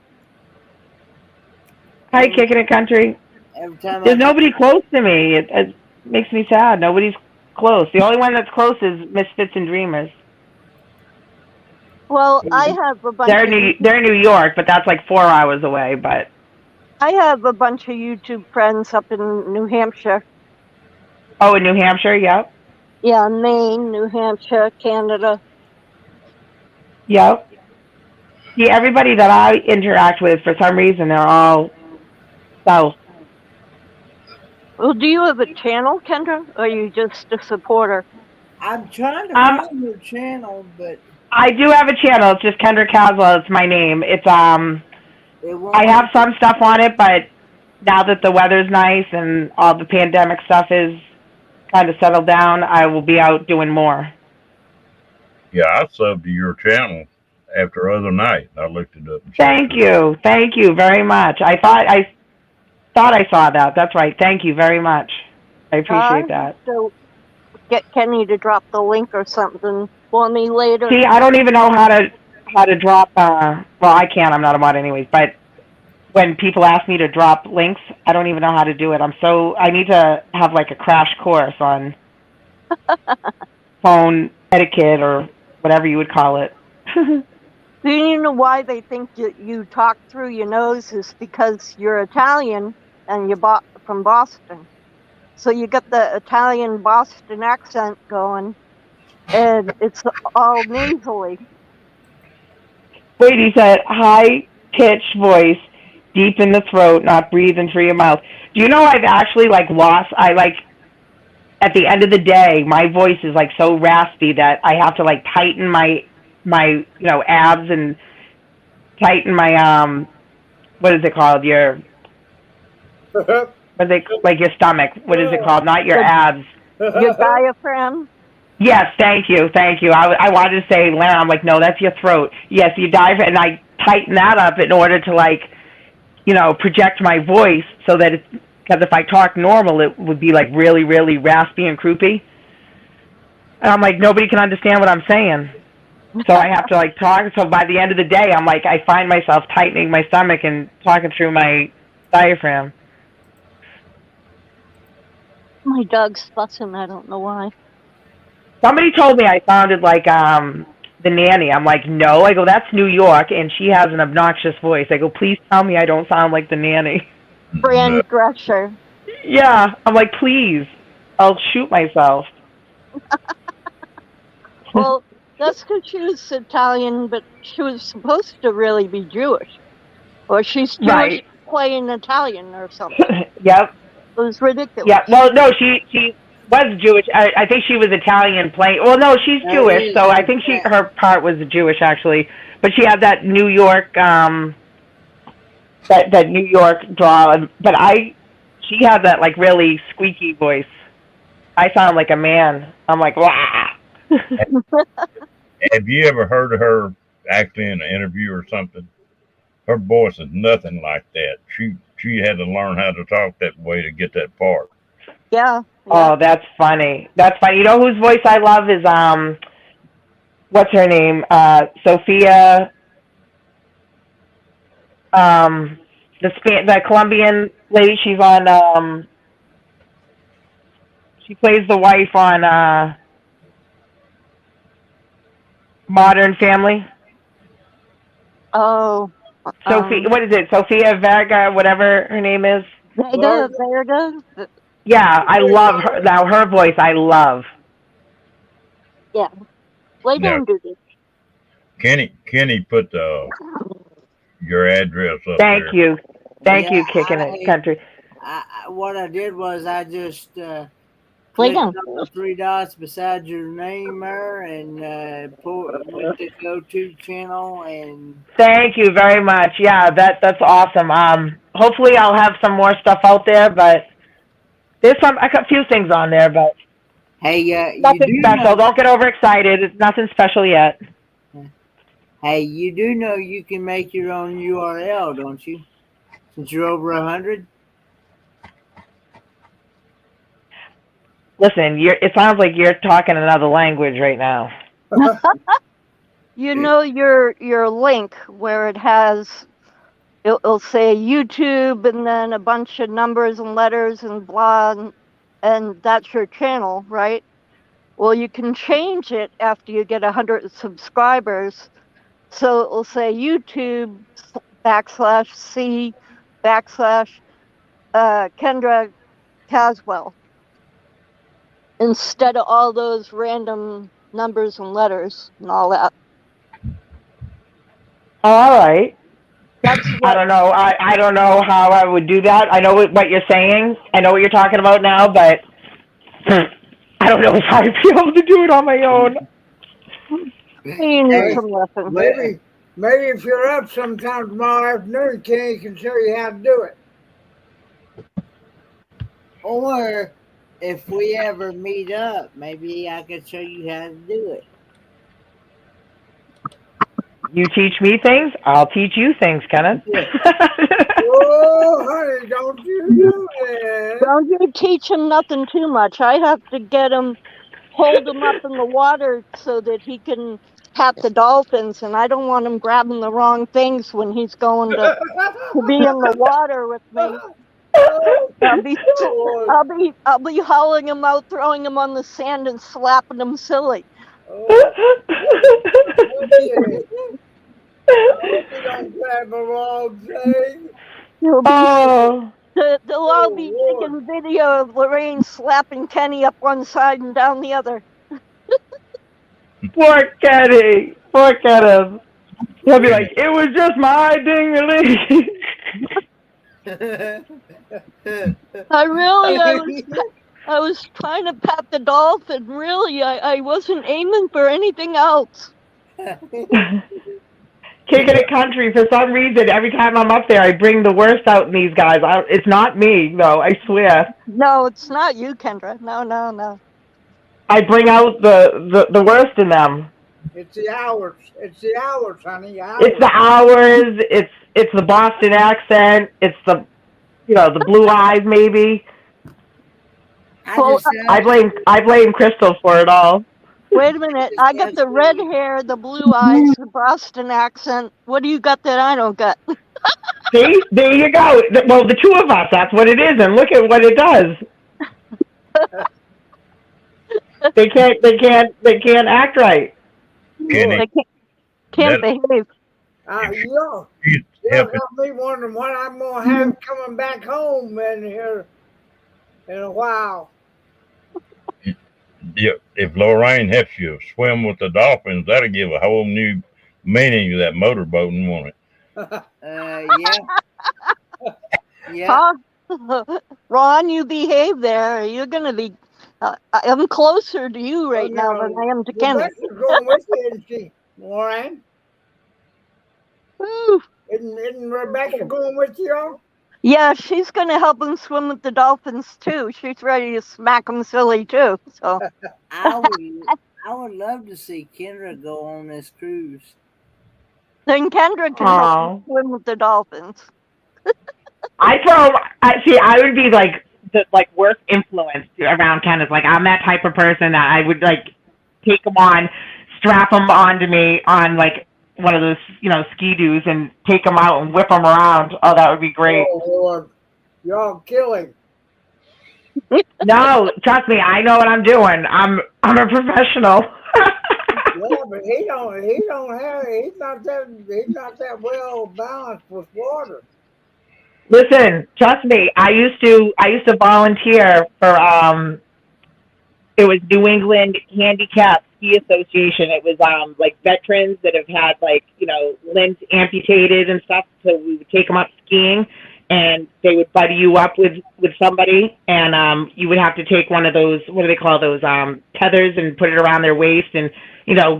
Speaker 6: Hi, kicking it country.
Speaker 2: Every time
Speaker 6: There's nobody close to me. It makes me sad. Nobody's close. The only one that's close is Misfits and Dreamers.
Speaker 7: Well, I have a bunch.
Speaker 6: They're New York, but that's like 4 hours away. But
Speaker 7: I have a bunch of YouTube friends up in New Hampshire.
Speaker 6: Oh, in New Hampshire, yep.
Speaker 7: Yeah, Maine, New Hampshire, Canada.
Speaker 6: Yep. See, everybody that I interact with, for some reason, they're all south.
Speaker 7: Well, do you have a channel, Kendra, or are you just a supporter?
Speaker 2: I'm trying to find your channel, but
Speaker 6: I do have a channel. It's just Kendra Caswell. It's my name. It's I have some stuff on it, but now that the weather's nice and all the pandemic stuff is kind of settled down, I will be out doing more.
Speaker 1: Yeah, I subbed to your channel after other night. I looked it up.
Speaker 6: Thank you very much. I thought I saw that. That's right. Thank you very much. I appreciate that.
Speaker 7: So get Kenny to drop the link or something for me later.
Speaker 6: See, I don't even know how to drop. Well, I can't. I'm not a mod anyways. But when people ask me to drop links, I don't even know how to do it. I need to have like a crash course on phone etiquette or whatever you would call it.
Speaker 7: Do you know why they think that you talk through your nose? Is because you're Italian and you're from Boston. So you get the Italian Boston accent going, and it's all nasally.
Speaker 6: Wait, he said high pitched voice, deep in the throat, not breathing through your mouth. Do you know I've actually like lost? I like at the end of the day, my voice is like so raspy that I have to like tighten my abs and tighten my what is it called? Your what is it like your stomach? What is it called? Not your abs.
Speaker 7: Your diaphragm.
Speaker 6: Yes, thank you, thank you. I wanted to say larynx. I'm like, no, that's your throat. Yes, you diaphragm, and I tighten that up in order to like, project my voice so that it's because if I talk normal, it would be like really, really raspy and croupy. And I'm like, nobody can understand what I'm saying. So I have to like talk. So by the end of the day, I'm like, I find myself tightening my stomach and talking through my diaphragm.
Speaker 7: My dog's fussing. I don't know why.
Speaker 6: Somebody told me I sounded like the nanny. I'm like, no. I go, that's New York, and she has an obnoxious voice. I go, please tell me I don't sound like the nanny.
Speaker 7: Fran Drescher.
Speaker 6: Yeah, I'm like, please. I'll shoot myself.
Speaker 7: Well, that's because she was Italian, but she was supposed to really be Jewish. Or she's Jewish
Speaker 6: Right.
Speaker 7: playing Italian or something.
Speaker 6: Yep.
Speaker 7: It was ridiculous.
Speaker 6: Yeah. Well, no, she was Jewish. I think she was Italian playing. Well, no, she's Jewish, so I think her part was Jewish actually. But she had that New York that New York draw. But she had that like really squeaky voice. I sound like a man. I'm like, wah.
Speaker 1: Have you ever heard of her actually in an interview or something? Her voice is nothing like that. She had to learn how to talk that way to get that part.
Speaker 7: Yeah.
Speaker 6: Oh, that's funny. That's funny. You know whose voice I love is what's her name? Sophia. The Colombian lady. She's on. She plays the wife on Modern Family.
Speaker 7: Oh.
Speaker 6: Sophie, what is it? Sophia Vergara, whatever her name is.
Speaker 7: Verga.
Speaker 6: Yeah, I love her. Now her voice, I love.
Speaker 7: Yeah. Lay down, Duty.
Speaker 1: Kenny put your address up
Speaker 6: Thank
Speaker 1: there.
Speaker 6: you. Thank you, Kicking It Country.
Speaker 2: What I did was I just
Speaker 7: Lay
Speaker 2: clicked
Speaker 7: down.
Speaker 2: on the three dots beside your name there and went to go-to channel and.
Speaker 6: Thank you very much. Yeah, that's awesome. Hopefully I'll have some more stuff out there, but there's a few things on there, but
Speaker 2: Hey,
Speaker 6: nothing special. Don't get overexcited. It's nothing special yet.
Speaker 2: Hey, you do know you can make your own URL, don't you? Since you're over 100.
Speaker 6: Listen, it sounds like you're talking another language right now.
Speaker 7: You know your link where it'll say YouTube and then a bunch of numbers and letters and blah, and that's your channel, right? Well, you can change it after you get 100 subscribers. So it'll say YouTube /C /Kendra Caswell instead of all those random numbers and letters and all that.
Speaker 6: All right.
Speaker 7: That's
Speaker 6: I don't know. I don't know how I would do that. I know what you're saying. I know what you're talking about now, but I don't know if I'd be able to do it on my own.
Speaker 7: You need some lessons.
Speaker 3: Maybe if you're up sometime tomorrow afternoon, Kenny can show you how to do it.
Speaker 2: Or if we ever meet up, maybe I could show you how to do it.
Speaker 6: You teach me things, I'll teach you things, Kenneth.
Speaker 3: Oh, honey, don't you do it.
Speaker 7: Don't you teach him nothing too much. I have to hold him up in the water so that he can pat the dolphins, and I don't want him grabbing the wrong things when he's going to be in the water with me. I'll be hauling him out, throwing him on the sand, and slapping him silly.
Speaker 3: Don't grab the wrong thing.
Speaker 7: He'll be They'll all
Speaker 3: Oh,
Speaker 7: be
Speaker 3: Lord.
Speaker 7: taking video of Lorraine slapping Kenny up one side and down the other.
Speaker 6: Poor Kenny. Poor Kenneth. He'll be like, it was just my ding-a-ling.
Speaker 7: I was trying to pat the dolphin. Really, I wasn't aiming for anything else.
Speaker 6: Kicking it country, for some reason, every time I'm up there, I bring the worst out in these guys. It's not me, though, I swear.
Speaker 7: No, it's not you, Kendra. No.
Speaker 6: I bring out the worst in them.
Speaker 3: It's the hours. It's the hours, honey. Hours.
Speaker 6: It's the hours. It's the Boston accent. It's the the blue eyes maybe. I blame Crystal for it all.
Speaker 7: Wait a minute. I got the red hair, the blue eyes, the Boston accent. What do you got that I don't got?
Speaker 6: See, there you go. Well, the two of us. That's what it is, and look at what it does. They can't act right.
Speaker 1: Kenny,
Speaker 7: They can't behave.
Speaker 3: You got me wondering what I'm gonna have coming back home in here in a while.
Speaker 1: if Lorraine helps you swim with the dolphins, that'll give a whole new meaning to that motorboating, won't it?
Speaker 2: Yeah.
Speaker 7: Huh? Ron, you behave there. You're gonna be. I'm closer to you right now than I am to Kenny.
Speaker 3: Rebecca's going with you, isn't she, Lorraine?
Speaker 7: Woo.
Speaker 3: Isn't Rebecca going with you all?
Speaker 7: Yeah, she's gonna help him swim with the dolphins too. She's ready to smack him silly too. So
Speaker 2: I would love to see Kendra go on this cruise.
Speaker 7: then Kendra can help him swim with the dolphins.
Speaker 6: I would be like the worst influence around Kenneth. Like I'm that type of person that I would like take him on, strap him onto me on like one of those ski-doos and take him out and whip him around. Oh, that would be great.
Speaker 3: Oh Lord, y'all killing.
Speaker 6: No, trust me, I know what I'm doing. I'm a professional.
Speaker 3: Yeah, but he's not that well balanced with water.
Speaker 6: Listen, trust me. I used to volunteer for it was New England Handicap Ski Association. It was like veterans that have had limbs amputated and stuff. So we would take them up skiing, and they would buddy you up with somebody, and you would have to take one of those, what do they call those, tethers, and put it around their waist and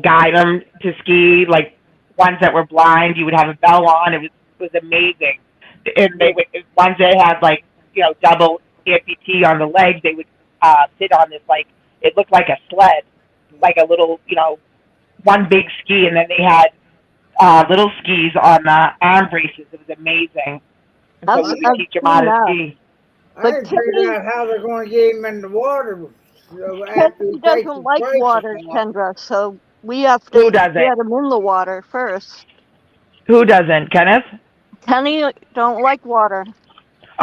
Speaker 6: guide them to ski. Like ones that were blind, you would have a bell on. It was amazing. And they would, ones that had double amputee on the legs, they would sit on this it looked like a sled, like a little one big ski, and then they had little skis on the arm braces. It was amazing. And so we would teach them how to ski.
Speaker 3: I didn't figure out how they're going to get him in the water.
Speaker 7: Kenny doesn't like water, Kendra, so we have to get him in the water first.
Speaker 6: Who doesn't, Kenneth?
Speaker 7: Kenny don't like water.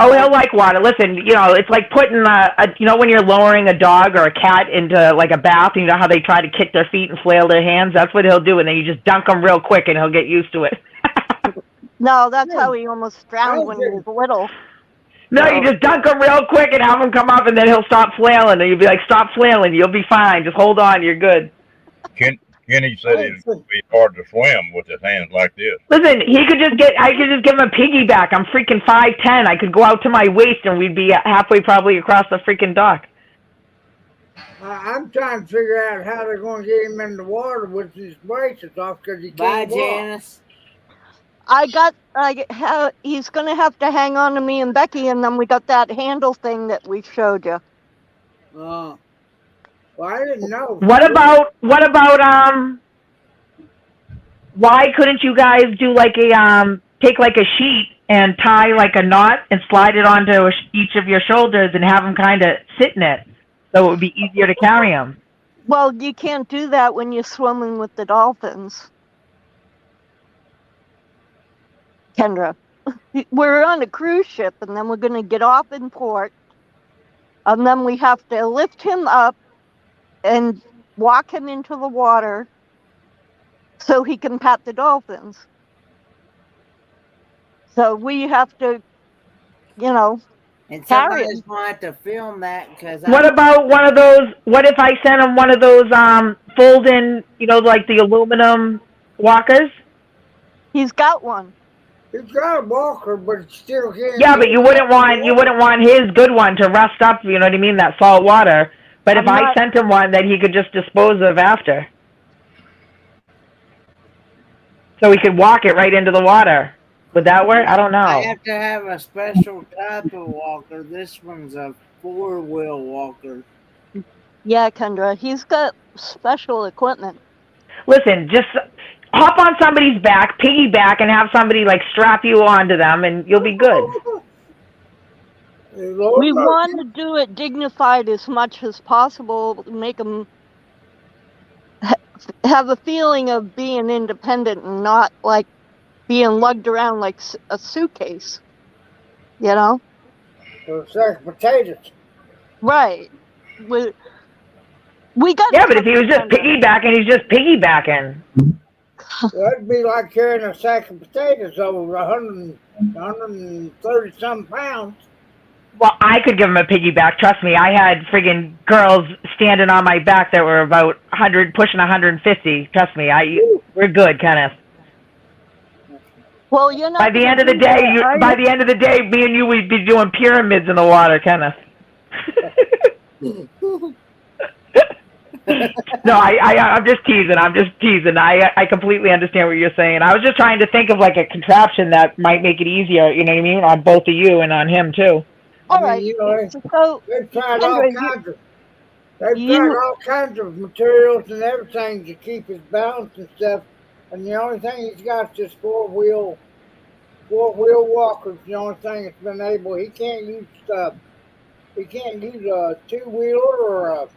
Speaker 6: Oh, he'll like water. Listen, it's like putting when you're lowering a dog or a cat into like a bath, and how they try to kick their feet and flail their hands? That's what he'll do, and then you just dunk him real quick, and he'll get used to it.
Speaker 7: No, that's how he almost drowned when he was little.
Speaker 6: No, you just dunk him real quick and have him come up, and then he'll stop flailing, and you'll be like, stop flailing, you'll be fine. Just hold on, you're good.
Speaker 1: Kenny said it would be hard to swim with his hands like this.
Speaker 6: Listen, I could just give him a piggyback. I'm freaking 5'10". I could go out to my waist and we'd be halfway probably across the freaking dock.
Speaker 3: I'm trying to figure out how they're going to get him in the water with his braces off because he can't walk.
Speaker 2: Janice.
Speaker 7: He's going to have to hang on to me and Becky, and then we got that handle thing that we showed you.
Speaker 3: Well, I didn't know.
Speaker 6: What about why couldn't you guys do take a sheet and tie like a knot and slide it onto each of your shoulders and have them kind of sit in it so it would be easier to carry them?
Speaker 7: Well, you can't do that when you're swimming with the dolphins. Kendra, we're on a cruise ship, and then we're going to get off in port, and then we have to lift him up and walk him into the water so he can pat the dolphins. So we have to,
Speaker 2: And
Speaker 7: Carry
Speaker 2: somebody's
Speaker 7: him.
Speaker 2: going to have to film that because
Speaker 6: What about one of those? What if I sent him one of those fold-in, like the aluminum walkers?
Speaker 7: He's got one.
Speaker 3: He's got a walker, but it still can't.
Speaker 6: Yeah, but you wouldn't want his good one to rust up. You know what I mean? That salt water. But if I sent him one that he could just dispose of after, so he could walk it right into the water. Would that work? I don't know.
Speaker 2: I have to have a special type of walker. This one's a 4-wheel walker.
Speaker 7: Yeah, Kendra, he's got special equipment.
Speaker 6: Listen, just hop on somebody's back, piggyback, and have somebody like strap you onto them, and you'll be good.
Speaker 3: We
Speaker 7: want to do it dignified as much as possible, make them have a feeling of being independent and not like being lugged around like a suitcase. You know?
Speaker 3: For a sack of potatoes.
Speaker 7: Right. We got.
Speaker 6: Yeah, but if he was just piggybacking, he's just piggybacking.
Speaker 3: That'd be like carrying a sack of potatoes over 130-some pounds.
Speaker 6: Well, I could give him a piggyback. Trust me, I had friggin' girls standing on my back that were about 100, pushing 150. Trust me, we're good, Kenneth.
Speaker 7: Well, you know.
Speaker 6: By the end of the day, me and you would be doing pyramids in the water, Kenneth. No, I'm just teasing. I completely understand what you're saying. I was just trying to think of like a contraption that might make it easier, you know what I mean, on both of you and on him too.
Speaker 7: All right. So
Speaker 3: they've tried all kinds of materials and everything to keep his balance and stuff. And the only thing he's got is just four-wheel walkers. The only thing that's been able. He can't use a two-wheeler or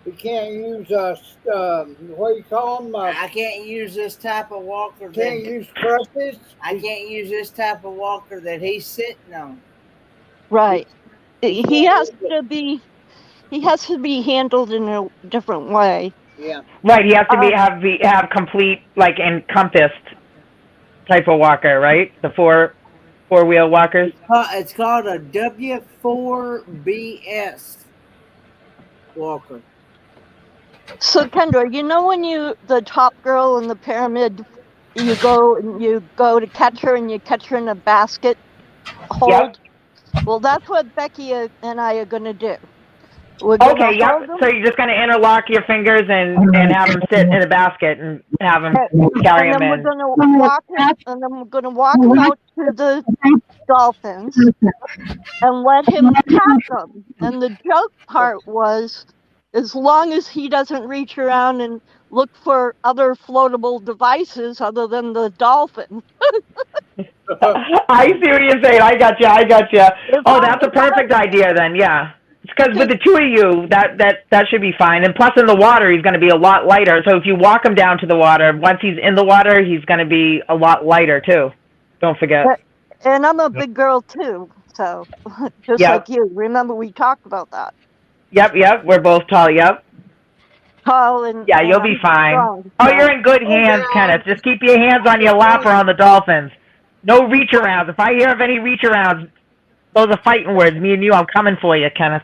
Speaker 3: he can't use what do you call them?
Speaker 2: I can't use this type of walker.
Speaker 3: Can't use crutches.
Speaker 2: I can't use this type of walker that he's sitting on.
Speaker 7: Right. He has to be handled in a different way.
Speaker 2: Yeah.
Speaker 6: Right. He has to have complete like encompassed type of walker, right? The four-wheel walkers.
Speaker 2: It's called a W4BS walker.
Speaker 7: So Kendra, you know when the top girl in the pyramid, you go to catch her and you catch her in a basket hold?
Speaker 6: Yep.
Speaker 7: Well, that's what Becky and I are going to do.
Speaker 6: Okay, yep. So you're just going to interlock your fingers and have them sit in a basket and have them carry them in.
Speaker 7: And then we're going to walk him out to the dolphins and let him catch them. And the joke part was, as long as he doesn't reach around and look for other floatable devices other than the dolphin.
Speaker 6: I see what you're saying. I got you. Oh, that's a perfect idea then, yeah. It's because with the two of you, that should be fine. And plus in the water, he's going to be a lot lighter. So if you walk him down to the water, once he's in the water, he's going to be a lot lighter too. Don't forget.
Speaker 7: And I'm a big girl too, so just like you. Remember we talked about that.
Speaker 6: Yep. We're both tall, yep.
Speaker 7: Tall and
Speaker 6: yeah, you'll be fine.
Speaker 7: Strong.
Speaker 6: Oh, you're in good hands, Kenneth. Just keep your hands on your lap or on the dolphins. No reach arounds. If I hear of any reach arounds, those are fighting words. Me and you, I'm coming for you, Kenneth.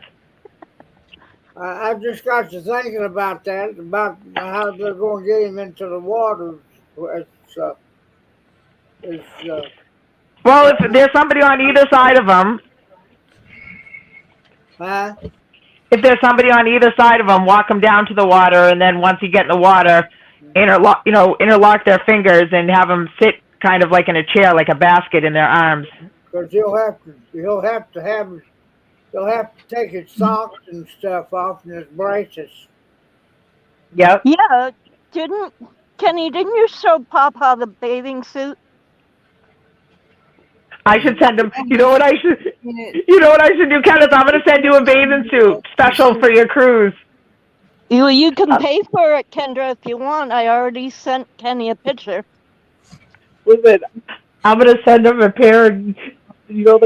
Speaker 3: I just got to thinking about that, about how they're going to get him into the water.
Speaker 6: Well, if there's somebody on either side of him, if there's somebody on either side of him, walk him down to the water, and then once you get in the water, interlock their fingers and have them sit kind of like in a chair, like a basket in their arms.
Speaker 3: Because he'll have to take his socks and stuff off and his braces.
Speaker 6: Yep.
Speaker 7: Yeah, didn't you show Papa the bathing suit?
Speaker 6: I should send him. You know what I should do, Kenneth? I'm going to send you a bathing suit special for your cruise.
Speaker 7: You can pay for it, Kendra, if you want. I already sent Kenny a picture.
Speaker 6: Listen, I'm going to send him a pair of,
Speaker 7: No.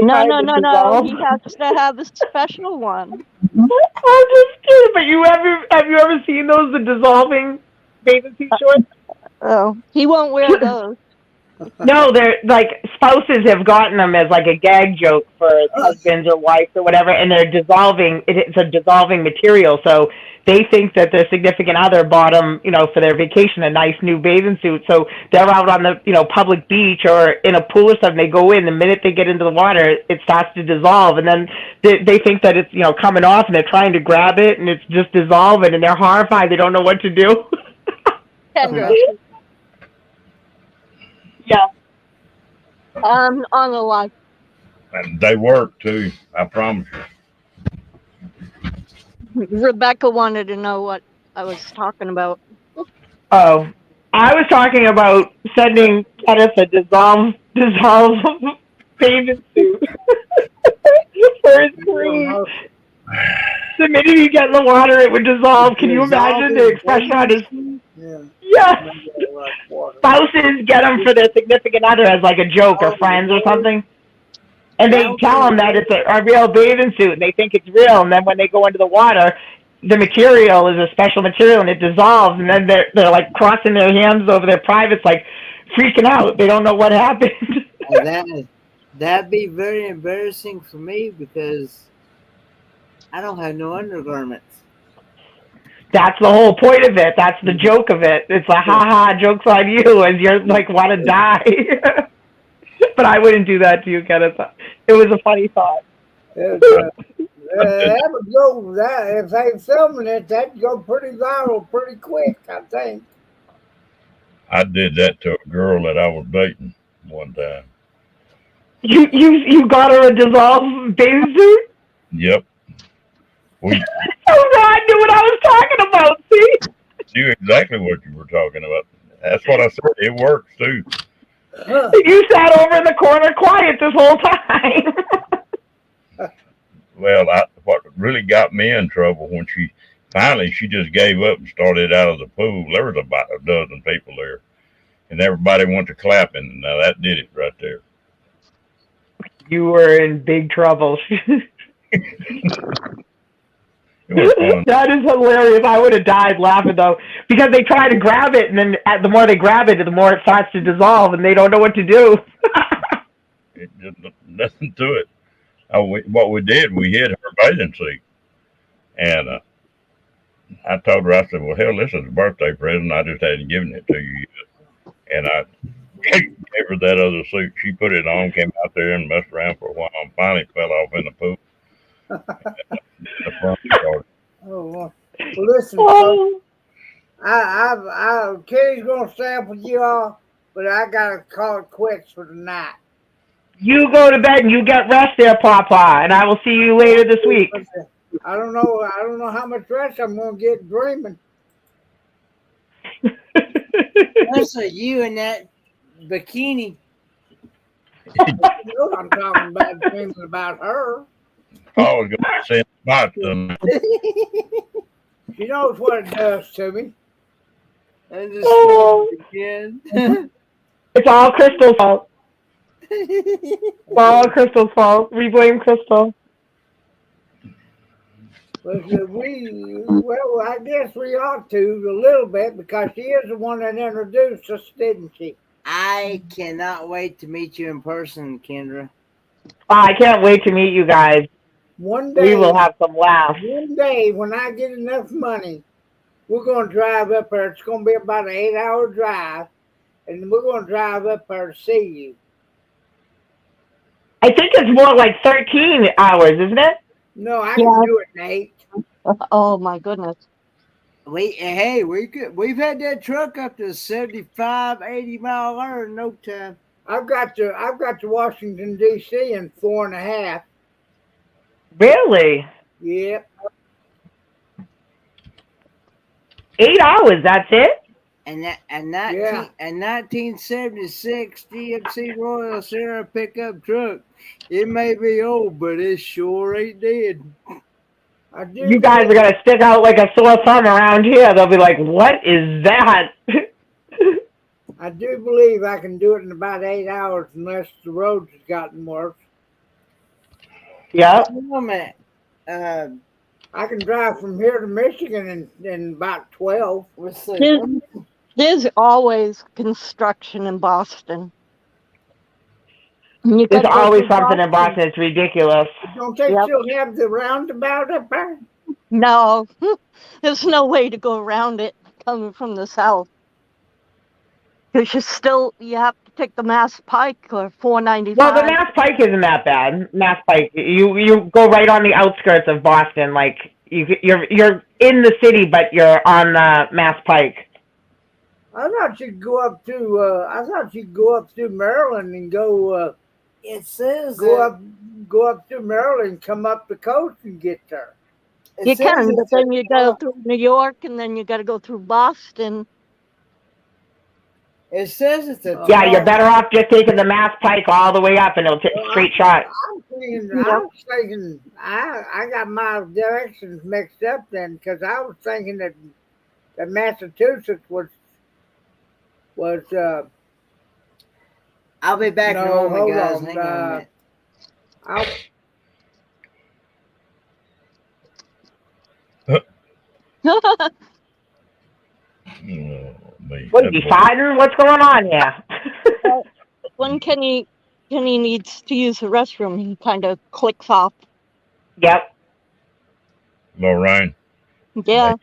Speaker 7: He has to have a special one.
Speaker 6: I'm just kidding, but have you ever seen those, the dissolving bathing suit shorts?
Speaker 7: Oh, he won't wear those.
Speaker 6: No, they're like spouses have gotten them as like a gag joke for husbands or wives or whatever, and they're dissolving. It's a dissolving material, so they think that their significant other bought them, for their vacation, a nice new bathing suit. So they're out on the, public beach or in a pool or something. They go in. The minute they get into the water, it starts to dissolve, and then they think that it's coming off, and they're trying to grab it, and it's just dissolving, and they're horrified. They don't know what to do.
Speaker 7: Kendra,
Speaker 6: Yeah.
Speaker 7: on the line.
Speaker 1: And they work too. I promise you.
Speaker 7: Rebecca wanted to know what I was talking about.
Speaker 6: Oh, I was talking about sending Kenneth a dissolve bathing suit for his cruise. The minute you get in the water, it would dissolve. Can you imagine the expression on his?
Speaker 3: Yeah.
Speaker 6: Yes. Spouses get them for their significant other as like a joke or friends or something. And they tell them that it's a real bathing suit, and they think it's real. And then when they go into the water, the material is a special material, and it dissolves. And then they're like crossing their hands over their privates, like freaking out. They don't know what happened.
Speaker 2: That'd be very embarrassing for me because I don't have no undergarments.
Speaker 6: That's the whole point of it. That's the joke of it. It's like, ha, joke's on you, as you're like, want to die. But I wouldn't do that to you, Kenneth. It was a funny thought.
Speaker 3: That would go, if they filming it, that'd go pretty viral pretty quick, I think.
Speaker 1: I did that to a girl that I was dating one time.
Speaker 6: You got her a dissolved bathing suit?
Speaker 1: Yep.
Speaker 6: Oh, I knew what I was talking about. See?
Speaker 1: Knew exactly what you were talking about. That's what I said. It works too.
Speaker 6: You sat over in the corner quiet this whole time.
Speaker 1: Well, what really got me in trouble when she just gave up and started out of the pool. There was about a dozen people there, and everybody went to clapping. Now that did it right there.
Speaker 6: You were in big trouble.
Speaker 1: It was fun.
Speaker 6: That is hilarious. I would have died laughing though, because they try to grab it, and then the more they grab it, the more it starts to dissolve, and they don't know what to do.
Speaker 1: It just nothing to it. What we did, we hid her bathing suit, and I told her, I said, "Well, hell, this is a birthday present. I just hadn't given it to you yet." And I gave her that other suit. She put it on, came out there and messed around for a while, and finally fell off in the pool.
Speaker 3: Oh, well, listen, folks, Kenny's gonna stay up with you all, but I gotta call it quits for tonight.
Speaker 6: You go to bed and you get rest there, Papa, and I will see you later this week.
Speaker 3: I don't know how much rest I'm gonna get dreaming.
Speaker 2: That's you in that bikini.
Speaker 3: You know what I'm talking about, dreaming about her.
Speaker 1: I was going to send spots to them.
Speaker 3: She knows what it does to me.
Speaker 2: I just again.
Speaker 6: It's all Crystal's fault. It's all Crystal's fault. We blame Crystal.
Speaker 3: But I guess we ought to a little bit because she is the one that introduced us, didn't she?
Speaker 2: I cannot wait to meet you in person, Kendra.
Speaker 6: I can't wait to meet you guys.
Speaker 3: One day
Speaker 6: We will have some laughs.
Speaker 3: One day when I get enough money, we're going to drive up there. It's going to be about an 8-hour drive, and we're going to drive up there to see you.
Speaker 6: I think it's more like 13 hours, isn't it?
Speaker 3: No, I can do it in 8.
Speaker 7: Oh my goodness.
Speaker 2: We've had that truck up to 75, 80 mile an hour in no time.
Speaker 3: I've got to Washington D.C. in 4.5.
Speaker 6: Really?
Speaker 3: Yep.
Speaker 6: 8 hours, that's it?
Speaker 2: And 1976 GMC Royal Sierra pickup truck. It may be old, but it sure ain't dead.
Speaker 6: You guys are going to stick out like a sore thumb around here. They'll be like, what is that?
Speaker 3: I do believe I can do it in about 8 hours unless the roads have gotten worse.
Speaker 6: Yeah.
Speaker 3: I can drive from here to Michigan in about 12.
Speaker 7: There's always construction in Boston. And you
Speaker 6: There's
Speaker 7: gotta go
Speaker 6: always
Speaker 7: through
Speaker 6: something in
Speaker 7: Boston.
Speaker 6: Boston. It's ridiculous.
Speaker 3: Don't they
Speaker 7: Yep.
Speaker 3: still have the roundabout up there?
Speaker 7: No, there's no way to go around it coming from the south. Because you have to take the Mass Pike or 495.
Speaker 6: Well, the Mass Pike isn't that bad. Mass Pike, you go right on the outskirts of Boston. Like you're in the city, but you're on the Mass Pike.
Speaker 3: I thought you'd go up to. I thought you'd go up through Maryland and go.
Speaker 2: It says
Speaker 3: Go up to Maryland, come up the coast and get there.
Speaker 7: You can, but then you go through New York, and then you got to go through Boston.
Speaker 2: It says it's a
Speaker 6: Yeah, you're better off just taking the Mass Pike all the way up, and it'll take a straight shot.
Speaker 3: I was thinking, I got my directions mixed up then because I was thinking that Massachusetts was.
Speaker 2: I'll be back in a
Speaker 3: No,
Speaker 2: moment,
Speaker 3: hold
Speaker 2: guys.
Speaker 3: on.
Speaker 2: Hang on a minute.
Speaker 6: What are you fighting? What's going on here?
Speaker 7: When Kenny needs to use the restroom, he kind of clicks off.
Speaker 6: Yep.
Speaker 1: Lorraine,
Speaker 7: Yeah.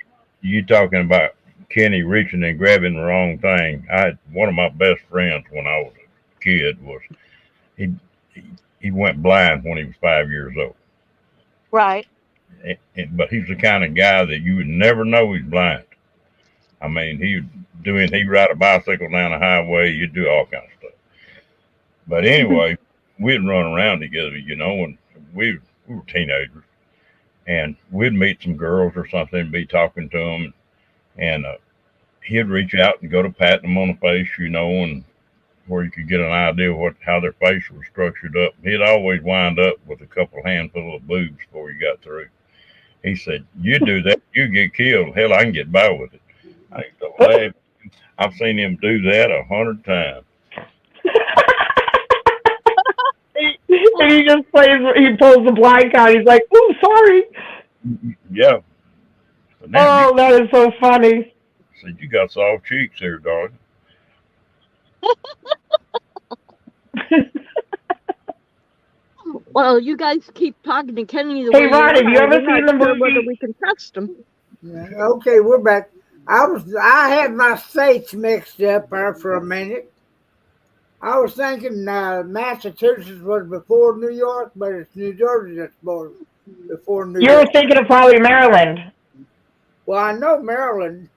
Speaker 1: you talking about Kenny reaching and grabbing the wrong thing. I had one of my best friends when I was a kid was he went blind when he was 5 years old.
Speaker 7: Right.
Speaker 1: But he's the kind of guy that you would never know he's blind. I mean, he'd ride a bicycle down the highway, you'd do all kinds of stuff. But anyway, we'd run around together, and we were teenagers. And we'd meet some girls or something and be talking to them. And he'd reach out and go to patting them on the face, and where you could get an idea of how their face was structured up. He'd always wind up with a couple handful of boobs before he got through. He said, "You do that, you get killed. Hell, I can get by with it." I used to laugh. I've seen him do that 100 times.
Speaker 6: And he just he pulls the blind out. He's like, "Ooh, sorry."
Speaker 1: Yeah.
Speaker 6: Oh, that is so funny.
Speaker 1: Said, "You got soft cheeks there, darling."
Speaker 7: Well, you guys keep talking to Kenny.
Speaker 6: Hey, Ron, have you ever seen the movie?
Speaker 7: Whether we can trust him.
Speaker 3: Yeah, okay, we're back. I had my states mixed up there for a minute. I was thinking Massachusetts was before New York, but it's New Jersey that's before New York.
Speaker 6: You were thinking of probably Maryland.
Speaker 3: Well, I know Maryland,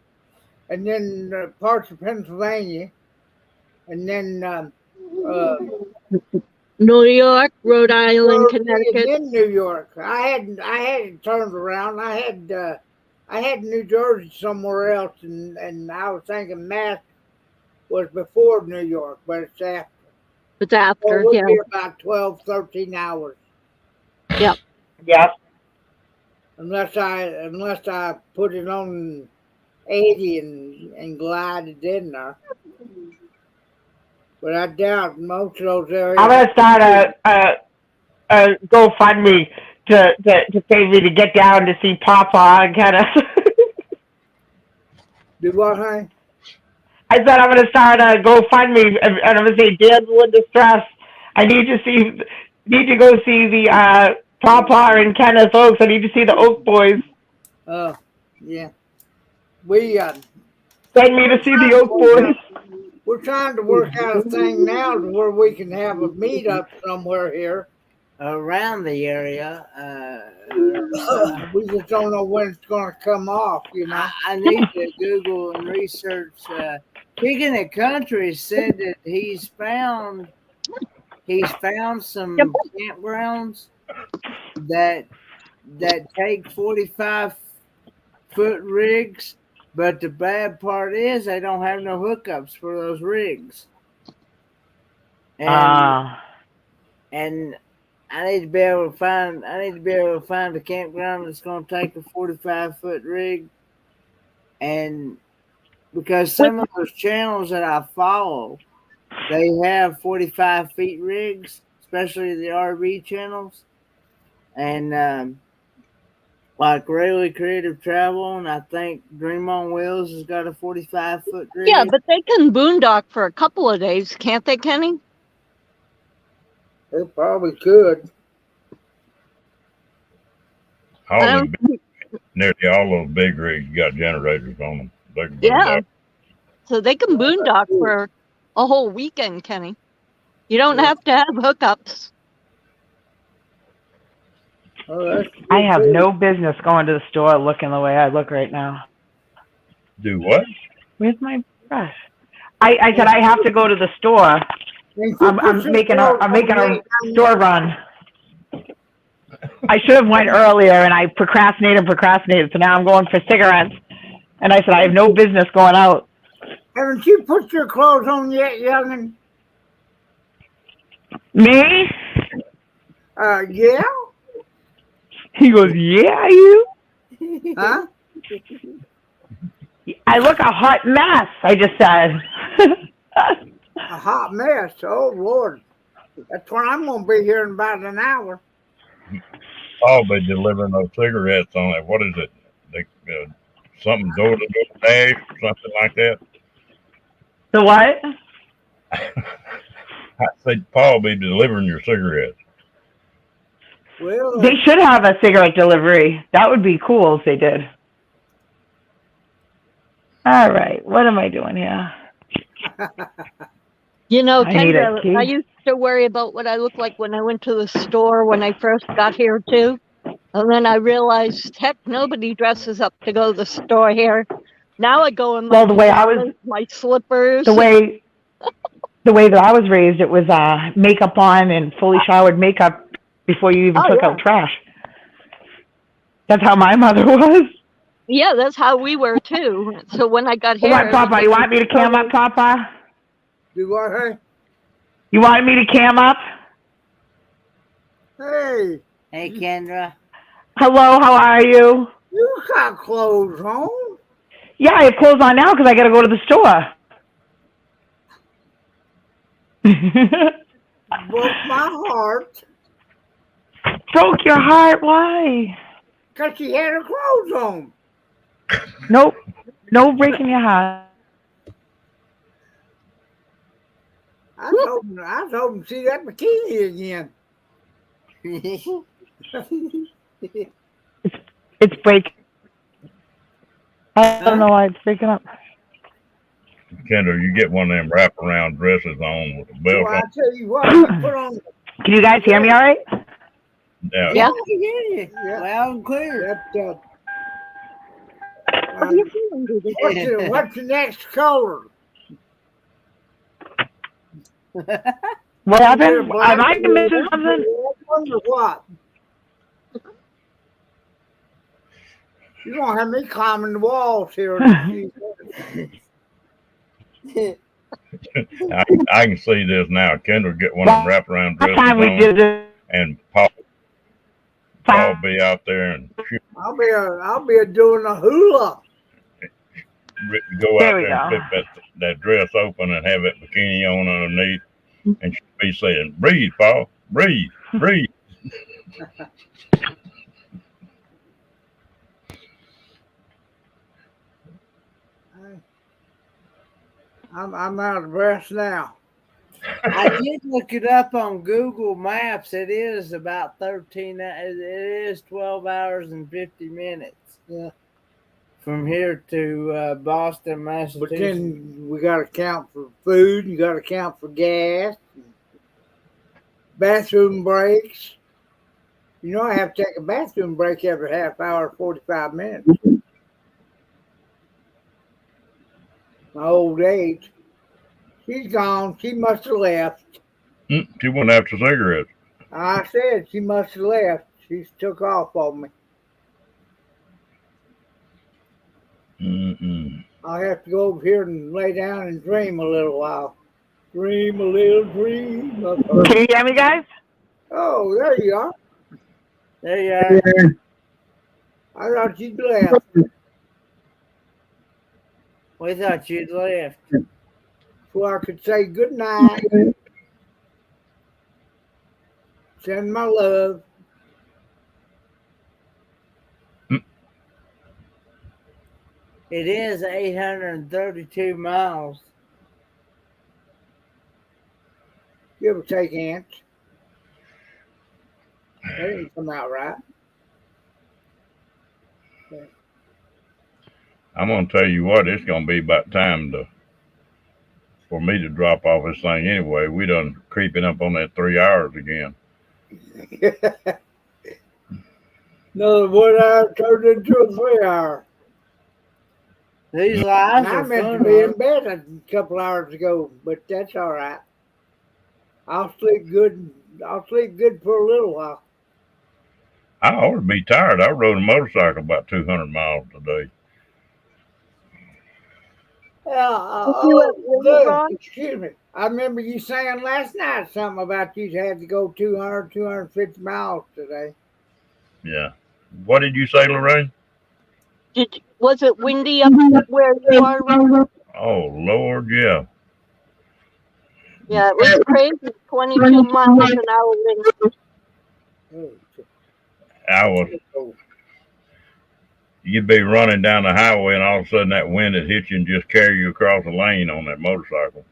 Speaker 3: and then parts of Pennsylvania, and then
Speaker 7: New York, Rhode Island, Connecticut.
Speaker 3: In New York. I had it turned around. I had New Jersey somewhere else, and I was thinking Mass was before New York, but it's after.
Speaker 7: It's after,
Speaker 3: so
Speaker 7: yeah.
Speaker 3: Be about 12, 13 hours.
Speaker 7: Yep.
Speaker 6: Yep.
Speaker 3: Unless I put it on 80 and glide it in there. But I doubt most of those areas.
Speaker 6: I'm gonna start a GoFundMe to pay me to get down to see Papa and kind of.
Speaker 3: Do what, honey?
Speaker 6: I said I'm gonna start a GoFundMe and I'm gonna say, "Damsel in distress. I need to go see the Papa and Kenneth Oaks. I need to see the Oak Boys."
Speaker 3: Yeah. We
Speaker 6: send me to see the Oak Boys.
Speaker 3: We're trying to work out a thing now to where we can have a meetup somewhere here
Speaker 2: around the area.
Speaker 3: We just don't know when it's going to come off.
Speaker 2: I need to Google and research. Speaking of countries, said that he's found some campgrounds that take 45-foot rigs. But the bad part is they don't have no hookups for those rigs. And I need to be able to find a campground that's going to take a 45-foot rig. And because some of those channels that I follow, they have 45 feet rigs, especially the RV channels. And like Really Creative Travel, and I think Dream on Wheels has got a 45-foot rig.
Speaker 7: Yeah, but they can boondock for a couple of days, can't they, Kenny?
Speaker 3: They probably could.
Speaker 1: All
Speaker 7: I
Speaker 1: them,
Speaker 7: don't,
Speaker 1: nearly all those big rigs got generators on them. They can
Speaker 7: yeah,
Speaker 1: boondock.
Speaker 7: so they can boondock for a whole weekend, Kenny. You don't have to have hookups.
Speaker 3: Oh, that's
Speaker 6: I
Speaker 3: good
Speaker 6: have
Speaker 3: too.
Speaker 6: no business going to the store looking the way I look right now.
Speaker 1: Do what?
Speaker 6: Where's my brush? I said I have to go to the store.
Speaker 3: And you put
Speaker 6: I'm
Speaker 3: your
Speaker 6: making
Speaker 3: clothes
Speaker 6: I'm
Speaker 3: on
Speaker 6: making a
Speaker 3: yet down
Speaker 6: store
Speaker 3: there.
Speaker 6: run. I should have went earlier, and I procrastinated. So now I'm going for cigarettes. And I said I have no business going out.
Speaker 3: Haven't you put your clothes on yet, youngin?
Speaker 6: Me?
Speaker 3: Yeah?
Speaker 6: He goes, yeah, you.
Speaker 3: Huh?
Speaker 6: I look a hot mess. I just said.
Speaker 3: A hot mess. Oh, Lord. That's what I'm going to be here in about an hour.
Speaker 1: I'll be delivering those cigarettes on it. What is it? They, something door to door dash or something like that.
Speaker 6: The what?
Speaker 1: I said Paul be delivering your cigarettes.
Speaker 3: Well,
Speaker 6: They should have a cigarette delivery. That would be cool if they did. All right, what am I doing here?
Speaker 7: You know,
Speaker 6: I need a
Speaker 7: Kendra,
Speaker 6: key.
Speaker 7: I used to worry about what I looked like when I went to the store when I first got here too. And then I realized, heck, nobody dresses up to go to the store here. Now I go in my
Speaker 6: Well, the way I
Speaker 7: pajamas,
Speaker 6: was,
Speaker 7: my slippers.
Speaker 6: the way that I was raised, it was makeup on and fully showered makeup before you even
Speaker 7: Oh
Speaker 6: took
Speaker 7: yeah,
Speaker 6: out trash. That's how my mother was.
Speaker 7: yeah, that's how we were too. So when I got here,
Speaker 6: What, Papa? You
Speaker 7: everything was
Speaker 6: want me to cam up, Papa?
Speaker 3: do what, hey?
Speaker 6: You wanted me to cam up?
Speaker 3: Hey,
Speaker 2: Hey, Kendra.
Speaker 6: Hello, how are you?
Speaker 3: you got clothes on.
Speaker 6: Yeah, I have clothes on now because I got to go to the store.
Speaker 3: Broke my heart
Speaker 6: Broke your heart? Why?
Speaker 3: because she had her clothes on.
Speaker 6: Nope. No breaking your heart.
Speaker 3: I was hoping to see that bikini again.
Speaker 6: It's breaking. I don't know why it's breaking up.
Speaker 1: Kendall, you get one of them wraparound dresses on with a belt
Speaker 3: Well, I
Speaker 1: on.
Speaker 3: tell you what, you put on.
Speaker 6: Can you guys hear me all right?
Speaker 1: Yeah.
Speaker 7: Yeah.
Speaker 2: I hear you.
Speaker 3: Yeah.
Speaker 2: Loud and clear.
Speaker 3: That,
Speaker 7: What are you feeling, baby?
Speaker 3: what's the next color?
Speaker 6: What happened? Am I missing something?
Speaker 3: Or what? You're going to have me climbing the walls here.
Speaker 1: I can see this now. Kendall get one of them wraparound
Speaker 6: Last
Speaker 1: dresses
Speaker 6: time we
Speaker 1: on,
Speaker 6: did this,
Speaker 1: and Paul be out there and
Speaker 3: I'll be doing a hula.
Speaker 1: go
Speaker 6: There
Speaker 1: out
Speaker 6: we
Speaker 1: there and
Speaker 6: go.
Speaker 1: flip that dress open and have that bikini on underneath, and she'll be saying, "Breathe, Paul, breathe, breathe."
Speaker 3: I'm out of breath now.
Speaker 2: I did look it up on Google Maps. It is about 13. It is 12 hours and 50 minutes.
Speaker 3: Yeah.
Speaker 2: From here to Boston,
Speaker 3: But
Speaker 2: Massachusetts.
Speaker 3: then we got to count for food. You got to count for gas, bathroom breaks. You know, I have to take a bathroom break every half hour, 45 minutes. My old age. She's gone. She must have left.
Speaker 1: She went after cigarettes.
Speaker 3: I said she must have left. She took off on me.
Speaker 1: Mm-mm.
Speaker 3: I'll have to go over here and lay down and dream a little while. Dream a little dream of her.
Speaker 6: Can you hear me, guys?
Speaker 3: Oh, there you are.
Speaker 2: There you are.
Speaker 3: I thought you'd left.
Speaker 2: We thought you'd left.
Speaker 3: So I could say good night. Send my love.
Speaker 2: It is 832 miles.
Speaker 3: Give or take, Ants. That didn't come out right.
Speaker 1: I'm gonna tell you what, it's gonna be about time for me to drop off this thing anyway. We done creeping up on that 3 hours again.
Speaker 3: Another 1 hour turned into a 3 hour.
Speaker 2: These
Speaker 3: And
Speaker 2: lives
Speaker 3: I
Speaker 2: are
Speaker 3: meant to
Speaker 2: fun.
Speaker 3: be in
Speaker 2: Huh?
Speaker 3: bed a couple hours ago, but that's all right. I'll sleep good. I'll sleep good for a little while.
Speaker 1: I ought to be tired. I rode a motorcycle about 200 miles today.
Speaker 3: Yeah.
Speaker 7: You at William Ron?
Speaker 3: Excuse me. I remember you saying last night something about you had to go 200, 250 miles today.
Speaker 1: Yeah. What did you say, Lorraine?
Speaker 7: Was it windy up where you are, Ron?
Speaker 1: Oh, Lord, yeah.
Speaker 7: Yeah, it was crazy. 22 miles an hour wind.
Speaker 1: I was. You'd be running down the highway, and all of a sudden that wind would hit you and just carry you across the lane on that motorcycle.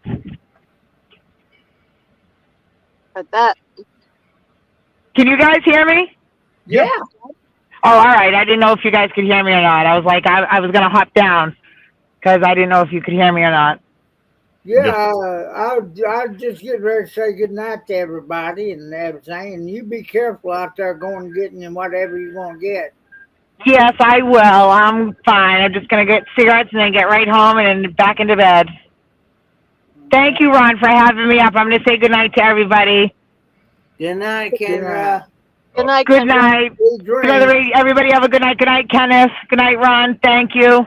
Speaker 7: I bet.
Speaker 6: Can you guys hear me?
Speaker 3: Yeah.
Speaker 6: Oh, all right. I didn't know if you guys could hear me or not. I was like, I was going to hop down because I didn't know if you could hear me or not.
Speaker 3: Yeah, I'll just get ready to say good night to everybody and everything. And you be careful out there going and getting whatever you want to get.
Speaker 6: Yes, I will. I'm fine. I'm just going to get cigarettes and then get right home and then back into bed. Thank you, Ron, for having me up. I'm going to say good night to everybody.
Speaker 2: Good night, Kendra.
Speaker 7: Good night,
Speaker 6: Good
Speaker 7: Kendra.
Speaker 6: night. Everybody have a good night. Good night, Kenneth. Good night, Ron. Thank you.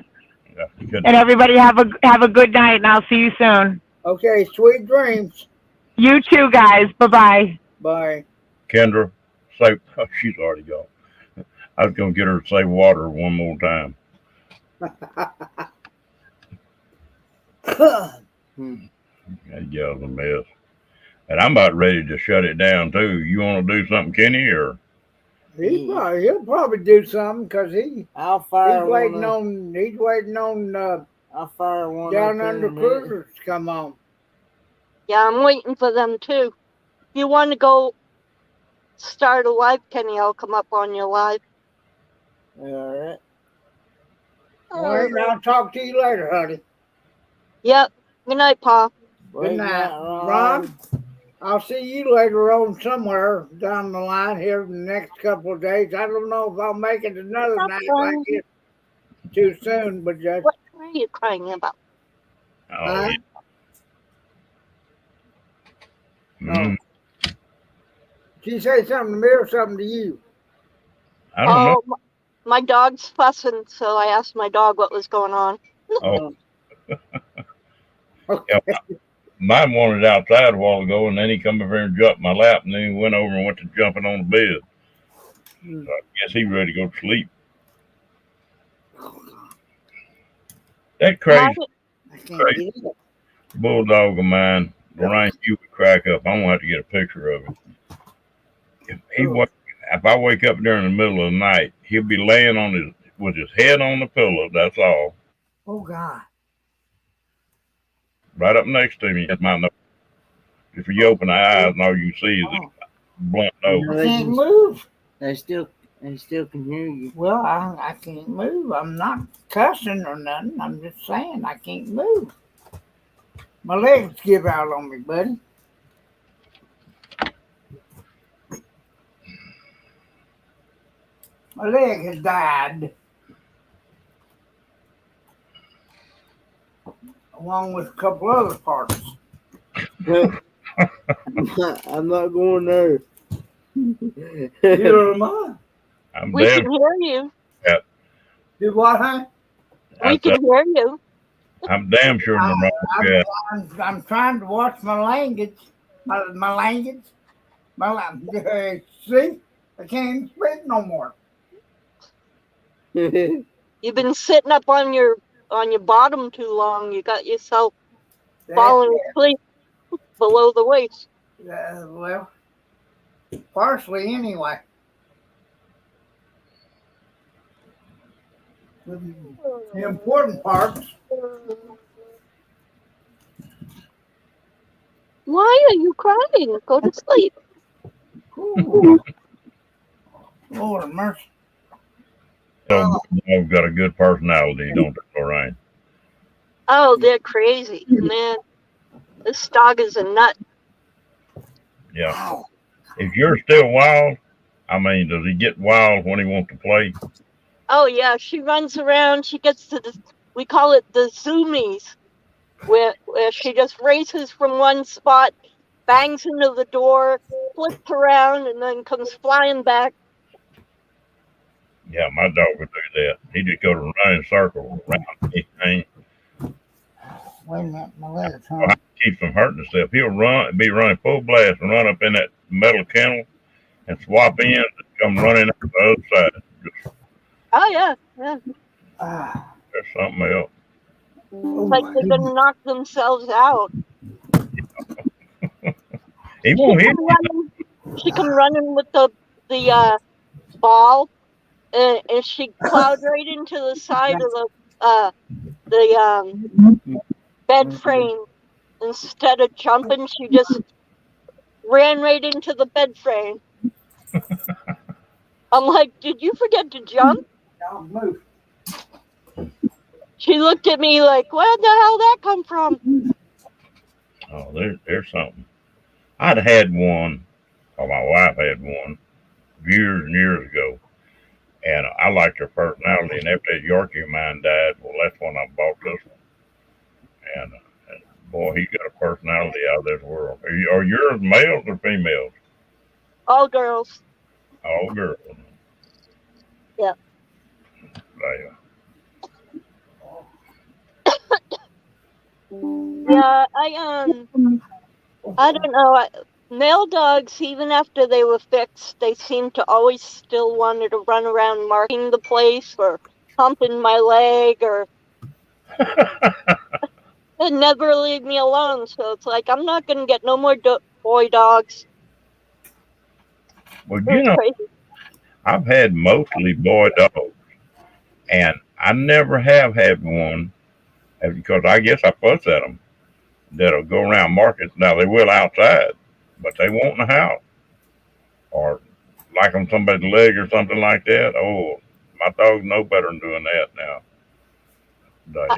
Speaker 1: Yeah, good.
Speaker 6: And everybody have a good night, and I'll see you soon.
Speaker 3: Okay, sweet dreams.
Speaker 6: You too, guys. Bye-bye.
Speaker 3: Bye.
Speaker 1: Kendra, say, oh, she's already gone. I was going to get her to say water one more time. That gal's a mess. And I'm about ready to shut it down, too. You want to do something, Kenny, or?
Speaker 3: He'll probably do something because
Speaker 2: I'll fire
Speaker 3: he's waiting
Speaker 2: one.
Speaker 3: He's waiting on
Speaker 2: I'll fire one
Speaker 3: Down
Speaker 2: up
Speaker 3: Under
Speaker 2: in a minute.
Speaker 3: Cruisers to come on.
Speaker 7: Yeah, I'm waiting for them too. If you want to go start a live, Kenny, I'll come up on your live.
Speaker 2: All right.
Speaker 3: All right, I'll talk to you later, honey.
Speaker 7: Yep. Good night, Pa.
Speaker 3: Good night, Ron. I'll see you later on somewhere down the line here in the next couple of days. I don't know if I'll make it another night like this too soon, but just.
Speaker 7: What are you crying about?
Speaker 1: Oh, yeah.
Speaker 3: No. Did you say something to me or something to you?
Speaker 1: I don't know.
Speaker 7: My dog's fussing, so I asked my dog what was going on.
Speaker 1: Oh.
Speaker 3: Okay.
Speaker 1: Yeah, mine wanted outside a while ago, and then he come over here and jumped my lap, and then he went over and went to jumping on the bed. So I guess he ready to go to sleep. That crazy bulldog of mine, Lorraine, you would crack up. I'm gonna have to get a picture of it. If I wake up during the middle of the night, he'll be laying with his head on the pillow. That's all.
Speaker 3: Oh God!
Speaker 1: Right up next to me. If you open the eyes and all you see is a blunt nose.
Speaker 3: I can't move.
Speaker 2: They still can hear you.
Speaker 3: Well, I can't move. I'm not cussing or nothing. I'm just saying I can't move. My legs give out on me, buddy. My leg has died. Along with a couple other parts.
Speaker 2: I'm not going there.
Speaker 3: Neither am I.
Speaker 7: We can hear you.
Speaker 1: Yeah.
Speaker 3: Do what, huh?
Speaker 7: We can hear you.
Speaker 1: I'm damn sure
Speaker 3: I'm trying to watch my language. My language. See? I can't even speak no more.
Speaker 7: You've been sitting up on your bottom too long. You got yourself falling asleep below the waist.
Speaker 3: Well, partially anyway. The important parts.
Speaker 7: Why are you crying? Go to sleep.
Speaker 2: Lord of mercy.
Speaker 1: So I've got a good personality, don't they, Lorraine?
Speaker 7: Oh, they're crazy, man. This dog is a nut.
Speaker 1: Yeah.
Speaker 2: Wow.
Speaker 1: If you're still wild, I mean, does he get wild when he wants to play?
Speaker 7: Oh yeah, she runs around. She gets to the, we call it the zoomies, where she just races from one spot, bangs into the door, flips around, and then comes flying back.
Speaker 1: Yeah, my dog would do that. He just go to running circles around anything.
Speaker 2: Wait a minute, my leg's
Speaker 1: Well,
Speaker 2: hung.
Speaker 1: keeps from hurting himself. He'll be running full blast and run up in that metal kennel and swap in and come running out the other side. Just,
Speaker 7: Oh yeah, yeah.
Speaker 2: Ah.
Speaker 1: there's something else.
Speaker 7: It's like they're gonna knock themselves out.
Speaker 1: He won't hit you.
Speaker 7: She come running with the ball, and she plowed right into the side of the bed frame. Instead of jumping, she just ran right into the bed frame. I'm like, did you forget to jump?
Speaker 2: Don't move.
Speaker 7: She looked at me like, where the hell that come from?
Speaker 1: Oh, there's something. I'd had one, or my wife had one, years and years ago, and I liked her personality. And after that Yorkie of mine died, well, that's when I bought this one. And boy, he got a personality out of this world. Are yours males or females?
Speaker 7: All girls.
Speaker 1: All girls.
Speaker 7: Yeah.
Speaker 1: Right.
Speaker 7: Yeah, I don't know. Male dogs, even after they were fixed, they seem to always still wanted to run around marking the place or humping my leg or they never leave me alone. So it's like, I'm not going to get no more boy dogs.
Speaker 1: Well, you know,
Speaker 7: Crazy.
Speaker 1: I've had mostly boy dogs, and I never have had one because I guess I fuss at them that'll go around markets. Now they will outside, but they won't in the house or like on somebody's leg or something like that. Oh, my dogs know better than doing that now.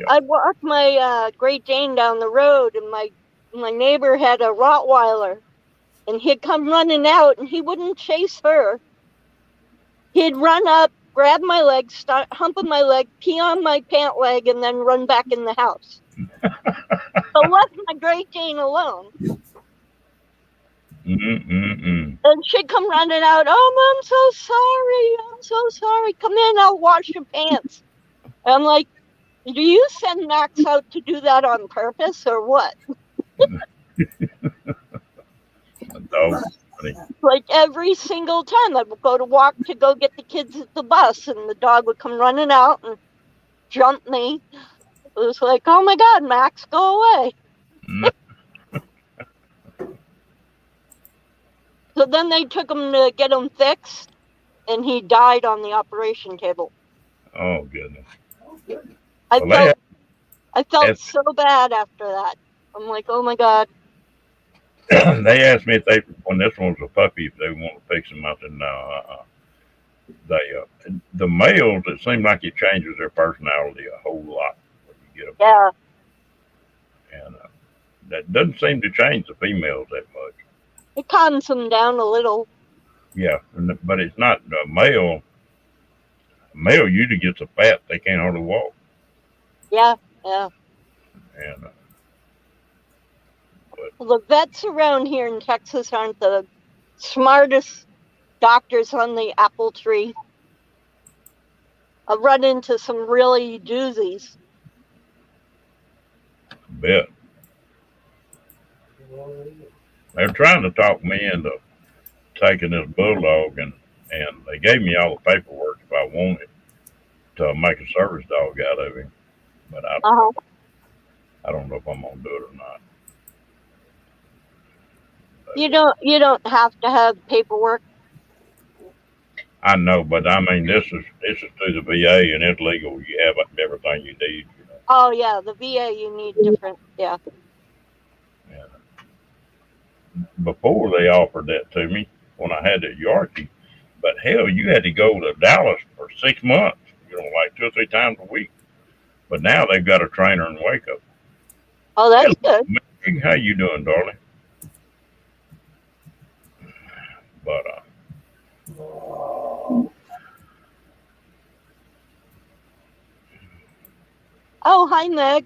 Speaker 7: I walked my Great Dane down the road, and my neighbor had a Rottweiler, and he'd come running out, and he wouldn't chase her. He'd run up, grab my leg, start humping my leg, pee on my pant leg, and then run back in the house. So left my Great Dane alone. And she'd come running out, oh, I'm so sorry. Come in, I'll wash your pants. And I'm like, do you send Max out to do that on purpose or what? Like every single time I would go to go get the kids at the bus, and the dog would come running out and jump me. It was like, oh my God, Max, go away. So then they took him to get him fixed, and he died on the operation table.
Speaker 1: Oh, goodness.
Speaker 7: I felt so bad after that. I'm like, oh my God.
Speaker 1: They asked me if when this one was a puppy, if they want to fix him. I said, no, the males, it seems like it changes their personality a whole lot when you get them.
Speaker 7: Yeah.
Speaker 1: And that doesn't seem to change the females that much.
Speaker 7: It calms them down a little.
Speaker 1: Yeah, but it's not a male. A male usually gets so fat they can't hardly walk.
Speaker 7: Yeah.
Speaker 1: And
Speaker 7: well, the vets around here in Texas aren't the smartest doctors on the apple tree. I've run into some really doozies.
Speaker 1: Bet. They're trying to talk me into taking this bulldog, and they gave me all the paperwork if I wanted to make a service dog out of him. But I don't know if I'm gonna do it or not. But
Speaker 7: you don't have to have paperwork.
Speaker 1: I know, but I mean this is through the VA and it's legal. You have everything you need. You know?
Speaker 7: Oh yeah, the VA you need different. Yeah.
Speaker 1: Before they offered that to me, when I had that Yorkie, But hell, you had to go to Dallas for 6 months, like 2 or 3 times a week. But now they've got a trainer in Waco.
Speaker 7: Oh, that's good.
Speaker 1: Meg, how you doing, darling? But
Speaker 7: Oh, hi, Meg.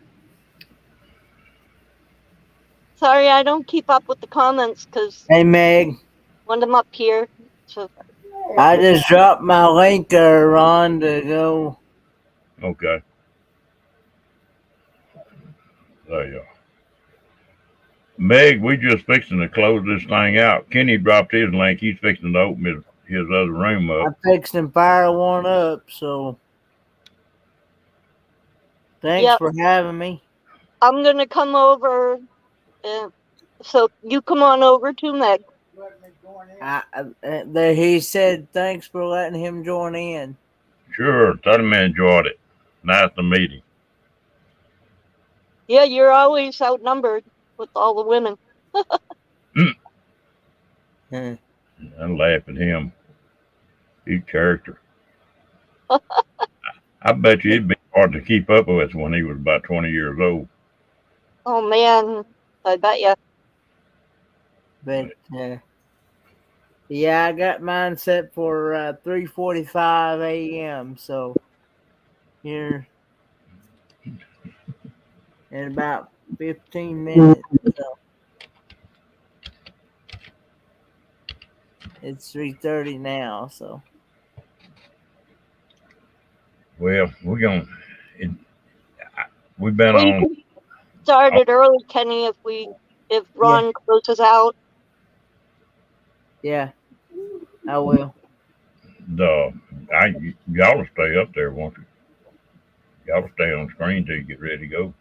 Speaker 7: Sorry, I don't keep up with the comments because
Speaker 2: Hey, Meg.
Speaker 7: when I'm up here. So
Speaker 2: I just dropped my link there, Ron, to go.
Speaker 1: okay. There you are. Meg, we just fixing to close this thing out. Kenny dropped his link. He's fixing to open his other room up.
Speaker 2: I'm fixing to fire one up, so thanks
Speaker 7: Yep.
Speaker 2: for having me.
Speaker 7: I'm going to come over. So you come on over to Meg.
Speaker 2: He said thanks for letting him join in.
Speaker 1: Sure, tell him I enjoyed it. Nice to meet him.
Speaker 7: Yeah, you're always outnumbered with all the women.
Speaker 2: Hmm.
Speaker 1: I laugh at him. He's character. I bet you it'd be hard to keep up with when he was about 20 years old.
Speaker 7: Oh, man. I bet you.
Speaker 2: But yeah, I got mine set for 3:45 a.m. So here in about 15 minutes. So it's 3:30 now. So
Speaker 1: Well, we're going to. We've been
Speaker 7: Well, you
Speaker 1: on.
Speaker 7: can start it early, Kenny, if Ron closes out.
Speaker 2: yeah, I will.
Speaker 1: Y'all will stay up there, won't you? Y'all will stay on screen till you get ready to go.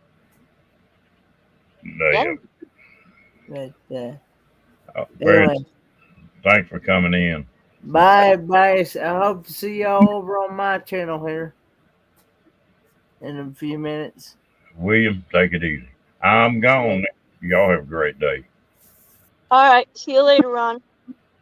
Speaker 7: Yeah.
Speaker 2: But
Speaker 1: anyway, thanks for coming in.
Speaker 2: Bye. I hope to see y'all over on my channel here in a few minutes.
Speaker 1: William, take it easy. I'm gone. Y'all have a great day.
Speaker 7: All right. See you later, Ron.